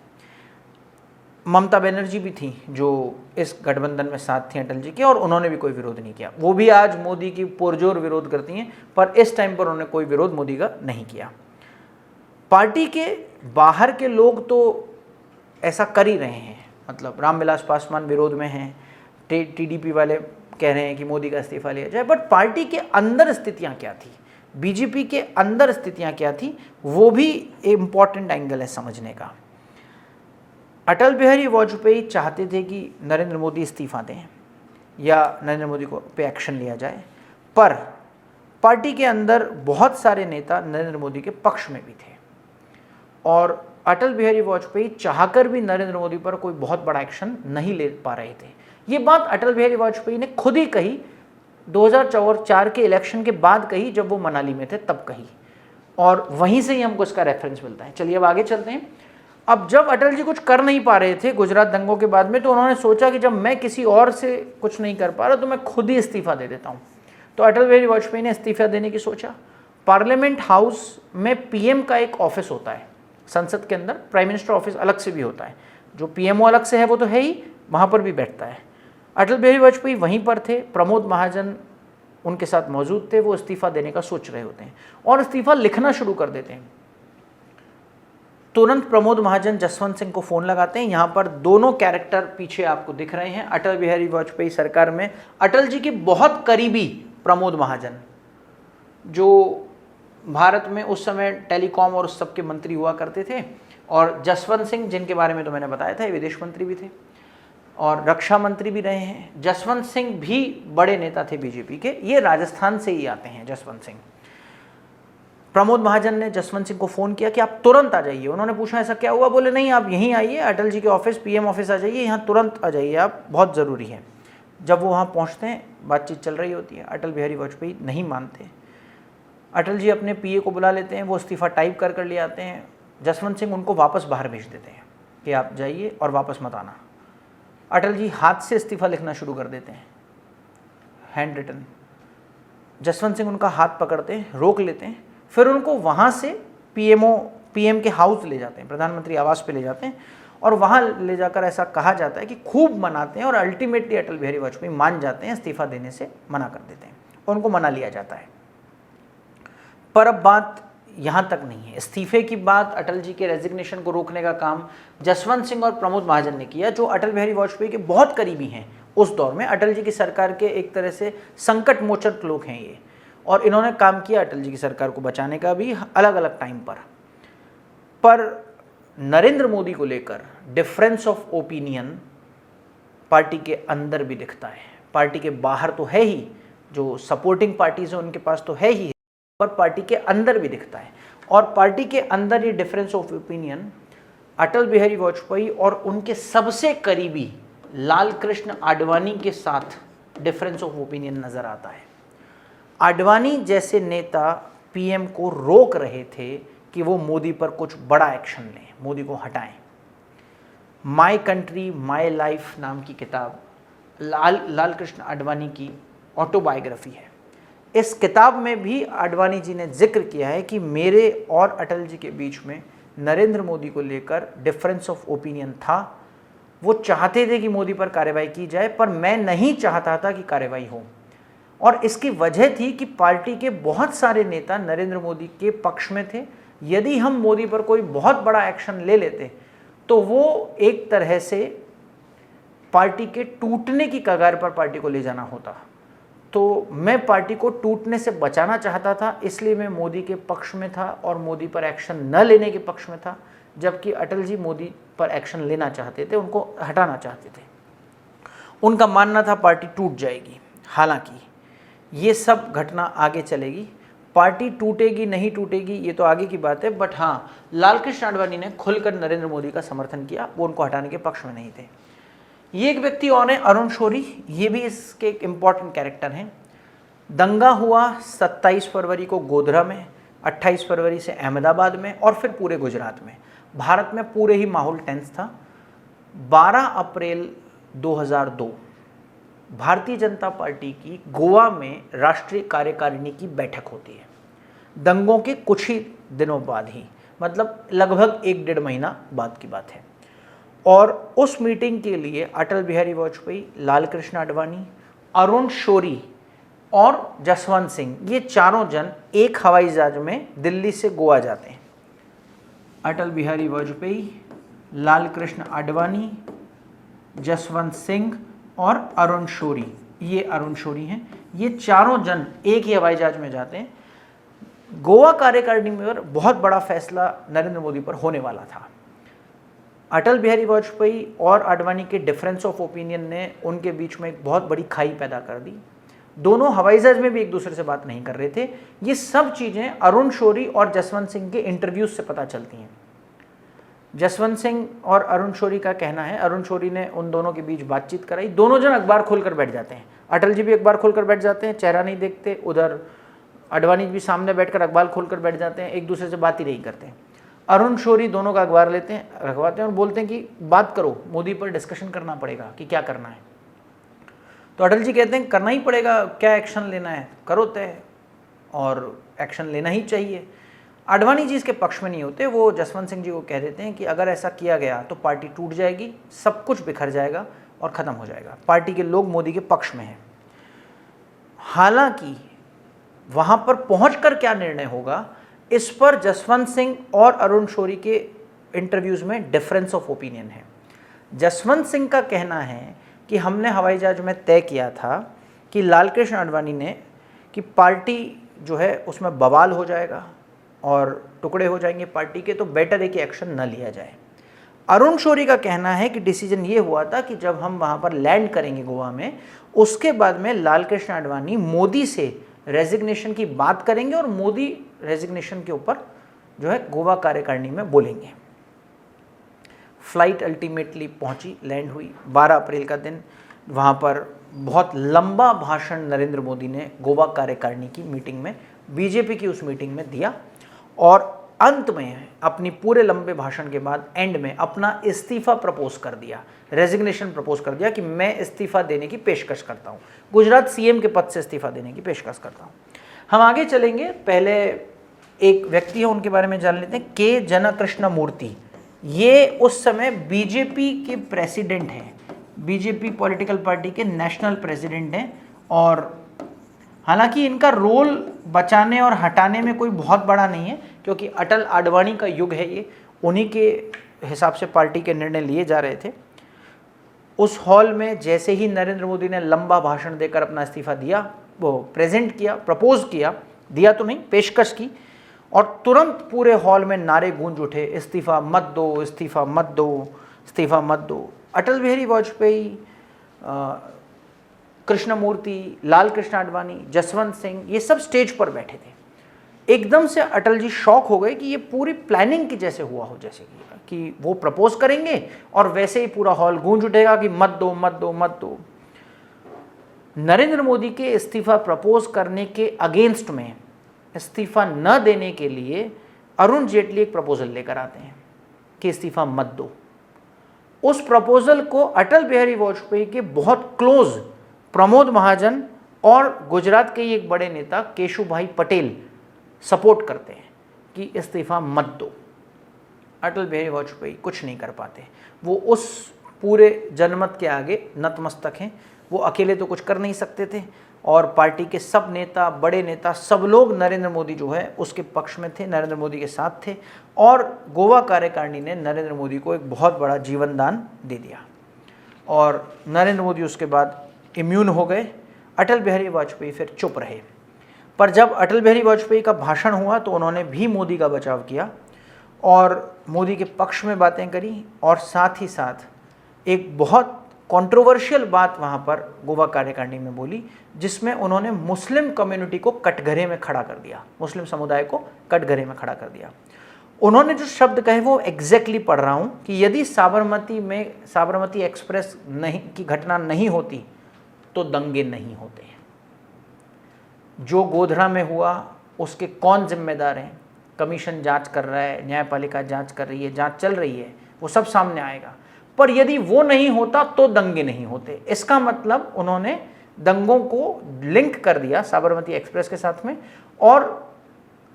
ममता बनर्जी भी थी जो इस गठबंधन में साथ थी अटल जी के, और उन्होंने भी कोई विरोध नहीं किया। वो भी आज मोदी की पुरजोर विरोध करती हैं, पर इस टाइम पर उन्होंने कोई विरोध मोदी का नहीं किया। पार्टी के बाहर के लोग तो ऐसा कर ही रहे हैं, मतलब रामविलास पासवान विरोध में हैं, टीडीपी वाले कह रहे हैं कि मोदी का इस्तीफा लिया जाए, बट पार्टी के अंदर स्थितियां क्या थी, बीजेपी के अंदर स्थितियां क्या थी, वो भी इम्पॉर्टेंट एंगल है समझने का। अटल बिहारी वाजपेयी चाहते थे कि नरेंद्र मोदी इस्तीफा दें या नरेंद्र मोदी को पे एक्शन लिया जाए, पर पार्टी के अंदर बहुत सारे नेता नरेंद्र मोदी के पक्ष में भी थे, और अटल बिहारी वाजपेयी चाहकर भी नरेंद्र मोदी पर कोई बहुत बड़ा एक्शन नहीं ले पा रहे थे। ये बात अटल बिहारी वाजपेयी ने खुद ही कही, 2004 के इलेक्शन के बाद कही, जब वो मनाली में थे तब कही, और वहीं से ही हमको इसका रेफरेंस मिलता है। चलिए अब आगे चलते हैं। अब जब अटल जी कुछ कर नहीं पा रहे थे गुजरात दंगों के बाद में, तो उन्होंने सोचा कि जब मैं किसी और से कुछ नहीं कर पा रहा तो मैं खुद ही इस्तीफा दे देता हूँ। तो अटल बिहारी वाजपेयी ने इस्तीफा देने की सोचा। पार्लियामेंट हाउस में पीएम का एक ऑफिस होता है, संसद के अंदर प्राइम मिनिस्टर ऑफिस अलग से भी होता है, जो पीएमओ अलग से है वो तो है ही, वहाँ पर भी बैठता है। अटल बिहारी वाजपेयी वहीं पर थे, प्रमोद महाजन उनके साथ मौजूद थे, वो इस्तीफा देने का सोच रहे होते हैं और इस्तीफा लिखना शुरू कर देते हैं। तुरंत प्रमोद महाजन जसवंत सिंह को फ़ोन लगाते हैं। यहाँ पर दोनों कैरेक्टर पीछे आपको दिख रहे हैं। अटल बिहारी वाजपेयी सरकार में अटल जी के बहुत करीबी प्रमोद महाजन, जो भारत में उस समय टेलीकॉम और उस सब के मंत्री हुआ करते थे, और जसवंत सिंह जिनके बारे में तो मैंने बताया था, ये विदेश मंत्री भी थे और रक्षा मंत्री भी रहे हैं। जसवंत सिंह भी बड़े नेता थे बीजेपी के, ये राजस्थान से ही आते हैं जसवंत सिंह। प्रमोद महाजन ने जसवंत सिंह को फ़ोन किया कि आप तुरंत आ जाइए। उन्होंने पूछा ऐसा क्या हुआ, बोले नहीं आप यहीं आइए, अटल जी के ऑफिस पीएम ऑफिस आ जाइए, यहाँ तुरंत आ जाइए आप, बहुत ज़रूरी है। जब वो वहाँ पहुँचते हैं, बातचीत चल रही होती है, अटल बिहारी वाजपेयी नहीं मानते। अटल जी अपने पीए को बुला लेते हैं, वो इस्तीफ़ा टाइप कर ले आते हैं। जसवंत सिंह उनको वापस बाहर भेज देते हैं कि आप जाइए और वापस मत आना। अटल जी हाथ से इस्तीफ़ा लिखना शुरू कर देते हैं, हैंड रिटन। जसवंत सिंह उनका हाथ पकड़ते हैं, रोक लेते हैं, फिर उनको वहाँ से पीएम के हाउस ले जाते हैं, प्रधानमंत्री आवास पे ले जाते हैं और वहाँ ले जाकर ऐसा कहा जाता है कि खूब मनाते हैं और अल्टीमेटली अटल बिहारी वाजपेयी मान जाते हैं, इस्तीफ़ा देने से मना कर देते हैं और उनको मना लिया जाता है। पर अब बात यहाँ तक नहीं है। इस्तीफे की बात, अटल जी के रेजिग्नेशन को रोकने का काम जसवंत सिंह और प्रमोद महाजन ने किया, जो अटल बिहारी वाजपेयी के बहुत करीबी हैं। उस दौर में अटल जी की सरकार के एक तरह से संकट मोचक लोग हैं ये, और इन्होंने काम किया अटल जी की सरकार को बचाने का भी अलग अलग टाइम पर नरेंद्र मोदी को लेकर डिफरेंस ऑफ ओपिनियन पार्टी के अंदर भी दिखता है। पार्टी के बाहर तो है ही, जो सपोर्टिंग पार्टीज हैं उनके पास तो है ही, पर पार्टी के अंदर भी दिखता है। और पार्टी के अंदर ये difference of opinion Atal Bihari Vajpayee और उनके सबसे करीबी लाल कृष्ण आडवाणी के साथ डिफरेंस ऑफ ओपिनियन नजर आता है। आडवाणी जैसे नेता पीएम को रोक रहे थे कि वो मोदी पर कुछ बड़ा एक्शन लें, मोदी को हटाएं। माय कंट्री माय लाइफ नाम की किताब लाल कृष्ण आडवाणी की ऑटोबायोग्राफी है। इस किताब में भी आडवाणी जी ने जिक्र किया है कि मेरे और अटल जी के बीच में नरेंद्र मोदी को लेकर डिफरेंस ऑफ ओपिनियन था। वो चाहते थे कि मोदी पर कार्रवाई की जाए, पर मैं नहीं चाहता था कि कार्रवाई हो, और इसकी वजह थी कि पार्टी के बहुत सारे नेता नरेंद्र मोदी के पक्ष में थे। यदि हम मोदी पर कोई बहुत बड़ा एक्शन ले लेते तो वो एक तरह से पार्टी के टूटने की कगार पर पार्टी को ले जाना होता। तो मैं पार्टी को टूटने से बचाना चाहता था, इसलिए मैं मोदी के पक्ष में था और मोदी पर एक्शन न लेने के पक्ष में था, जबकि अटल जी मोदी पर एक्शन लेना चाहते थे, उनको हटाना चाहते थे। उनका मानना था पार्टी टूट जाएगी। हालांकि ये सब घटना आगे चलेगी, पार्टी टूटेगी नहीं टूटेगी ये तो आगे की बात है, बट हाँ, लाल कृष्ण आडवाणी ने खुलकर नरेंद्र मोदी का समर्थन किया, वो उनको हटाने के पक्ष में नहीं थे। ये एक व्यक्ति और है, अरुण शौरी, ये भी इसके एक इम्पॉर्टेंट कैरेक्टर हैं। दंगा हुआ 27 फरवरी को गोधरा में, 28 फरवरी से अहमदाबाद में और फिर पूरे गुजरात में। भारत में पूरे ही माहौल टेंस था। 12 अप्रैल 2002 भारतीय जनता पार्टी की गोवा में राष्ट्रीय कार्यकारिणी की बैठक होती है। दंगों के कुछ ही दिनों बाद ही, मतलब लगभग 1-1.5 महीना बाद की बात है। और उस मीटिंग के लिए अटल बिहारी वाजपेयी, लाल कृष्ण आडवाणी, अरुण शौरी और जसवंत सिंह, ये चारों जन एक हवाई जहाज में दिल्ली से गोवा जाते हैं। अटल बिहारी वाजपेयी, लाल कृष्ण आडवाणी, जसवंत सिंह और अरुण शौरी, ये अरुण शौरी हैं, ये चारों जन एक ही हवाई जहाज में जाते हैं। गोवा कार्यकारिणी में बहुत बड़ा फैसला नरेंद्र मोदी पर होने वाला था। अटल बिहारी वाजपेयी और आडवाणी के डिफरेंस ऑफ ओपिनियन ने उनके बीच में एक बहुत बड़ी खाई पैदा कर दी। दोनों हवाई जहाज में भी एक दूसरे से बात नहीं कर रहे थे। ये सब चीज़ें अरुण शौरी और जसवंत सिंह के इंटरव्यूज से पता चलती हैं। जसवंत सिंह और अरुण शौरी का कहना है, अरुण शौरी ने उन दोनों के बीच बातचीत कराई। दोनों जन अखबार खोलकर बैठ जाते हैं। अटल जी भी अखबार खोलकर बैठ जाते हैं, चेहरा नहीं देखते। उधर आडवाणी भी सामने बैठकर अखबार खोलकर बैठ जाते हैं, एक दूसरे से बात ही नहीं करते। अरुण शौरी दोनों का अखबार लेते हैं, रखवाते हैं और बोलते हैं कि बात करो, मोदी पर डिस्कशन करना पड़ेगा कि क्या करना है। तो अटल जी कहते हैं करना ही पड़ेगा, क्या एक्शन लेना है करो तय, और एक्शन लेना ही चाहिए। आडवाणी जी इसके पक्ष में नहीं होते, वो जसवंत सिंह जी को कह देते हैं कि अगर ऐसा किया गया तो पार्टी टूट जाएगी, सब कुछ बिखर जाएगा और ख़त्म हो जाएगा। पार्टी के लोग मोदी के पक्ष में हैं। हालांकि वहाँ पर पहुंचकर क्या निर्णय होगा, इस पर जसवंत सिंह और अरुण शौरी के इंटरव्यूज़ में डिफरेंस ऑफ ओपिनियन है। जसवंत सिंह का कहना है कि हमने हवाई जहाज में तय किया था कि लालकृष्ण आडवाणी ने कि पार्टी जो है उसमें बवाल हो जाएगा और टुकड़े हो जाएंगे पार्टी के, तो बेटर है कि एक्शन न लिया जाए। अरुण शौरी का कहना है कि डिसीजन ये हुआ था कि जब हम वहाँ पर लैंड करेंगे गोवा में, उसके बाद में लालकृष्ण आडवाणी मोदी से रेजिग्नेशन की बात करेंगे और मोदी रेजिग्नेशन के ऊपर जो है गोवा कार्यकारिणी में बोलेंगे। फ्लाइट अल्टीमेटली पहुंची, लैंड हुई 12 अप्रैल का दिन। वहाँ पर बहुत लंबा भाषण नरेंद्र मोदी ने गोवा कार्यकारिणी की मीटिंग में, बीजेपी की उस मीटिंग में दिया, और अंत में अपनी पूरे लंबे भाषण के बाद एंड में अपना इस्तीफा प्रपोज कर दिया, रेजिग्नेशन प्रपोज कर दिया कि मैं इस्तीफा देने की पेशकश करता हूँ, गुजरात सीएम के पद से इस्तीफा देने की पेशकश करता हूँ। हम आगे चलेंगे, पहले एक व्यक्ति है उनके बारे में जान लेते हैं, के जनकृष्ण मूर्ति। ये उस समय बीजेपी के प्रेसिडेंट हैं, बीजेपी पॉलिटिकल पार्टी के नेशनल प्रेसिडेंट हैं, और हालांकि इनका रोल बचाने और हटाने में कोई बहुत बड़ा नहीं है, क्योंकि अटल आडवाणी का युग है ये, उन्हीं के हिसाब से पार्टी के निर्णय लिए जा रहे थे। उस हॉल में जैसे ही नरेंद्र मोदी ने लंबा भाषण देकर अपना इस्तीफा दिया, वो प्रेजेंट किया, प्रपोज किया, दिया तो नहीं, पेशकश की, और तुरंत पूरे हॉल में नारे गूंज उठे, इस्तीफा मत दो, इस्तीफा मत दो, इस्तीफा मत दो। अटल बिहारी वाजपेयी, कृष्णमूर्ति, लालकृष्ण आडवाणी, जसवंत सिंह, ये सब स्टेज पर बैठे थे। एकदम से अटल जी शॉक हो गए कि ये पूरी प्लानिंग की जैसे हुआ हो, जैसे कि वो प्रपोज करेंगे और वैसे ही पूरा हॉल गूंज उठेगा कि मत दो मत दो मत दो। नरेंद्र मोदी के इस्तीफा प्रपोज करने के अगेंस्ट में, इस्तीफा न देने के लिए अरुण जेटली एक प्रपोजल लेकर आते हैं कि इस्तीफा मत दो। उस प्रपोजल को अटल बिहारी वाजपेयी के बहुत क्लोज प्रमोद महाजन और गुजरात के ही एक बड़े नेता केशुभाई पटेल सपोर्ट करते हैं कि इस्तीफा मत दो। अटल बिहारी वाजपेयी कुछ नहीं कर पाते, वो उस पूरे जनमत के आगे नतमस्तक हैं, वो अकेले तो कुछ कर नहीं सकते थे, और पार्टी के सब नेता, बड़े नेता, सब लोग नरेंद्र मोदी जो है उसके पक्ष में थे, नरेंद्र मोदी के साथ थे, और गोवा कार्यकारिणी ने नरेंद्र मोदी को एक बहुत बड़ा जीवन दान दे दिया, और नरेंद्र मोदी उसके बाद इम्यून हो गए। अटल बिहारी वाजपेयी फिर चुप रहे, पर जब अटल बिहारी वाजपेयी का भाषण हुआ तो उन्होंने भी मोदी का बचाव किया और मोदी के पक्ष में बातें करी, और साथ ही साथ एक बहुत कंट्रोवर्शियल बात वहाँ पर गोवा कार्यकारिणी में बोली, जिसमें उन्होंने मुस्लिम कम्युनिटी को कटघरे में खड़ा कर दिया, मुस्लिम समुदाय को कटघरे में खड़ा कर दिया। उन्होंने जो शब्द कहे वो एग्जैक्टली पढ़ रहा हूँ कि यदि साबरमती एक्सप्रेस की घटना नहीं होती तो दंगे नहीं होते। जो गोधरा में हुआ उसके कौन जिम्मेदार हैं, कमीशन जांच कर रहा है, न्यायपालिका जांच कर रही है, जांच चल रही है, वो सब सामने आएगा, पर यदि वो नहीं होता तो दंगे नहीं होते। इसका मतलब उन्होंने दंगों को लिंक कर दिया साबरमती एक्सप्रेस के साथ में, और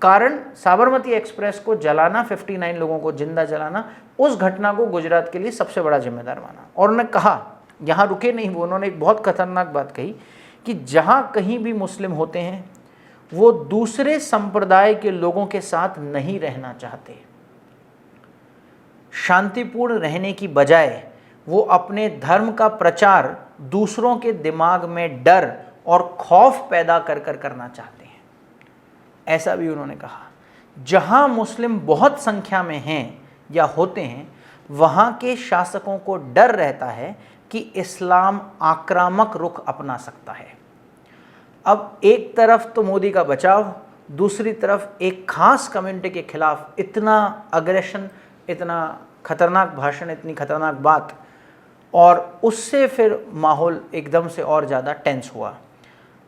कारण साबरमती एक्सप्रेस को जलाना, 59 लोगों को जिंदा जलाना, उस घटना को गुजरात के लिए सबसे बड़ा जिम्मेदार माना। और उन्होंने कहा, यहाँ रुके नहीं वो, उन्होंने एक बहुत खतरनाक बात कही कि जहाँ कहीं भी मुस्लिम होते हैं वो दूसरे संप्रदाय के लोगों के साथ नहीं रहना चाहते, शांतिपूर्ण रहने की बजाय वो अपने धर्म का प्रचार दूसरों के दिमाग में डर और खौफ पैदा कर करना चाहते हैं, ऐसा भी उन्होंने कहा। जहां मुस्लिम बहुत संख्या में हैं या होते हैं, वहां के शासकों को डर रहता है कि इस्लाम आक्रामक रुख अपना सकता है। अब एक तरफ तो मोदी का बचाव, दूसरी तरफ एक खास कम्युनिटी के खिलाफ इतना अग्रेशन, इतना खतरनाक भाषण, इतनी खतरनाक बात, और उससे फिर माहौल एकदम से और ज़्यादा टेंस हुआ।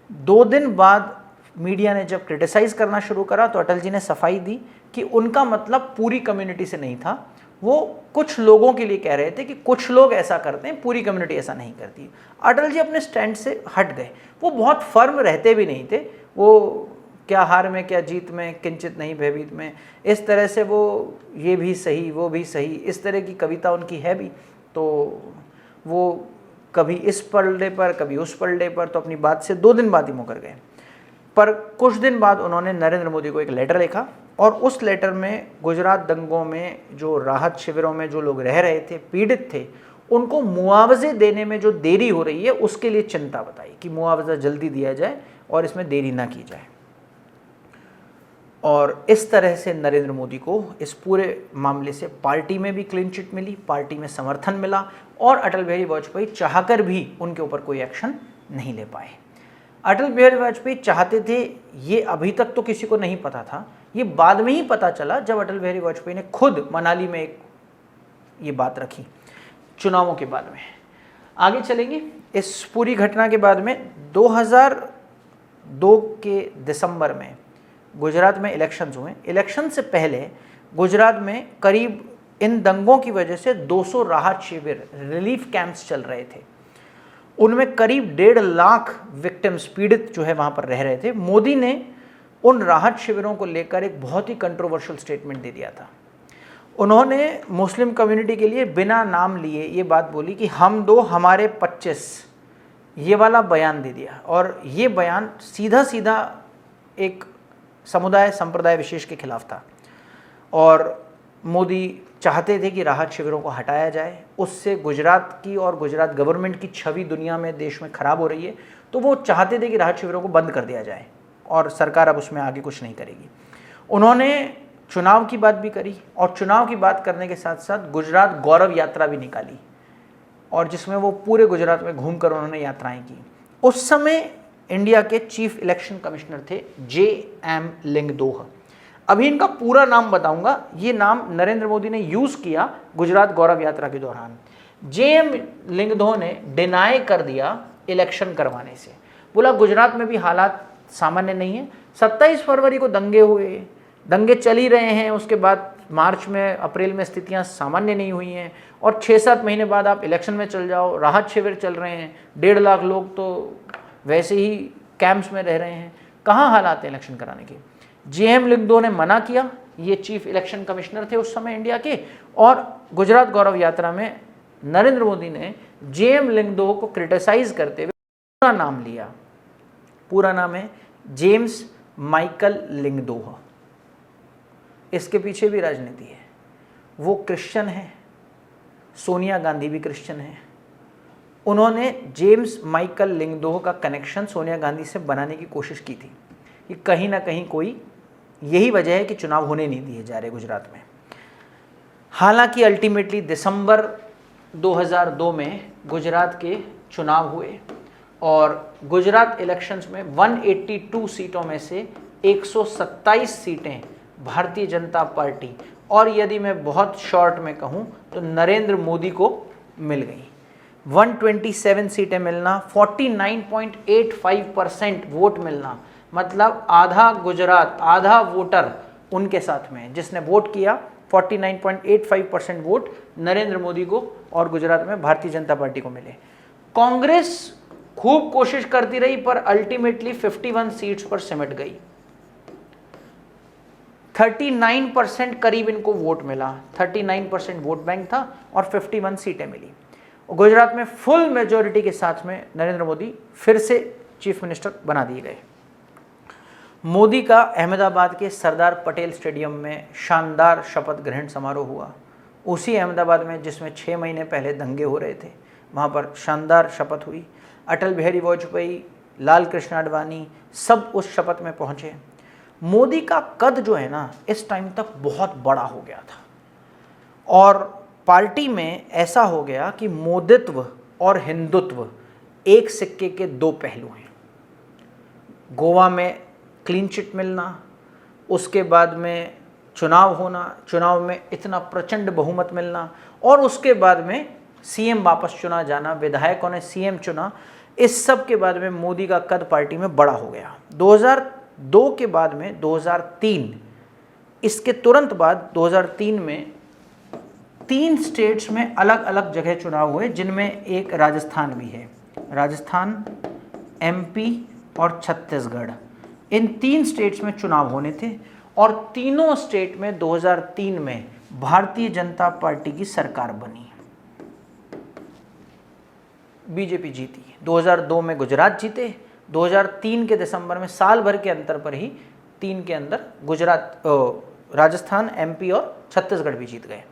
2 दिन बाद मीडिया ने जब क्रिटिसाइज़ करना शुरू करा तो अटल जी ने सफाई दी कि उनका मतलब पूरी कम्युनिटी से नहीं था, वो कुछ लोगों के लिए कह रहे थे कि कुछ लोग ऐसा करते हैं, पूरी कम्युनिटी ऐसा नहीं करती। अटल जी अपने स्टैंड से हट गए। वो बहुत फर्म रहते भी नहीं थे, वो क्या हार में क्या जीत में किंचित नहीं भयभीत में, इस तरह से वो ये भी सही वो भी सही, इस तरह की कविता उनकी है भी। तो वो कभी इस पलड़े पर कभी उस पलड़े पर, तो अपनी बात से 2 दिन बाद ही मुकर गए। पर कुछ दिन बाद उन्होंने नरेंद्र मोदी को एक लेटर लिखा और उस लेटर में गुजरात दंगों में जो राहत शिविरों में जो लोग रह रहे थे, पीड़ित थे, उनको मुआवजे देने में जो देरी हो रही है उसके लिए चिंता बताई कि मुआवजा जल्दी दिया जाए और इसमें देरी ना की जाए। और इस तरह से नरेंद्र मोदी को इस पूरे मामले से पार्टी में भी क्लीन चिट मिली, पार्टी में समर्थन मिला और अटल बिहारी वाजपेयी चाहकर भी उनके ऊपर कोई एक्शन नहीं ले पाए। अटल बिहारी वाजपेयी चाहते थे, ये अभी तक तो किसी को नहीं पता था, ये बाद में ही पता चला जब अटल बिहारी वाजपेयी ने खुद मनाली में एक ये बात रखी चुनावों के बाद में। आगे चलेंगे। इस पूरी घटना के बाद में 2002 के दिसंबर में गुजरात में इलेक्शंस हुए। इलेक्शन से पहले गुजरात में करीब इन दंगों की वजह से 200 राहत शिविर, रिलीफ कैंप्स चल रहे थे। उनमें करीब 1.5 लाख विक्टिम्स, पीड़ित जो है वहाँ पर रह रहे थे। मोदी ने उन राहत शिविरों को लेकर एक बहुत ही कंट्रोवर्शियल स्टेटमेंट दे दिया था। उन्होंने मुस्लिम कम्युनिटी के लिए बिना नाम लिए ये बात बोली कि हम 2 हमारे 25, ये वाला बयान दे दिया। और ये बयान सीधा सीधा एक समुदाय संप्रदाय विशेष के खिलाफ था और मोदी चाहते थे कि राहत शिविरों को हटाया जाए। उससे गुजरात की और गुजरात गवर्नमेंट की छवि दुनिया में, देश में ख़राब हो रही है, तो वो चाहते थे कि राहत शिविरों को बंद कर दिया जाए और सरकार अब उसमें आगे कुछ नहीं करेगी। उन्होंने चुनाव की बात भी करी और चुनाव की बात करने के साथ साथ गुजरात गौरव यात्रा भी निकाली और जिसमें वो पूरे गुजरात में घूमकर उन्होंने यात्राएं की। उस समय इंडिया के चीफ इलेक्शन कमिश्नर थे JM लिंगदोह। अभी इनका पूरा नाम बताऊंगा, ये नाम नरेंद्र मोदी ने यूज़ किया गुजरात गौरव यात्रा के दौरान। JM लिंगदोह ने डिनाई कर दिया इलेक्शन करवाने से, बोला गुजरात में भी हालात सामान्य नहीं है। 27 फरवरी को दंगे हुए, दंगे चल ही रहे हैं, उसके बाद मार्च में अप्रैल में स्थितियां सामान्य नहीं हुई हैं और 6-7 महीने बाद आप इलेक्शन में चल जाओ, राहत शिविर चल रहे हैं, 1.5 लाख लोग तो वैसे ही कैंप्स में रह रहे हैं, कहाँ हालात हैं इलेक्शन कराने के। JM लिंगदोह ने मना किया, ये चीफ इलेक्शन कमिश्नर थे उस समय इंडिया के, और गुजरात गौरव यात्रा में नरेंद्र मोदी ने JM लिंगदोह को क्रिटिसाइज करते हुए पूरा नाम लिया। पूरा नाम है जेम्स माइकल लिंगदोह। इसके पीछे भी राजनीति है। वो क्रिश्चियन है, सोनिया गांधी भी क्रिश्चियन है। उन्होंने जेम्स माइकल लिंगदोह का कनेक्शन सोनिया गांधी से बनाने की कोशिश की थी कि कहीं ना कहीं कोई यही वजह है कि चुनाव होने नहीं दिए जा रहे गुजरात में। हालांकि अल्टीमेटली दिसंबर 2002 में गुजरात के चुनाव हुए और गुजरात इलेक्शंस में 182 सीटों में से 127 सीटें भारतीय जनता पार्टी, और यदि मैं बहुत शॉर्ट में कहूं तो नरेंद्र मोदी को मिल गई। 127 सीटें मिलना, 49.85% वोट मिलना, मतलब आधा गुजरात, आधा वोटर उनके साथ में, जिसने वोट किया 49.85% वोट नरेंद्र मोदी को और गुजरात में भारतीय जनता पार्टी को मिले। कांग्रेस खूब कोशिश करती रही पर अल्टीमेटली 51 सीट्स पर सिमट गई। 39% करीब इनको वोट मिला, 39% वोट बैंक था और 51 सीटें मिली। गुजरात में फुल मेजॉरिटी के साथ में नरेंद्र मोदी फिर से चीफ मिनिस्टर बना दिए गए। मोदी का अहमदाबाद के सरदार पटेल स्टेडियम में शानदार शपथ ग्रहण समारोह हुआ। उसी अहमदाबाद में जिसमें 6 महीने पहले दंगे हो रहे थे, वहाँ पर शानदार शपथ हुई। अटल बिहारी वाजपेयी, लाल कृष्ण आडवाणी सब उस शपथ में पहुँचे। मोदी का कद जो है ना, इस टाइम तक बहुत बड़ा हो गया था और पार्टी में ऐसा हो गया कि मोदित्व और हिंदुत्व एक सिक्के के 2 पहलू हैं। गोवा में क्लीन चिट मिलना, उसके बाद में चुनाव होना, चुनाव में इतना प्रचंड बहुमत मिलना और उसके बाद में सीएम वापस चुना जाना, विधायकों ने सीएम चुना, इस सब के बाद में मोदी का कद पार्टी में बड़ा हो गया। 2002 के बाद में 2003, इसके तुरंत बाद 2003 में 3 स्टेट्स में अलग अलग जगह चुनाव हुए, जिनमें एक राजस्थान भी है। राजस्थान, एमपी और छत्तीसगढ़, इन 3 स्टेट्स में चुनाव होने थे और तीनों स्टेट में 2003 में भारतीय जनता पार्टी की सरकार बनी, बीजेपी जीती। 2002 में गुजरात जीते, 2003 के दिसंबर में साल भर के अंतर पर ही 3 के अंदर राजस्थान, एमपी और छत्तीसगढ़ भी जीत गए।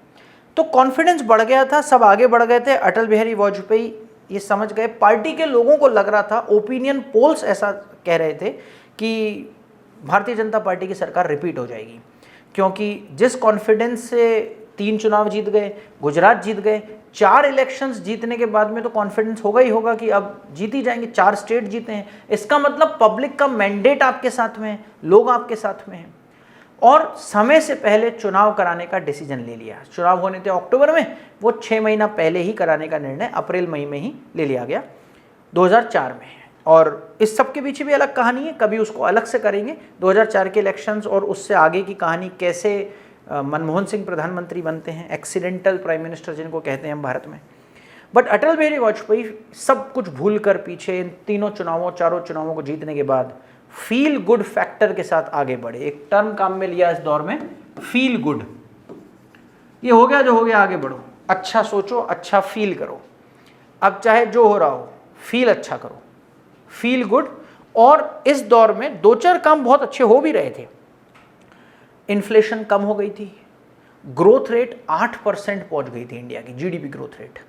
तो कॉन्फिडेंस बढ़ गया था, सब आगे बढ़ गए थे। अटल बिहारी वाजपेयी ये समझ गए, पार्टी के लोगों को लग रहा था, ओपिनियन पोल्स ऐसा कह रहे थे कि भारतीय जनता पार्टी की सरकार रिपीट हो जाएगी, क्योंकि जिस कॉन्फिडेंस से 3 चुनाव जीत गए, गुजरात जीत गए, 4 इलेक्शंस जीतने के बाद में तो कॉन्फिडेंस होगा ही होगा कि अब जीत ही जाएंगे। 4 स्टेट जीते हैं, इसका मतलब पब्लिक का मैंडेट आपके साथ में है, लोग आपके साथ में हैं। और समय से पहले चुनाव कराने का डिसीजन ले लिया। चुनाव होने थे अक्टूबर में, वो 6 महीना पहले ही कराने का निर्णय अप्रैल मई में ही ले लिया गया 2004 में। और इस सब के पीछे भी अलग कहानी है, कभी उसको अलग से करेंगे। 2004 के इलेक्शंस और उससे आगे की कहानी, कैसे मनमोहन सिंह प्रधानमंत्री बनते हैं, एक्सीडेंटल प्राइम मिनिस्टर जिनको कहते हैं हम भारत में। बट अटल बिहारी वाजपेयी सब कुछ भूल कर पीछे इन 3 चुनावों, 4 चुनावों को जीतने के बाद फील गुड फैक्टर के साथ आगे बढ़े। एक टर्म काम में लिया इस दौर में, फील गुड। ये हो गया जो हो गया, आगे बढ़ो, अच्छा सोचो, अच्छा फील करो। अब चाहे जो हो रहा हो, फील अच्छा करो, फील गुड। और इस दौर में 2-4 काम बहुत अच्छे हो भी रहे थे। इन्फ्लेशन कम हो गई थी, ग्रोथ रेट 8% पहुंच गई थी इंडिया की, जीडीपी ग्रोथ रेट।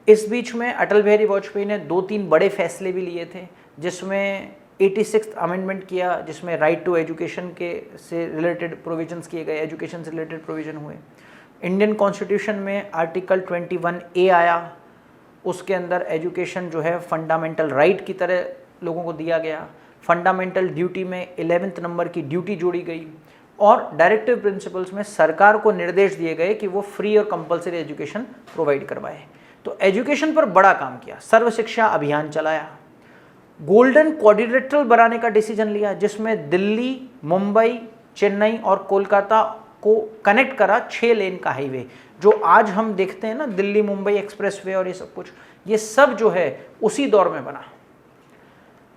इस बीच में अटल बिहारी वाजपेयी ने 2-3 बड़े फैसले भी लिए थे, जिसमें 86th अमेंडमेंट किया, जिसमें राइट टू एजुकेशन के से रिलेटेड प्रोविजंस किए गए, एजुकेशन से रिलेटेड प्रोविजन हुए। इंडियन कॉन्स्टिट्यूशन में आर्टिकल 21A आया, उसके अंदर एजुकेशन जो है फंडामेंटल राइट की तरह लोगों को दिया गया। फंडामेंटल ड्यूटी में 11th नंबर की ड्यूटी जोड़ी गई और डायरेक्टिव प्रिंसिपल्स में सरकार को निर्देश दिए गए कि वो फ्री और कंपलसरी एजुकेशन प्रोवाइड करवाए। तो एजुकेशन पर बड़ा काम किया, सर्व शिक्षा अभियान चलाया, गोल्डन क्वाड्रिलेटरल बनाने का डिसीजन लिया, जिसमें दिल्ली, मुंबई, चेन्नई और कोलकाता को कनेक्ट करा 6 लेन का हाईवे। जो आज हम देखते हैं ना, दिल्ली मुंबई एक्सप्रेसवे और ये सब कुछ, ये सब जो है उसी दौर में बना।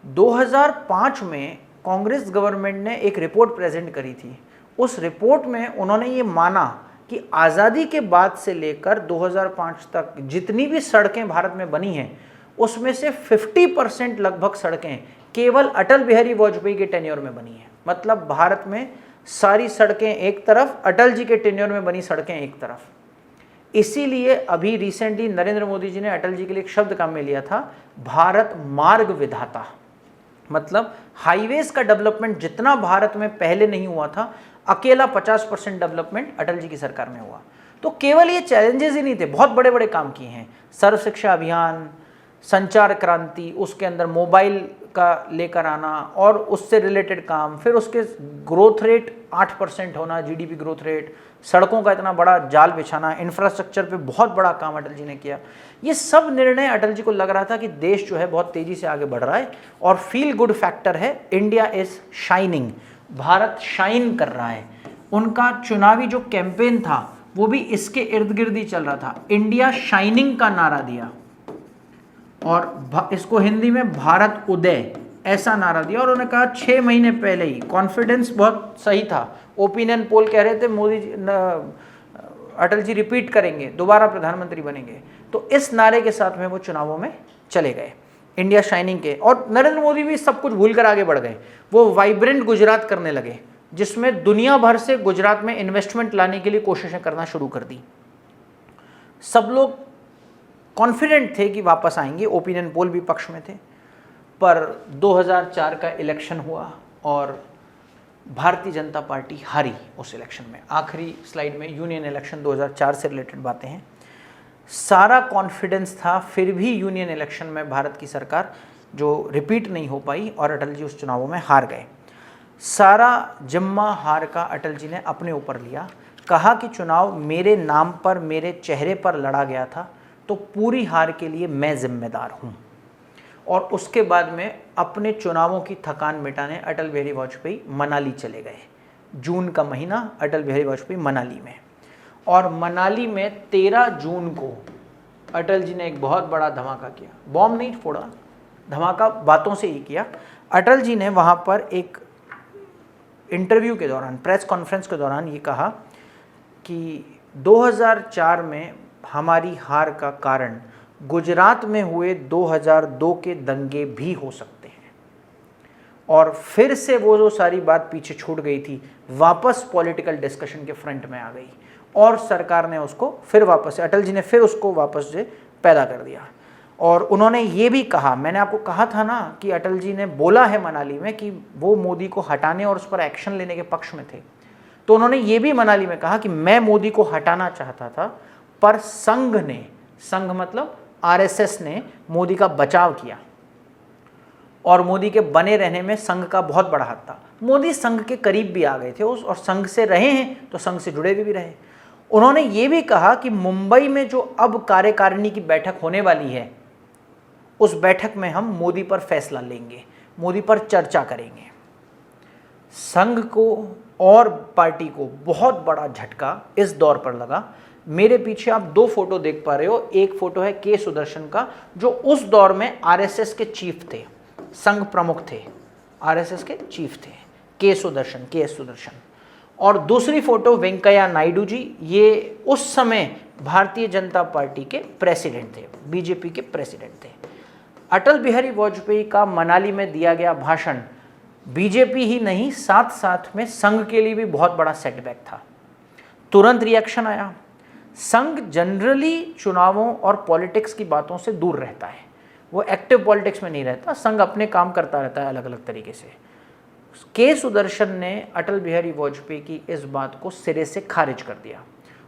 2005 में कांग्रेस गवर्नमेंट ने एक रिपोर्ट प्रेजेंट करी थी। उस रिपोर्ट में उन्होंने ये माना कि आज़ादी के बाद से लेकर 2005 तक जितनी भी सड़कें भारत में बनी हैं, उसमें से 50% लगभग सड़कें केवल अटल बिहारी वाजपेयी के टेन्योर में बनी हैं। मतलब भारत में सारी सड़कें एक तरफ, अटल जी के टेन्योर में बनी सड़कें एक तरफ। इसीलिए अभी रिसेंटली नरेंद्र मोदी जी ने अटल जी के लिए एक शब्द काम में लिया था, भारत मार्ग विधाता। मतलब हाईवेज का डेवलपमेंट जितना भारत में पहले नहीं हुआ था, अकेला 50% डेवलपमेंट अटल जी की सरकार में हुआ। तो केवल ये चैलेंजेस ही नहीं थे, बहुत बड़े बड़े काम किए हैं। सर्व शिक्षा अभियान, संचार क्रांति, उसके अंदर मोबाइल का लेकर आना और उससे रिलेटेड काम, फिर उसके ग्रोथ रेट 8% होना, जीडीपी ग्रोथ रेट, सड़कों का इतना बड़ा जाल बिछाना, इंफ्रास्ट्रक्चर पे बहुत बड़ा काम अटल जी ने किया। ये सब निर्णय अटल जी को लग रहा था कि देश जो है बहुत तेजी से आगे बढ़ रहा है और फील गुड फैक्टर है, India is shining, Bharat shine कर रहा है। उनका चुनावी जो कैंपेन था वो भी इसके इर्द गिर्द ही चल रहा था, इंडिया शाइनिंग का नारा दिया और इसको हिंदी में भारत उदय ऐसा नारा दिया। और उन्होंने कहा 6 महीने पहले ही, कॉन्फिडेंस बहुत सही था, ओपिनियन पोल कह रहे थे मोदी जी अटल जी रिपीट करेंगे, दोबारा प्रधानमंत्री बनेंगे। तो इस नारे के साथ में वो चुनावों में चले गए, इंडिया शाइनिंग के। और नरेंद्र मोदी भी सब कुछ भूलकर आगे बढ़ गए। वो वाइब्रेंट गुजरात करने लगे, जिसमें दुनिया भर से गुजरात में इन्वेस्टमेंट लाने के लिए कोशिशें करना शुरू कर दी। सब लोग कॉन्फिडेंट थे कि वापस आएंगे, ओपिनियन पोल भी पक्ष में थे। पर 2004 का इलेक्शन हुआ और भारतीय जनता पार्टी हारी उस इलेक्शन में। आखिरी स्लाइड में यूनियन इलेक्शन 2004 से रिलेटेड बातें हैं। सारा कॉन्फिडेंस था, फिर भी यूनियन इलेक्शन में भारत की सरकार जो रिपीट नहीं हो पाई और अटल जी उस चुनावों में हार गए। सारा जिम्मा हार का अटल जी ने अपने ऊपर लिया, कहा कि चुनाव मेरे नाम पर, मेरे चेहरे पर लड़ा गया था, तो पूरी हार के लिए मैं जिम्मेदार हूँ। और उसके बाद में अपने चुनावों की थकान मिटाने अटल बिहारी वाजपेयी मनाली चले गए। जून का महीना अटल बिहारी वाजपेयी मनाली में, और मनाली में 13 जून को अटल जी ने एक बहुत बड़ा धमाका किया। बॉम्ब नहीं फोड़ा, धमाका बातों से ही किया। अटल जी ने वहाँ पर एक इंटरव्यू के दौरान, प्रेस कॉन्फ्रेंस के दौरान ये कहा कि 2004 में हमारी हार का कारण गुजरात में हुए 2002 के दंगे भी हो सकते हैं। और फिर से वो जो सारी बात पीछे छूट गई थी वापस पॉलिटिकल डिस्कशन के फ्रंट में आ गई और सरकार ने उसको फिर वापस, अटल जी ने फिर उसको वापस से पैदा कर दिया। और उन्होंने ये भी कहा, मैंने आपको कहा था ना कि अटल जी ने बोला है मनाली में कि वो मोदी को हटाने और उस पर एक्शन लेने के पक्ष में थे। तो उन्होंने ये भी मनाली में कहा कि मैं मोदी को हटाना चाहता था, पर संघ ने, संघ मतलब आरएसएस ने मोदी का बचाव किया और मोदी के बने रहने में संघ का बहुत बड़ा हाथ था। मोदी संघ के करीब भी आ गए थे उस, और संघ से रहे हैं तो संघ से जुड़े भी रहे। उन्होंने ये भी कहा कि मुंबई में जो अब कार्यकारिणी की बैठक होने वाली है, उस बैठक में हम मोदी पर फैसला लेंगे, मोदी पर चर्चा करेंगे। संघ को और पार्टी को बहुत बड़ा झटका इस दौर पर लगा। मेरे पीछे आप दो फोटो देख पा रहे हो। एक फोटो है के सुदर्शन का, जो उस दौर में आरएसएस के चीफ थे, संघ प्रमुख थे, आरएसएस के चीफ थे, के एस सुदर्शन। और दूसरी फोटो वेंकैया नायडू जी, ये उस समय भारतीय जनता पार्टी के प्रेसिडेंट थे, बीजेपी के प्रेसिडेंट थे। अटल बिहारी वाजपेयी का मनाली में दिया गया भाषण बीजेपी ही नहीं, साथ साथ में संघ के लिए भी बहुत बड़ा सेटबैक था। तुरंत रिएक्शन आया। संघ जनरली चुनावों और पॉलिटिक्स की बातों से दूर रहता है, वो एक्टिव पॉलिटिक्स में नहीं रहता, संघ अपने काम करता रहता है अलग अलग तरीके से। के सुदर्शन ने अटल बिहारी वाजपेयी की इस बात को सिरे से खारिज कर दिया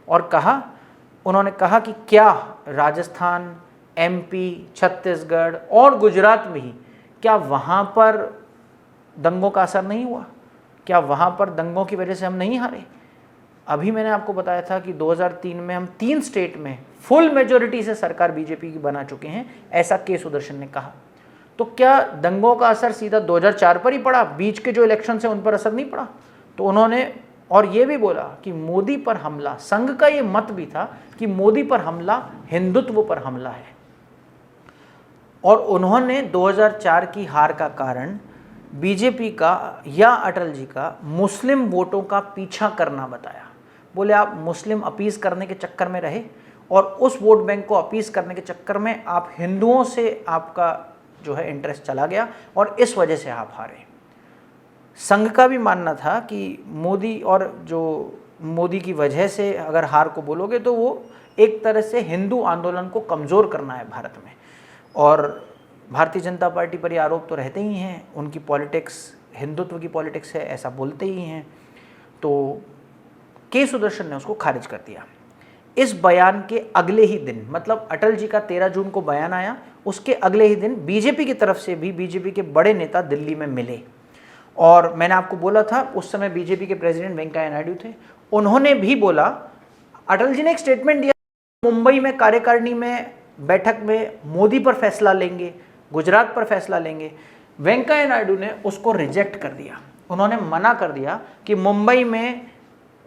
और कहा, उन्होंने कहा कि क्या राजस्थान, एमपी, छत्तीसगढ़ और गुजरात में ही, क्या वहाँ पर दंगों का असर नहीं हुआ? क्या वहाँ पर दंगों की वजह से हम नहीं हारे? अभी मैंने आपको बताया था कि 2003 में हम 3 स्टेट में फुल मेजोरिटी से सरकार बीजेपी की बना चुके हैं, ऐसा के सुदर्शन ने कहा। तो क्या दंगों का असर सीधा 2004 पर ही पड़ा? बीच के जो इलेक्शन है उन पर असर नहीं पड़ा? तो उन्होंने और ये भी बोला कि मोदी पर हमला, संघ का ये मत भी था कि मोदी पर हमला हिंदुत्व पर हमला है। और उन्होंने 2004 की हार का कारण बीजेपी का या अटल जी का मुस्लिम वोटों का पीछा करना बताया। बोले आप मुस्लिम अपीस करने के चक्कर में रहे और उस वोट बैंक को अपीस करने के चक्कर में आप हिंदुओं से आपका जो है इंटरेस्ट चला गया और इस वजह से आप हारे। संघ का भी मानना था कि मोदी, और जो मोदी की वजह से अगर हार को बोलोगे तो वो एक तरह से हिंदू आंदोलन को कमज़ोर करना है भारत में। और भारतीय जनता पार्टी पर ये आरोप तो रहते ही हैं, उनकी पॉलिटिक्स हिंदुत्व की पॉलिटिक्स है, ऐसा बोलते ही हैं। तो के सुदर्शन ने उसको खारिज कर दिया। इस बयान के अगले ही दिन, मतलब अटल जी का 13 जून को बयान आया, उसके अगले ही दिन बीजेपी की तरफ से भी बीजेपी के बड़े नेता दिल्ली में मिले। और मैंने आपको बोला था उस समय बीजेपी के प्रेसिडेंट वेंकैया नायडू थे, उन्होंने भी बोला, अटल जी ने एक स्टेटमेंट दिया, मुंबई में कार्यकारिणी में बैठक में मोदी पर फैसला लेंगे, गुजरात पर फैसला लेंगे। वेंकैया नायडू ने उसको रिजेक्ट कर दिया। उन्होंने मना कर दिया कि मुंबई में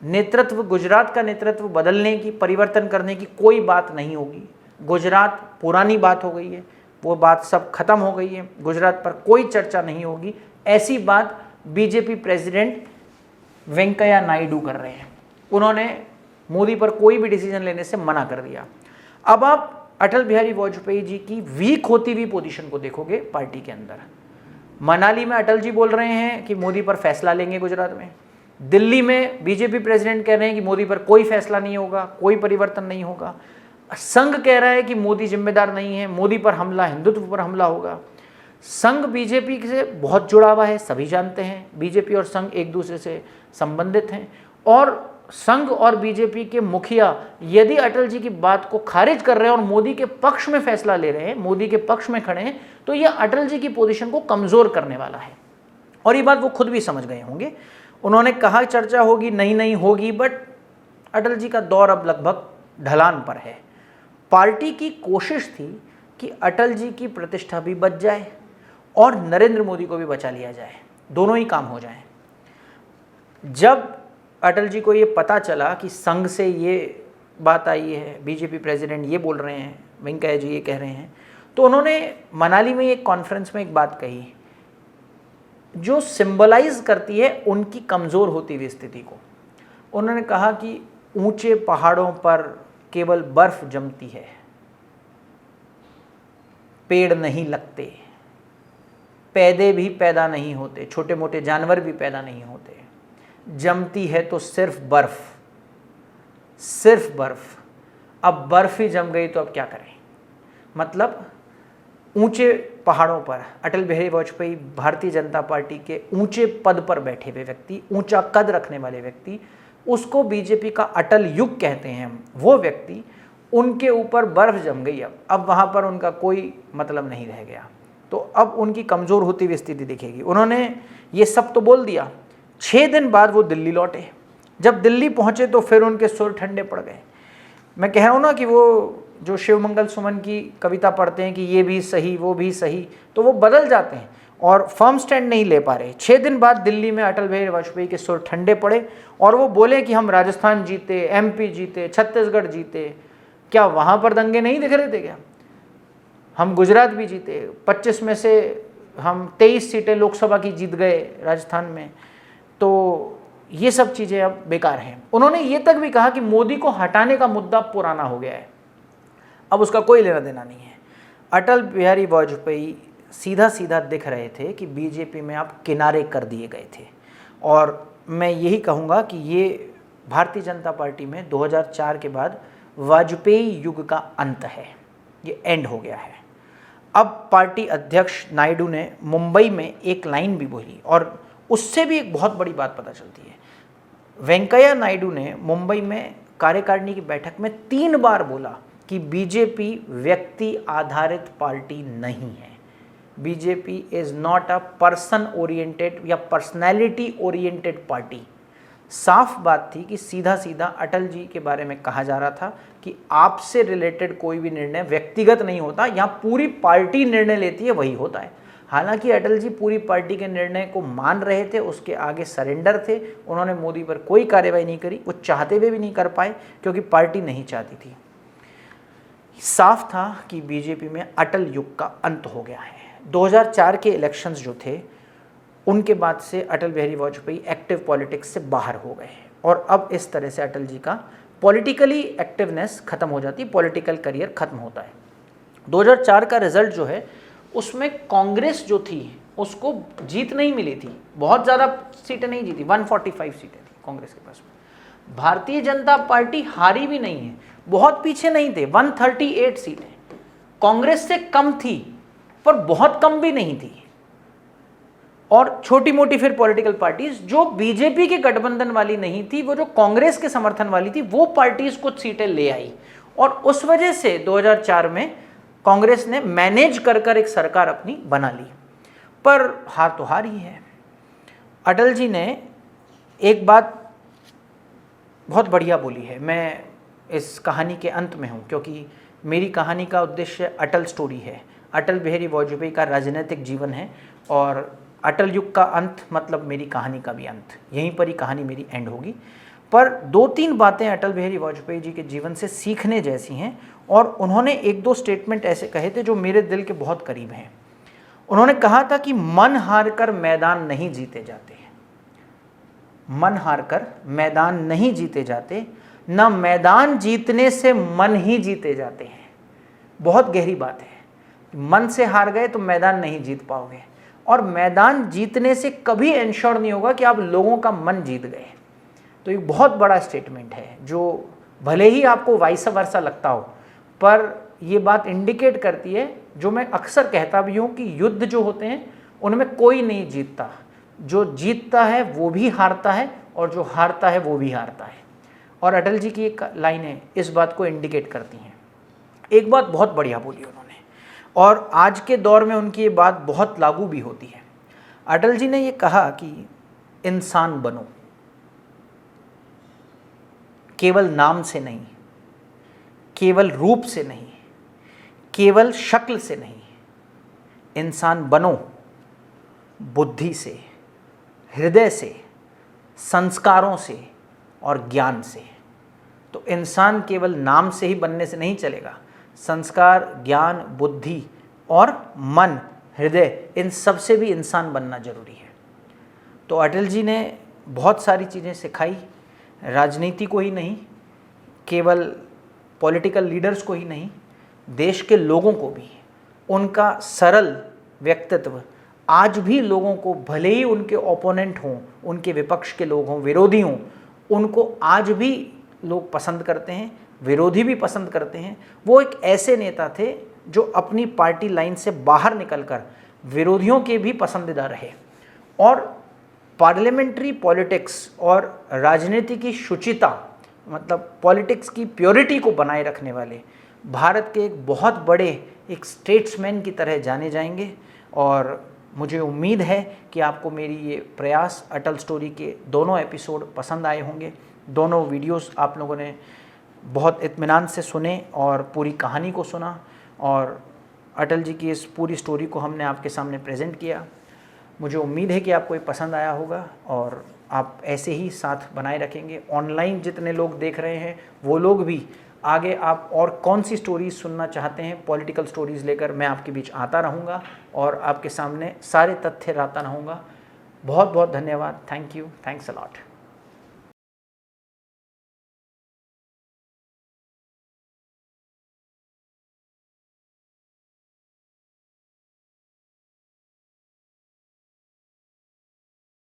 नेतृत्व, गुजरात का नेतृत्व बदलने की, परिवर्तन करने की कोई बात नहीं होगी। गुजरात पुरानी बात हो गई है, वो बात सब खत्म हो गई है, गुजरात पर कोई चर्चा नहीं होगी। ऐसी बात बीजेपी प्रेसिडेंट वेंकैया नायडू कर रहे हैं। उन्होंने मोदी पर कोई भी डिसीजन लेने से मना कर दिया। अब आप अटल बिहारी वाजपेयी जी की वीक होती हुई पोजीशन को देखोगे पार्टी के अंदर। मनाली में अटल जी बोल रहे हैं कि मोदी पर फैसला लेंगे गुजरात में, दिल्ली में बीजेपी प्रेसिडेंट कह रहे हैं कि मोदी पर कोई फैसला नहीं होगा, कोई परिवर्तन नहीं होगा। संघ कह रहा है कि मोदी जिम्मेदार नहीं है, मोदी पर हमला हिंदुत्व पर हमला होगा। संघ बीजेपी से बहुत जुड़ा हुआ है, सभी जानते हैं, बीजेपी और संघ एक दूसरे से संबंधित हैं। और संघ और बीजेपी के मुखिया यदि अटल जी की बात को खारिज कर रहे हैं और मोदी के पक्ष में फैसला ले रहे हैं, मोदी के पक्ष में खड़े हैं, तो यह अटल जी की पोजीशन को कमजोर करने वाला है। और ये बात वो खुद भी समझ गए होंगे। उन्होंने कहा चर्चा होगी, नहीं होगी, बट अटल जी का दौर अब लगभग ढलान पर है। पार्टी की कोशिश थी कि अटल जी की प्रतिष्ठा भी बच जाए और नरेंद्र मोदी को भी बचा लिया जाए, दोनों ही काम हो जाएं। जब अटल जी को ये पता चला कि संघ से ये बात आई है, बीजेपी प्रेसिडेंट ये बोल रहे हैं, वेंकैया जी ये कह रहे हैं, तो उन्होंने मनाली में एक कॉन्फ्रेंस में एक बात कही जो सिंबलाइज करती है उनकी कमज़ोर होती हुई स्थिति को। उन्होंने कहा कि ऊंचे पहाड़ों पर केवल बर्फ जमती है, पेड़ नहीं लगते, पौधे भी पैदा नहीं होते, छोटे मोटे जानवर भी पैदा नहीं होते, जमती है तो सिर्फ बर्फ, सिर्फ बर्फ। अब बर्फ ही जम गई तो अब क्या करें। मतलब ऊंचे पहाड़ों पर अटल बिहारी वाजपेयी भारतीय जनता पार्टी के ऊंचे पद पर बैठे हुए व्यक्ति, ऊंचा कद रखने वाले व्यक्ति, उसको बीजेपी का अटल युग कहते हैं हम, वो व्यक्ति, उनके ऊपर बर्फ जम गई। अब वहाँ पर उनका कोई मतलब नहीं रह गया, तो अब उनकी कमज़ोर होती हुई स्थिति दिखेगी। उन्होंने ये सब तो बोल दिया। 6 दिन बाद वो दिल्ली लौटे। जब दिल्ली पहुँचे तो फिर उनके सुर ठंडे पड़ गए। मैं कह रहा हूँ ना कि वो जो शिव मंगल सुमन की कविता पढ़ते हैं कि ये भी सही वो भी सही, तो वो बदल जाते हैं और फर्म स्टैंड नहीं ले पा रहे। 6 दिन बाद दिल्ली में अटल बिहारी वाजपेयी के सुर ठंडे पड़े और वो बोले कि हम राजस्थान जीते, एमपी जीते, छत्तीसगढ़ जीते। क्या वहाँ पर दंगे नहीं दिख रहे थे क्या? हम गुजरात भी जीते, 25 में से हम 23 सीटें लोकसभा की जीत गए राजस्थान में। तो ये सब चीज़ें अब बेकार हैं। उन्होंने ये तक भी कहा कि मोदी को हटाने का मुद्दा पुराना हो गया है, अब उसका कोई लेना देना नहीं है। अटल बिहारी वाजपेयी सीधा सीधा दिख रहे थे कि बीजेपी में आप किनारे कर दिए गए थे। और मैं यही कहूँगा कि ये भारतीय जनता पार्टी में 2004 के बाद वाजपेयी युग का अंत है, ये एंड हो गया है। अब पार्टी अध्यक्ष नायडू ने मुंबई में एक लाइन भी बोली और उससे भी एक बहुत बड़ी बात पता चलती है। वेंकैया नायडू ने मुंबई में कार्यकारिणी की बैठक में 3 बार बोला कि बीजेपी व्यक्ति आधारित पार्टी नहीं है, BJP is not a person oriented या पर्सनैलिटी ओरिएंटेड पार्टी। साफ बात थी कि सीधा सीधा अटल जी के बारे में कहा जा रहा था कि आपसे रिलेटेड कोई भी निर्णय व्यक्तिगत नहीं होता, यहाँ पूरी पार्टी निर्णय लेती है, वही होता है। हालांकि अटल जी पूरी पार्टी के निर्णय को मान रहे थे, उसके आगे सरेंडर थे, उन्होंने मोदी पर कोई कार्रवाई नहीं करी, वो चाहते हुए भी नहीं कर पाए क्योंकि पार्टी नहीं चाहती थी। साफ था कि बीजेपी में अटल युग का अंत हो गया है। 2004 के इलेक्शंस जो थे उनके बाद से अटल बिहारी वाजपेयी एक्टिव पॉलिटिक्स से बाहर हो गए और अब इस तरह से अटल जी का पॉलिटिकली एक्टिवनेस खत्म हो जाती है, पॉलिटिकल करियर खत्म होता है। 2004 का रिजल्ट जो है उसमें कांग्रेस जो थी उसको जीत नहीं मिली थी, बहुत ज़्यादा सीटें नहीं जीती, 145 सीटें थी कांग्रेस के पास में। भारतीय जनता पार्टी हारी भी नहीं है, बहुत पीछे नहीं थे, 138 सीटें कांग्रेस से कम थी पर बहुत कम भी नहीं थी। और छोटी मोटी फिर पॉलिटिकल पार्टीज जो बीजेपी के गठबंधन वाली नहीं थी, वो जो कांग्रेस के समर्थन वाली थी, वो पार्टीज कुछ सीटें ले आई और उस वजह से 2004 में कांग्रेस ने मैनेज कर एक सरकार अपनी बना ली। पर हार तो हार ही है। अटल जी ने एक बात बहुत बढ़िया बोली है, मैं इस कहानी के अंत में हूँ क्योंकि मेरी कहानी का उद्देश्य अटल स्टोरी है, अटल बिहारी वाजपेयी का राजनीतिक जीवन है और अटल युग का अंत मतलब मेरी कहानी का भी अंत, यहीं पर ही कहानी मेरी एंड होगी। पर 2-3 बातें अटल बिहारी वाजपेयी जी के जीवन से सीखने जैसी हैं और उन्होंने 1-2 स्टेटमेंट ऐसे कहे थे जो मेरे दिल के बहुत करीब हैं। उन्होंने कहा था कि मन हार कर मैदान नहीं जीते जाते, मन हार कर मैदान नहीं जीते जाते, न मैदान जीतने से मन ही जीते जाते हैं। बहुत गहरी बात है, मन से हार गए तो मैदान नहीं जीत पाओगे और मैदान जीतने से कभी इंश्योर नहीं होगा कि आप लोगों का मन जीत गए। तो एक बहुत बड़ा स्टेटमेंट है जो भले ही आपको वाइस वर्सा लगता हो, पर ये बात इंडिकेट करती है जो मैं अक्सर कहता भी हूँ कि युद्ध जो होते हैं उनमें कोई नहीं जीतता, जो जीतता है वो भी हारता है और जो हारता है वो भी हारता है। और अटल जी की एक लाइनें इस बात को इंडिकेट करती हैं। एक बात बहुत बढ़िया बोली उन्होंने और आज के दौर में उनकी ये बात बहुत लागू भी होती है। अटल जी ने ये कहा कि इंसान बनो, केवल नाम से नहीं, केवल रूप से नहीं, केवल शक्ल से नहीं, इंसान बनो बुद्धि से, हृदय से, संस्कारों से और ज्ञान से। तो इंसान केवल नाम से ही बनने से नहीं चलेगा। संस्कार, ज्ञान, बुद्धि और मन, हृदय, इन सब से भी इंसान बनना जरूरी है। तो अटल जी ने बहुत सारी चीज़ें सिखाई, राजनीति को ही नहीं, केवल पॉलिटिकल लीडर्स को ही नहीं, देश के लोगों को भी। उनका सरल व्यक्तित्व आज भी लोगों को, भले ही उनके ओपोनेंट हों, उनके विपक्ष के लोग हों, विरोधी हों, उनको आज भी लोग पसंद करते हैं, विरोधी भी पसंद करते हैं। वो एक ऐसे नेता थे जो अपनी पार्टी लाइन से बाहर निकलकर विरोधियों के भी पसंदीदा रहे और पार्लियामेंट्री पॉलिटिक्स और राजनीति की शुचिता, मतलब पॉलिटिक्स की प्योरिटी को बनाए रखने वाले भारत के एक बहुत बड़े एक स्टेट्समैन की तरह जाने जाएंगे। और मुझे उम्मीद है कि आपको मेरी ये प्रयास, अटल स्टोरी के दोनों एपिसोड पसंद आए होंगे। दोनों वीडियोस आप लोगों ने बहुत इत्मीनान से सुने और पूरी कहानी को सुना और अटल जी की इस पूरी स्टोरी को हमने आपके सामने प्रेजेंट किया। मुझे उम्मीद है कि आपको ये पसंद आया होगा और आप ऐसे ही साथ बनाए रखेंगे। ऑनलाइन जितने लोग देख रहे हैं वो लोग भी आगे आप और कौन सी स्टोरीज़ सुनना चाहते हैं, पॉलिटिकल स्टोरीज़ लेकर मैं आपके बीच आता रहूँगा और आपके सामने सारे तथ्य लाता रहूँगा। बहुत बहुत धन्यवाद। Thank you, thanks a lot.